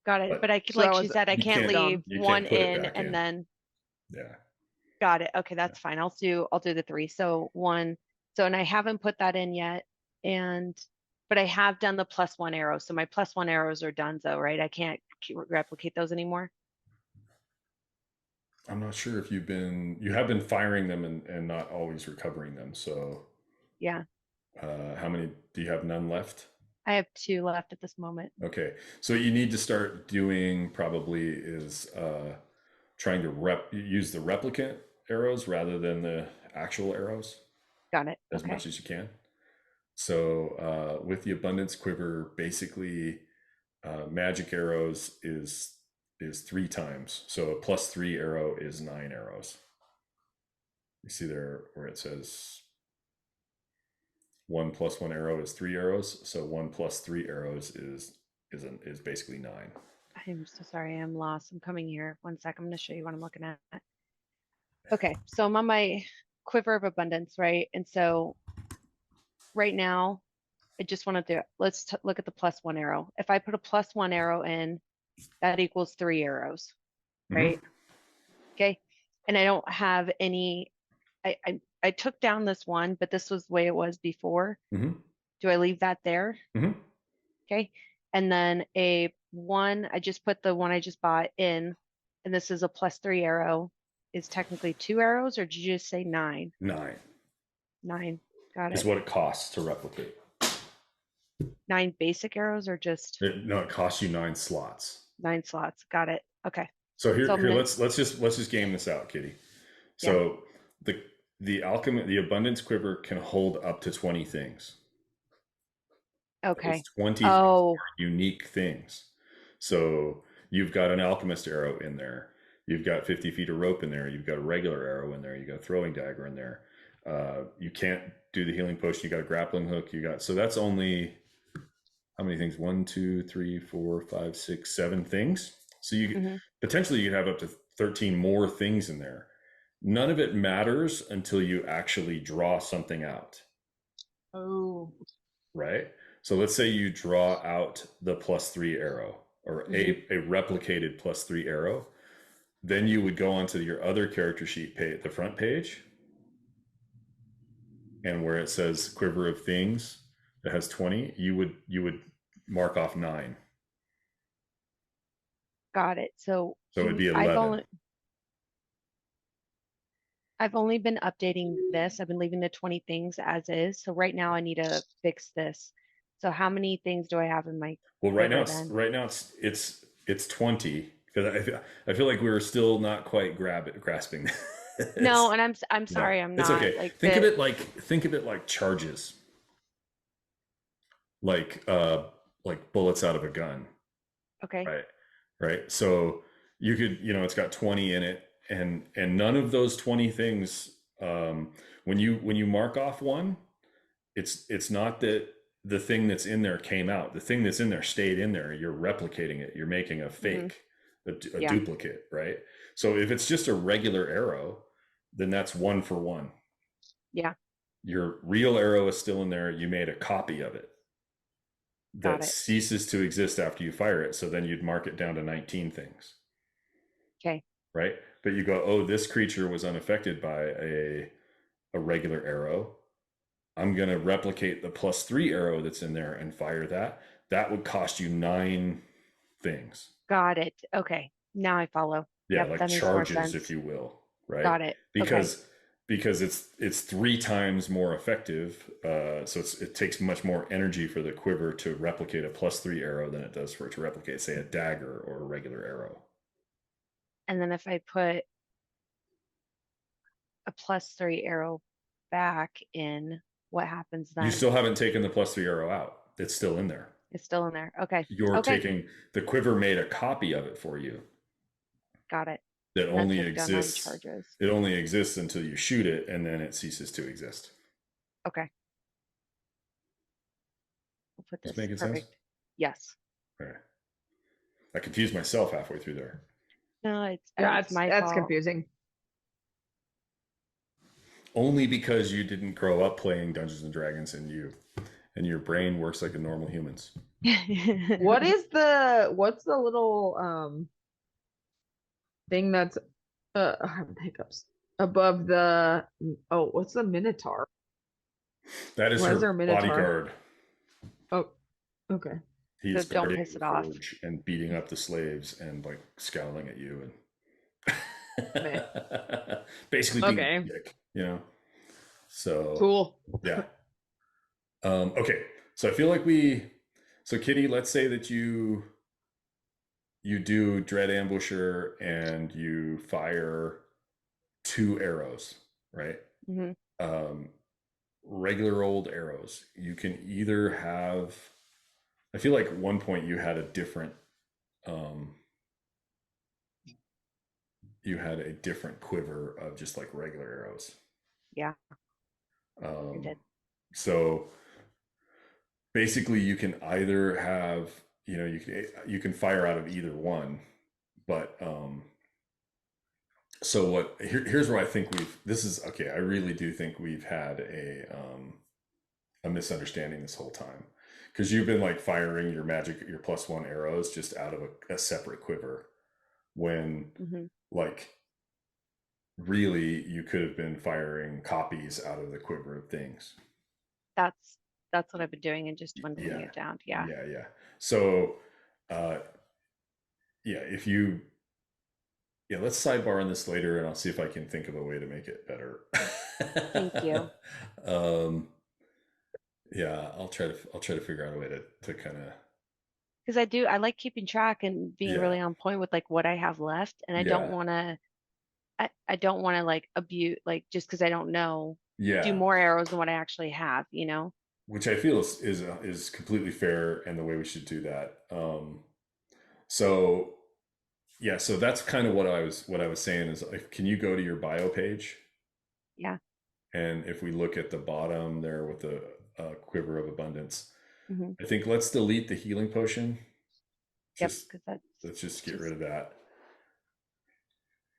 Got it. But I could, So like she said, I can't leave you one can't put it in back and in. then. Yeah. Got it. Okay, that's fine. I'll do the 3. So 1. So and I haven't put that in yet, but I have done the +1 arrows. So my +1 arrows are done, though, right? I can't replicate those anymore. I'm not sure if you have been firing them and not always recovering them. So yeah. How many do you have? None left? I have 2 left at this moment. Okay, so you need to start doing probably is trying to use the replicant arrows rather than the actual arrows. Got it. As much as you can. So with the abundance quiver, basically magic arrows is 3 times. So a +3 arrow is 9 arrows. You see there where it says 1 + 1 arrow is 3 arrows. So 1 + 3 arrows is basically 9. I'm so sorry. I'm lost. I'm coming here. 1 sec. I'm going to show you what I'm looking at. Okay, so I'm on my quiver of abundance, right? And so right now, I just want to let's look at the +1 arrow. If I put a +1 arrow in, that equals 3 arrows, right? Mm-hmm. Okay, and I don't have any. I took down this one, but this was the way it was before. Mm-hmm. Do I leave that there? Mm-hmm. Okay, and then a 1. I just put the one I just bought in, and this is a +3 arrow. Is technically 2 arrows, or did you just say 9? 9. 9. Got it. Is what it costs to replicate. 9 basic arrows, or just? No, it costs you 9 slots. 9 slots. Got it. Okay. So here let's just game this out, Kitty. So yeah. The abundance quiver can hold up to 20 things. Okay. Those 20 things are unique things. So you've got an alchemist arrow in there. You've got 50 feet of rope in there. You've got a regular arrow in there. You got a throwing dagger in there. You can't do the healing potion. You got a grappling hook. So that's only how many things? 1, 2, 3, 4, 5, 6, 7 things. So you potentially you have up to 13 more things in there. None of it matters until you actually draw something out. Oh. Right. So let's say you draw out the +3 arrow or a replicated +3 arrow. Then you would go onto your other character sheet page, the front page, and where it says quiver of things that has 20, you would mark off 9. Got it. So it would be 11. I've only been updating this. I've been leaving the 20 things as is. So right now I need to fix this. So how many things do I have in my? Well, right now it's 20. Because I feel like we were still not quite grasping. No, and I'm sorry, no, I'm not. It's okay. Like think of it like charges, like bullets out of a gun. Okay. Right. So you could, it's got 20 in it, and none of those 20 things. When you mark off one, it's not that the thing that's in there came out. The thing that's in there stayed in there. You're replicating it. You're making a fake. A duplicate, right? So if it's just a regular arrow, then that's 1 for 1. Yeah. Your real arrow is still in there. You made a copy of it that ceases to exist after you fire it. So then you'd mark it down to 19 things. Okay. Right? But you go, oh, this creature was unaffected by a regular arrow. I'm going to replicate the +3 arrow that's in there and fire that. That would cost you 9 things. Got it. Okay. Now I follow. Yeah, like charges, if you will. Right. Got it. Because it's 3 times more effective. So it takes much more energy for the quiver to replicate a +3 arrow than it does for it to replicate, say, a dagger or a regular arrow. And then if I put a +3 arrow back in, what happens then? You still haven't taken the +3 arrow out. It's still in there. It's still in there. Okay. You're Okay. taking the quiver made a copy of it for you. Got it. That That's only a gun on exists. charges. It only exists until you shoot it, and then it ceases to exist. Okay. We'll put Is this. making Perfect. sense? Yes. Okay. I confused myself halfway through there. No, it's my that's fault. confusing. Only because you didn't grow up playing Dungeons and Dragons, and your brain works like a normal human's. What's the little thing that's I'm having hiccups above the what's the Minotaur? That is Why is there her a Minotaur? bodyguard. Oh, okay. He's So don't guarding piss the it off. forge and beating up the slaves and like scowling at you and basically being a dick, you know. So Cool. yeah. Okay. So I feel like so Kitty, let's say that you do Dread Ambusher and you fire 2 arrows, right? Mm-hmm. Regular old arrows. You can either have, I feel like at one point you had a different quiver of just like regular arrows. Yeah. I did. So basically you can either have, you can fire out of either one, but so here's where I think I really do think we've had a misunderstanding this whole time, because you've been like firing your +1 arrows just out of a separate quiver, when like really you could have been firing copies out of the quiver of things. That's what I've been doing, and just dwindling it down. Yeah. So let's sidebar on this later, and I'll see if I can think of a way to make it better. Thank you. I'll try to figure out a way to kind of, because I like keeping track and being really on point with like what I have left, and I don't want to like abuse, like, just because I don't know, do more arrows than what I actually have, which I feel is completely fair, and the way we should do that. So that's kind of what I was saying is, like, can you go to your bio page? Yeah. And if we look at the bottom there with the quiver of abundance, mm-hmm. I think let's delete the healing potion. Let's just get rid of that.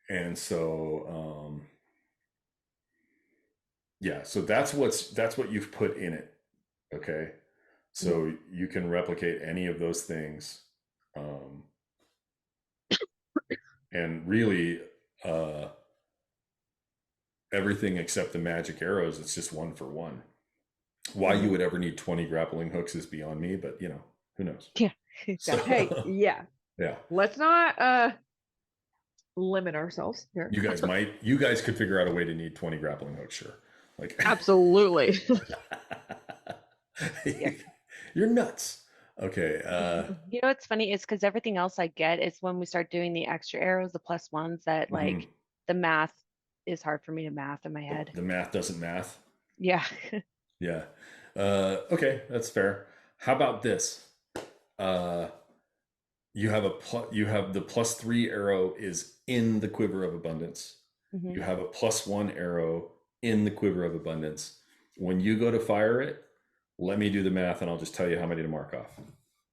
And so so that's what you've put in it. Okay. So you can replicate any of those things. And really everything except the magic arrows, it's just 1 for 1. Why you would ever need 20 grappling hooks is beyond me, but who knows? Yeah. Exactly. Hey, yeah. Let's not limit ourselves here. You guys could figure out a way to need 20 grappling hooks, sure. Like absolutely. You're nuts. Okay. What's funny is because everything else I get is when we start doing the extra arrows, the +1s, that like the math is hard for me to math in my head. The math doesn't math. Yeah. Yeah. Okay, that's fair. How about this? You have the +3 arrow is in the quiver of abundance. Mm-hmm. You have a +1 arrow in the quiver of abundance. When you go to fire it, let me do the math, and I'll just tell you how many to mark off.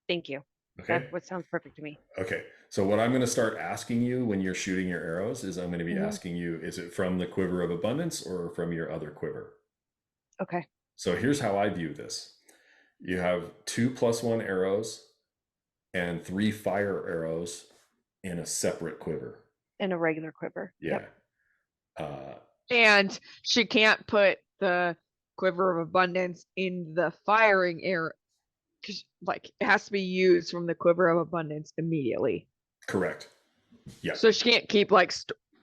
Thank you. Okay. That sounds perfect to me. Okay. So what I'm going to start asking you when you're shooting your arrows is, I'm going to be asking you, is it from the quiver of abundance or from your other quiver? Okay. So here's how I view this. You have 2 +1 arrows and 3 fire arrows in a separate quiver. In a regular quiver. Yeah. Yep. And she can't put the quiver of abundance in the firing arrow, because like it has to be used from the quiver of abundance immediately. Correct. Yeah. So she can't keep like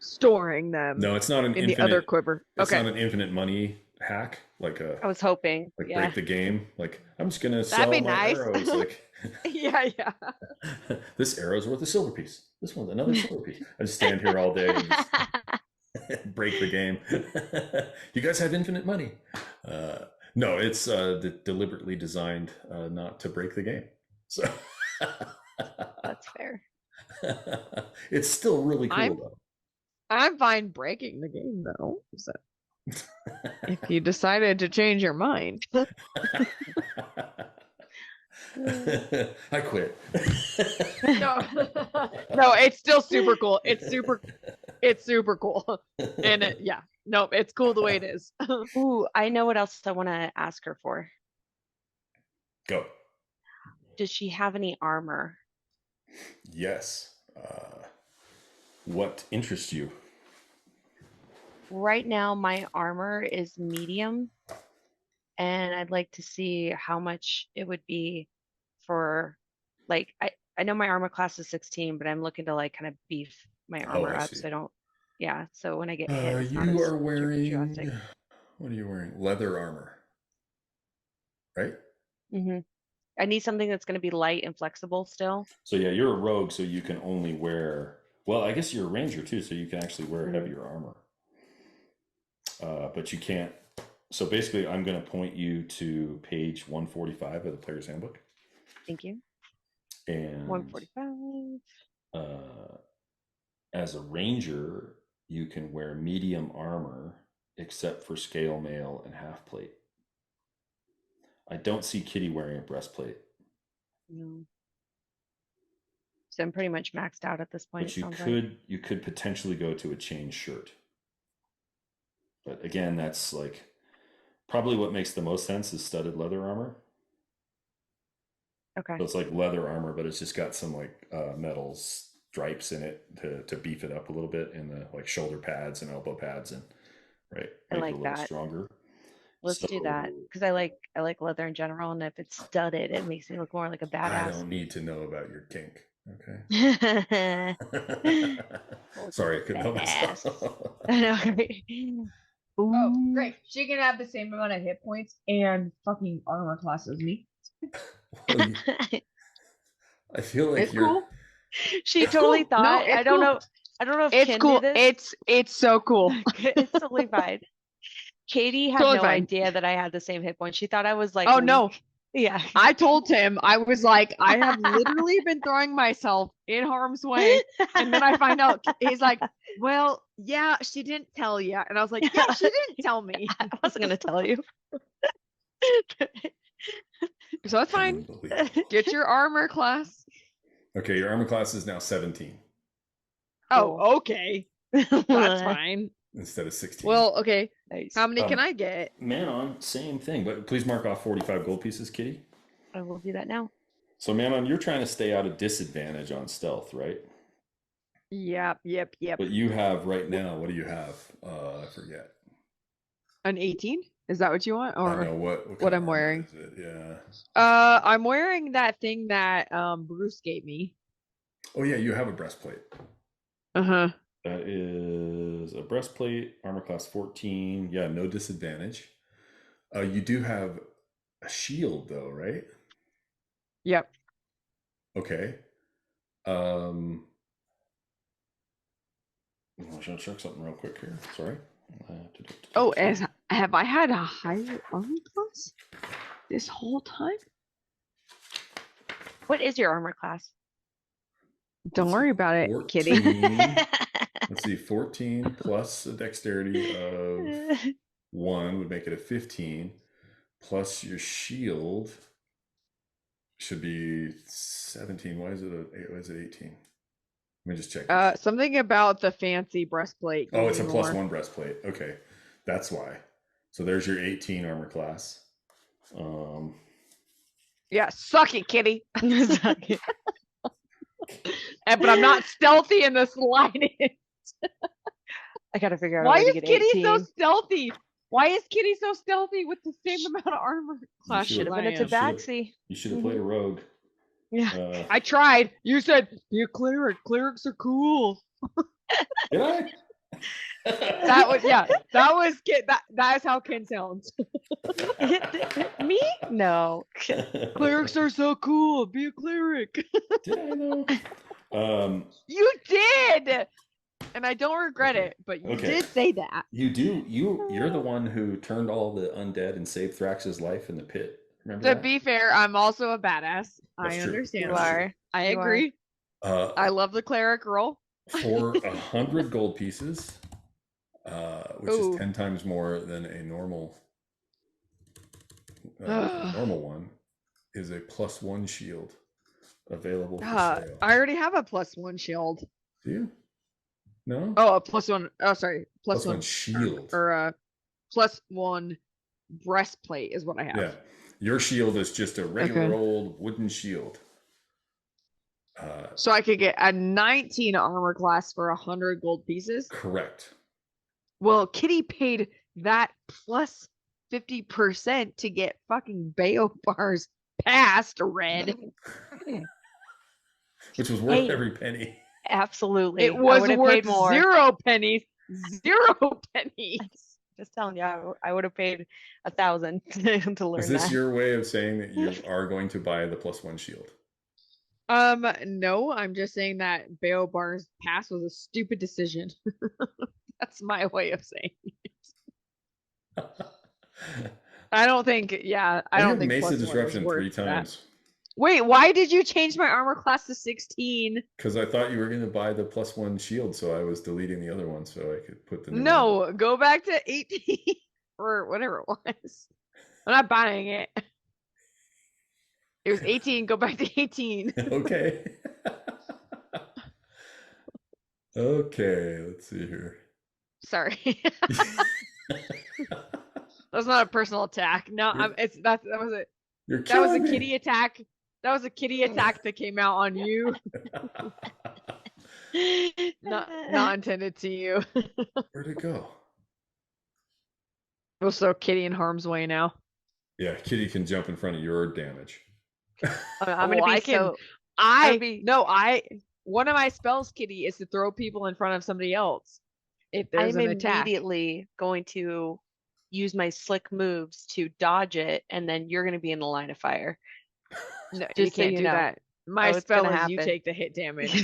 storing them. No, it's not an in the other quiver. It's not an infinite money hack, like I was hoping. Like break the game. Like, I'm just gonna sell my arrows. Like yeah. This arrow's worth a silver piece. This one's another silver piece. I just stand here all day and break the game. You guys have infinite money. No, it's deliberately designed not to break the game. So That's fair. it's still really cool though. I'm fine breaking the game though. So if you decided to change your mind. I quit. No, no, it's still super cool. It's super cool. And it's cool the way it is. Ooh, I know what else I want to ask her for. Go. Does she have any armor? Yes. What interests you? Right now, my armor is medium, and I'd like to see how much it would be for, like, I know my armor class is 16, but I'm looking to like kind of beef my armor I up see. so I don't, so when I get hit, it's not You as are wearing, drastic. what are you wearing? Leather armor, right? Mm-hmm. I need something that's going to be light and flexible still. So yeah, you're a rogue, so you can only wear, well, I guess you're a ranger too, so you can actually wear heavier armor. But you can't. So basically, I'm going to point you to page 145 of the player's handbook. Thank you. And 145. As a ranger, you can wear medium armor except for scale mail and half plate. I don't see Kitty wearing a breastplate. No. So I'm pretty much maxed out at this point. But you could potentially go to a chain shirt. But again, that's like probably what makes the most sense is studded leather armor. Okay. So it's like leather armor, but it's just got some like metal stripes in it to beef it up a little bit in the like shoulder pads and elbow pads and make I like it a little that. stronger. Let's do that because I like leather in general, and if it's studded, it makes me look more like a badass. I don't need to know about your kink. Okay. Sorry, I couldn't help myself. I know. Oh, great. She can have the same amount of hit points and fucking armor class as me. Well, I feel like it's cool. She totally cool. thought. No, I don't know. I don't know if it's Ken cool. knew this. It's so cool. It's totally fine. Katie had totally no fine. idea that I had the same hit point. She thought I was like, oh no. Yeah. I told him, I was like, I have literally been throwing myself in harm's way. And then I find out, he's like, well, yeah, she didn't tell you. And I was like, yeah, she didn't tell me. I wasn't going to tell you. So it's fine. Get your armor class. Okay, your armor class is now 17. Oh, okay. That's fine. Instead of 16. Well, okay. Nice. How many can I get? Manon, same thing, but please mark off 45 gold pieces, Kitty. I will do that now. So Manon, you're trying to stay out of disadvantage on stealth, right? Yep. But you have right now, what do you have? I forget. An 18? Is that what you want? Or I know what I'm wearing. Is it? Yeah. I'm wearing that thing that Bruce gave me. Oh yeah, you have a breastplate. Uh-huh. That is a breastplate, armor class 14. Yeah, no disadvantage. You do have a shield though, right? Yep. Okay. I should check something real quick here. Sorry. Oh, have I had a higher armor class this whole time? What is your armor class? Don't worry about it, 14. Kitty. Let's see, 14 plus a dexterity of 1 would make it a 15. Plus your shield should be 17. Why is it 18? Let me just check this. Something about the fancy breastplate. Oh, it's a +1 breastplate. Okay, that's why. So there's your 18 armor class. Yeah, suck it, Kitty. Suck it. But I'm not stealthy in the slightest. I gotta figure out why a way is to get Kitty 18. so stealthy? Why is Kitty so stealthy with the same amount of armor class? Should have been a tabaxi. You should have played a rogue. Yeah. I tried. You said be a cleric. Clerics are cool. Did I? That was that is how Ken sounds. Me? No. Clerics are so cool. Be a cleric. Did I know? You did. And I don't regret Okay. it, but you Okay. did say that. You do. You're the one who turned all the undead and saved Thrax's life in the pit. Remember To that? be fair, I'm also a badass. That's I true. understand. You That's true. are. I You are. agree. Uh, I love the cleric role. for 100 gold pieces, which Ooh. is 10 times more than a normal one, is a +1 shield available for sale. I already have a +1 shield. Do you? No? Oh, a +1. Oh, sorry. +1 shield. Or a +1 breastplate is what I have. Yeah. Your shield is just a regular old wooden shield. So I could get a 19 armor class for 100 gold pieces. Correct. Well, Kitty paid that plus 50% to get fucking Bayobar's past red. Which was worth Hey. every penny. Absolutely. It was I would have worth paid more. 0 pennies. 0 pennies. Just telling you, I would have paid 1,000 to learn Is this that. your way of saying that you are going to buy the +1 shield? No, I'm just saying that Bayobar's pass was a stupid decision. That's my way of saying it. I don't think, I don't think Mesa +1 is Disruption worth 3 that. times. Wait, why did you change my armor class to 16? Because I thought you were going to buy the +1 shield, so I was deleting the other one so I could put the new one. No, go back to 18 or whatever it was. I'm not buying it. It was 18, go back to 18. Okay. Okay, let's see here. Sorry. That's not a personal attack. No, that was it. You're That was a killing me. kitty attack. That was a kitty attack that came out on you. Not intended to you. Where'd it go? Well, so Kitty in harm's way now. Yeah, Kitty can jump in front of your damage. I'm gonna Well, be I can- so. One of my spells, Kitty, is to throw people in front of somebody else. If there's I'm an attack. immediately going to use my slick moves to dodge it, and then you're gonna be in the line of fire. No, you Just so can't you do know. that. My Oh, it's spell gonna is you happen. take the hit damage.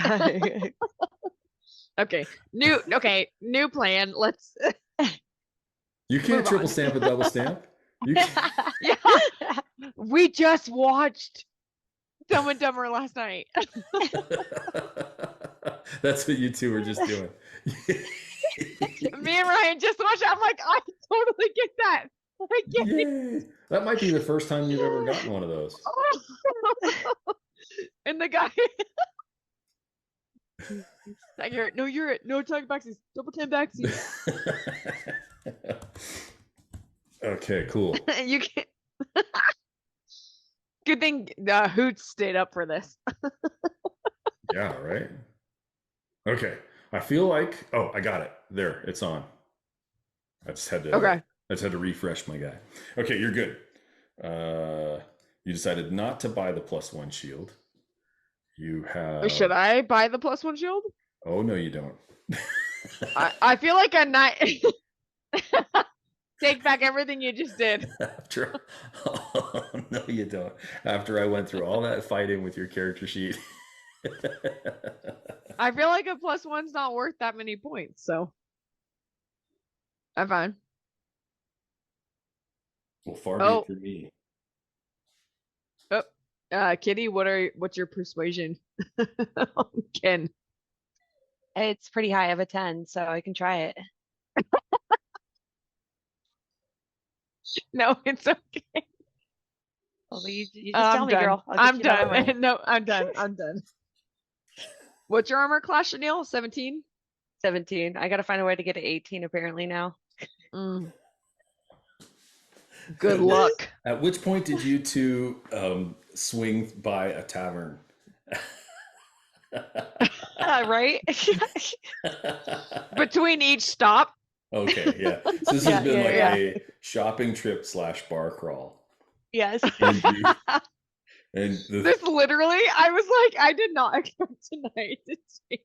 Okay. New plan. Let's You can't Move triple on. stamp a double stamp. You can't. Yeah. We just watched Dumb and Dumber last night. That's what you two were just doing. Me and Ryan just watched it. I'm like, I totally get that. I get it. Yay. That might be the first time you've ever gotten one of those. And the guy no talking backsies, double 10 backsies. Okay, cool. You can't. Good thing Hoots stayed up for this. Yeah, right? Okay. I feel like I got it. There, it's on. I just had to refresh my guy. Okay, you're good. You decided not to buy the +1 shield. You have Should I buy the +1 shield? Oh no, you don't. I feel like I'm not. Take back everything you just did. No, you don't. After I went through all that fighting with your character sheet. I feel like a +1's not worth that many points, so I'm fine. Well, far be it for me. Kitty, what's your persuasion? Ken. It's pretty high of a 10, so I can try it. No, it's okay. Well, you just tell me, girl. I'm done. No, I'm done. I'm done. What's your armor class, Chanel? 17? 17. I gotta find a way to get to 18 apparently now. Good luck. At which point did you two swing by a tavern? Right? Between each stop. Okay, yeah. So this has been a shopping trip / bar crawl. Yes. And This literally, I was like, I did not expect tonight to take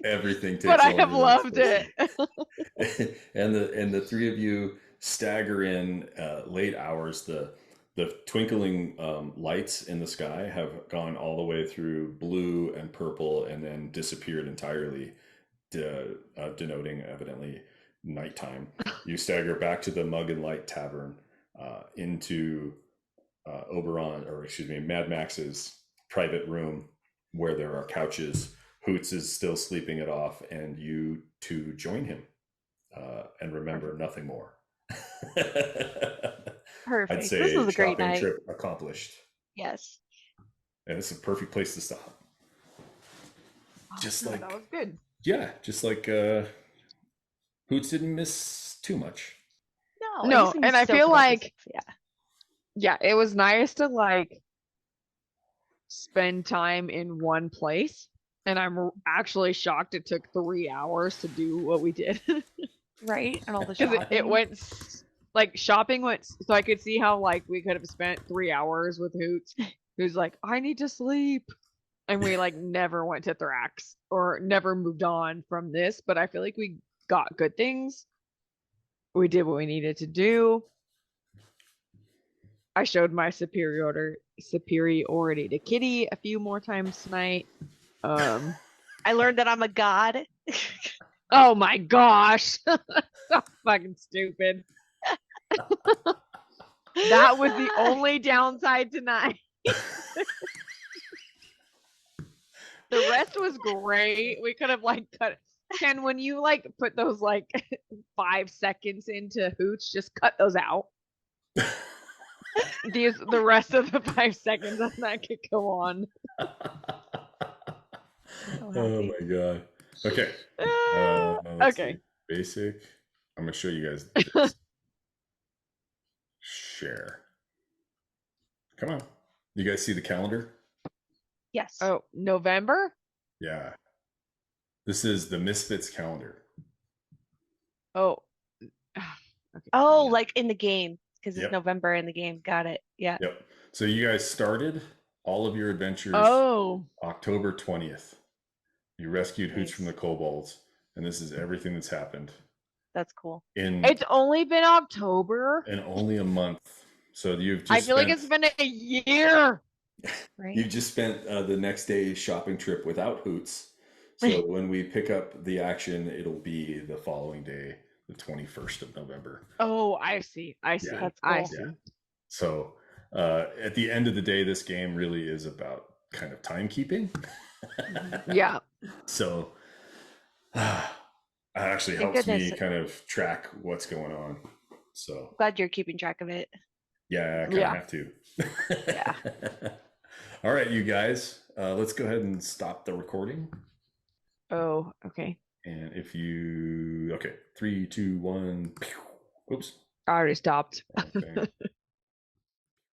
everything takes but I longer have than loved it's it. supposed to. And the three of you stagger in late hours. The The twinkling lights in the sky have gone all the way through blue and purple and then disappeared entirely, denoting evidently nighttime. You stagger back to the Mug and Light Tavern, into Mad Max's private room where there are couches. Hoots is still sleeping it off, and you two join him, and remember nothing more. Perfect. I'd say This was a great shopping night. trip accomplished. Yes. And it's a perfect place to stop. Just like, that was good. yeah, just like Hoots didn't miss too much. No, he's and I so feel productive. like- Yeah. Yeah, it was nice to like spend time in one place. And I'm actually shocked it took 3 hours to do what we did. Right? And all the Because shopping. it went like shopping went so I could see how like we could have spent 3 hours with Hoots, who's like, I need to sleep. And we like never went to Thrax or never moved on from this. But I feel like we got good things. We did what we needed to do. I showed my superiority to Kitty a few more times tonight. I learned that I'm a god. Oh my gosh. So fucking stupid. That was the only downside tonight. The rest was great. We could have like cut. Ken, when you like put those like 5 seconds into Hoots, just cut those out. The rest of the 5 seconds of that could go on. Oh my god. Okay. Let's Okay. see. Basic. I'm gonna show you guys this. Share. Come on. You guys see the calendar? Yes. Oh, November? Yeah. This is the Misfits calendar. Oh. Okay, Oh, hang on. like in the game. Because Yep. it's November in the game. Got it. Yeah. Yep. So you guys started all of your adventures Oh. October 20th. You rescued Hoots Nice. from the kobolds, and this is everything that's happened That's cool. in It's only been October. only a month. So you've just I feel like it's been a year. Right? You've just spent the next day's shopping trip without Hoots. So when we pick up the action, it'll be the following day, the 21st of November. Oh, I see. I see. Yeah. That's I cool. see. Yeah. So at the end of the day, this game really is about kind of timekeeping. Yeah. So it actually Thank helps me goodness. kind of track what's going on. So Glad you're keeping track of it. yeah, I kind of Yeah. have to. Yeah. All right, you guys, let's go ahead and stop the recording. Oh, okay. And if you, okay, 3, 2, 1, oops. I already stopped. Okay.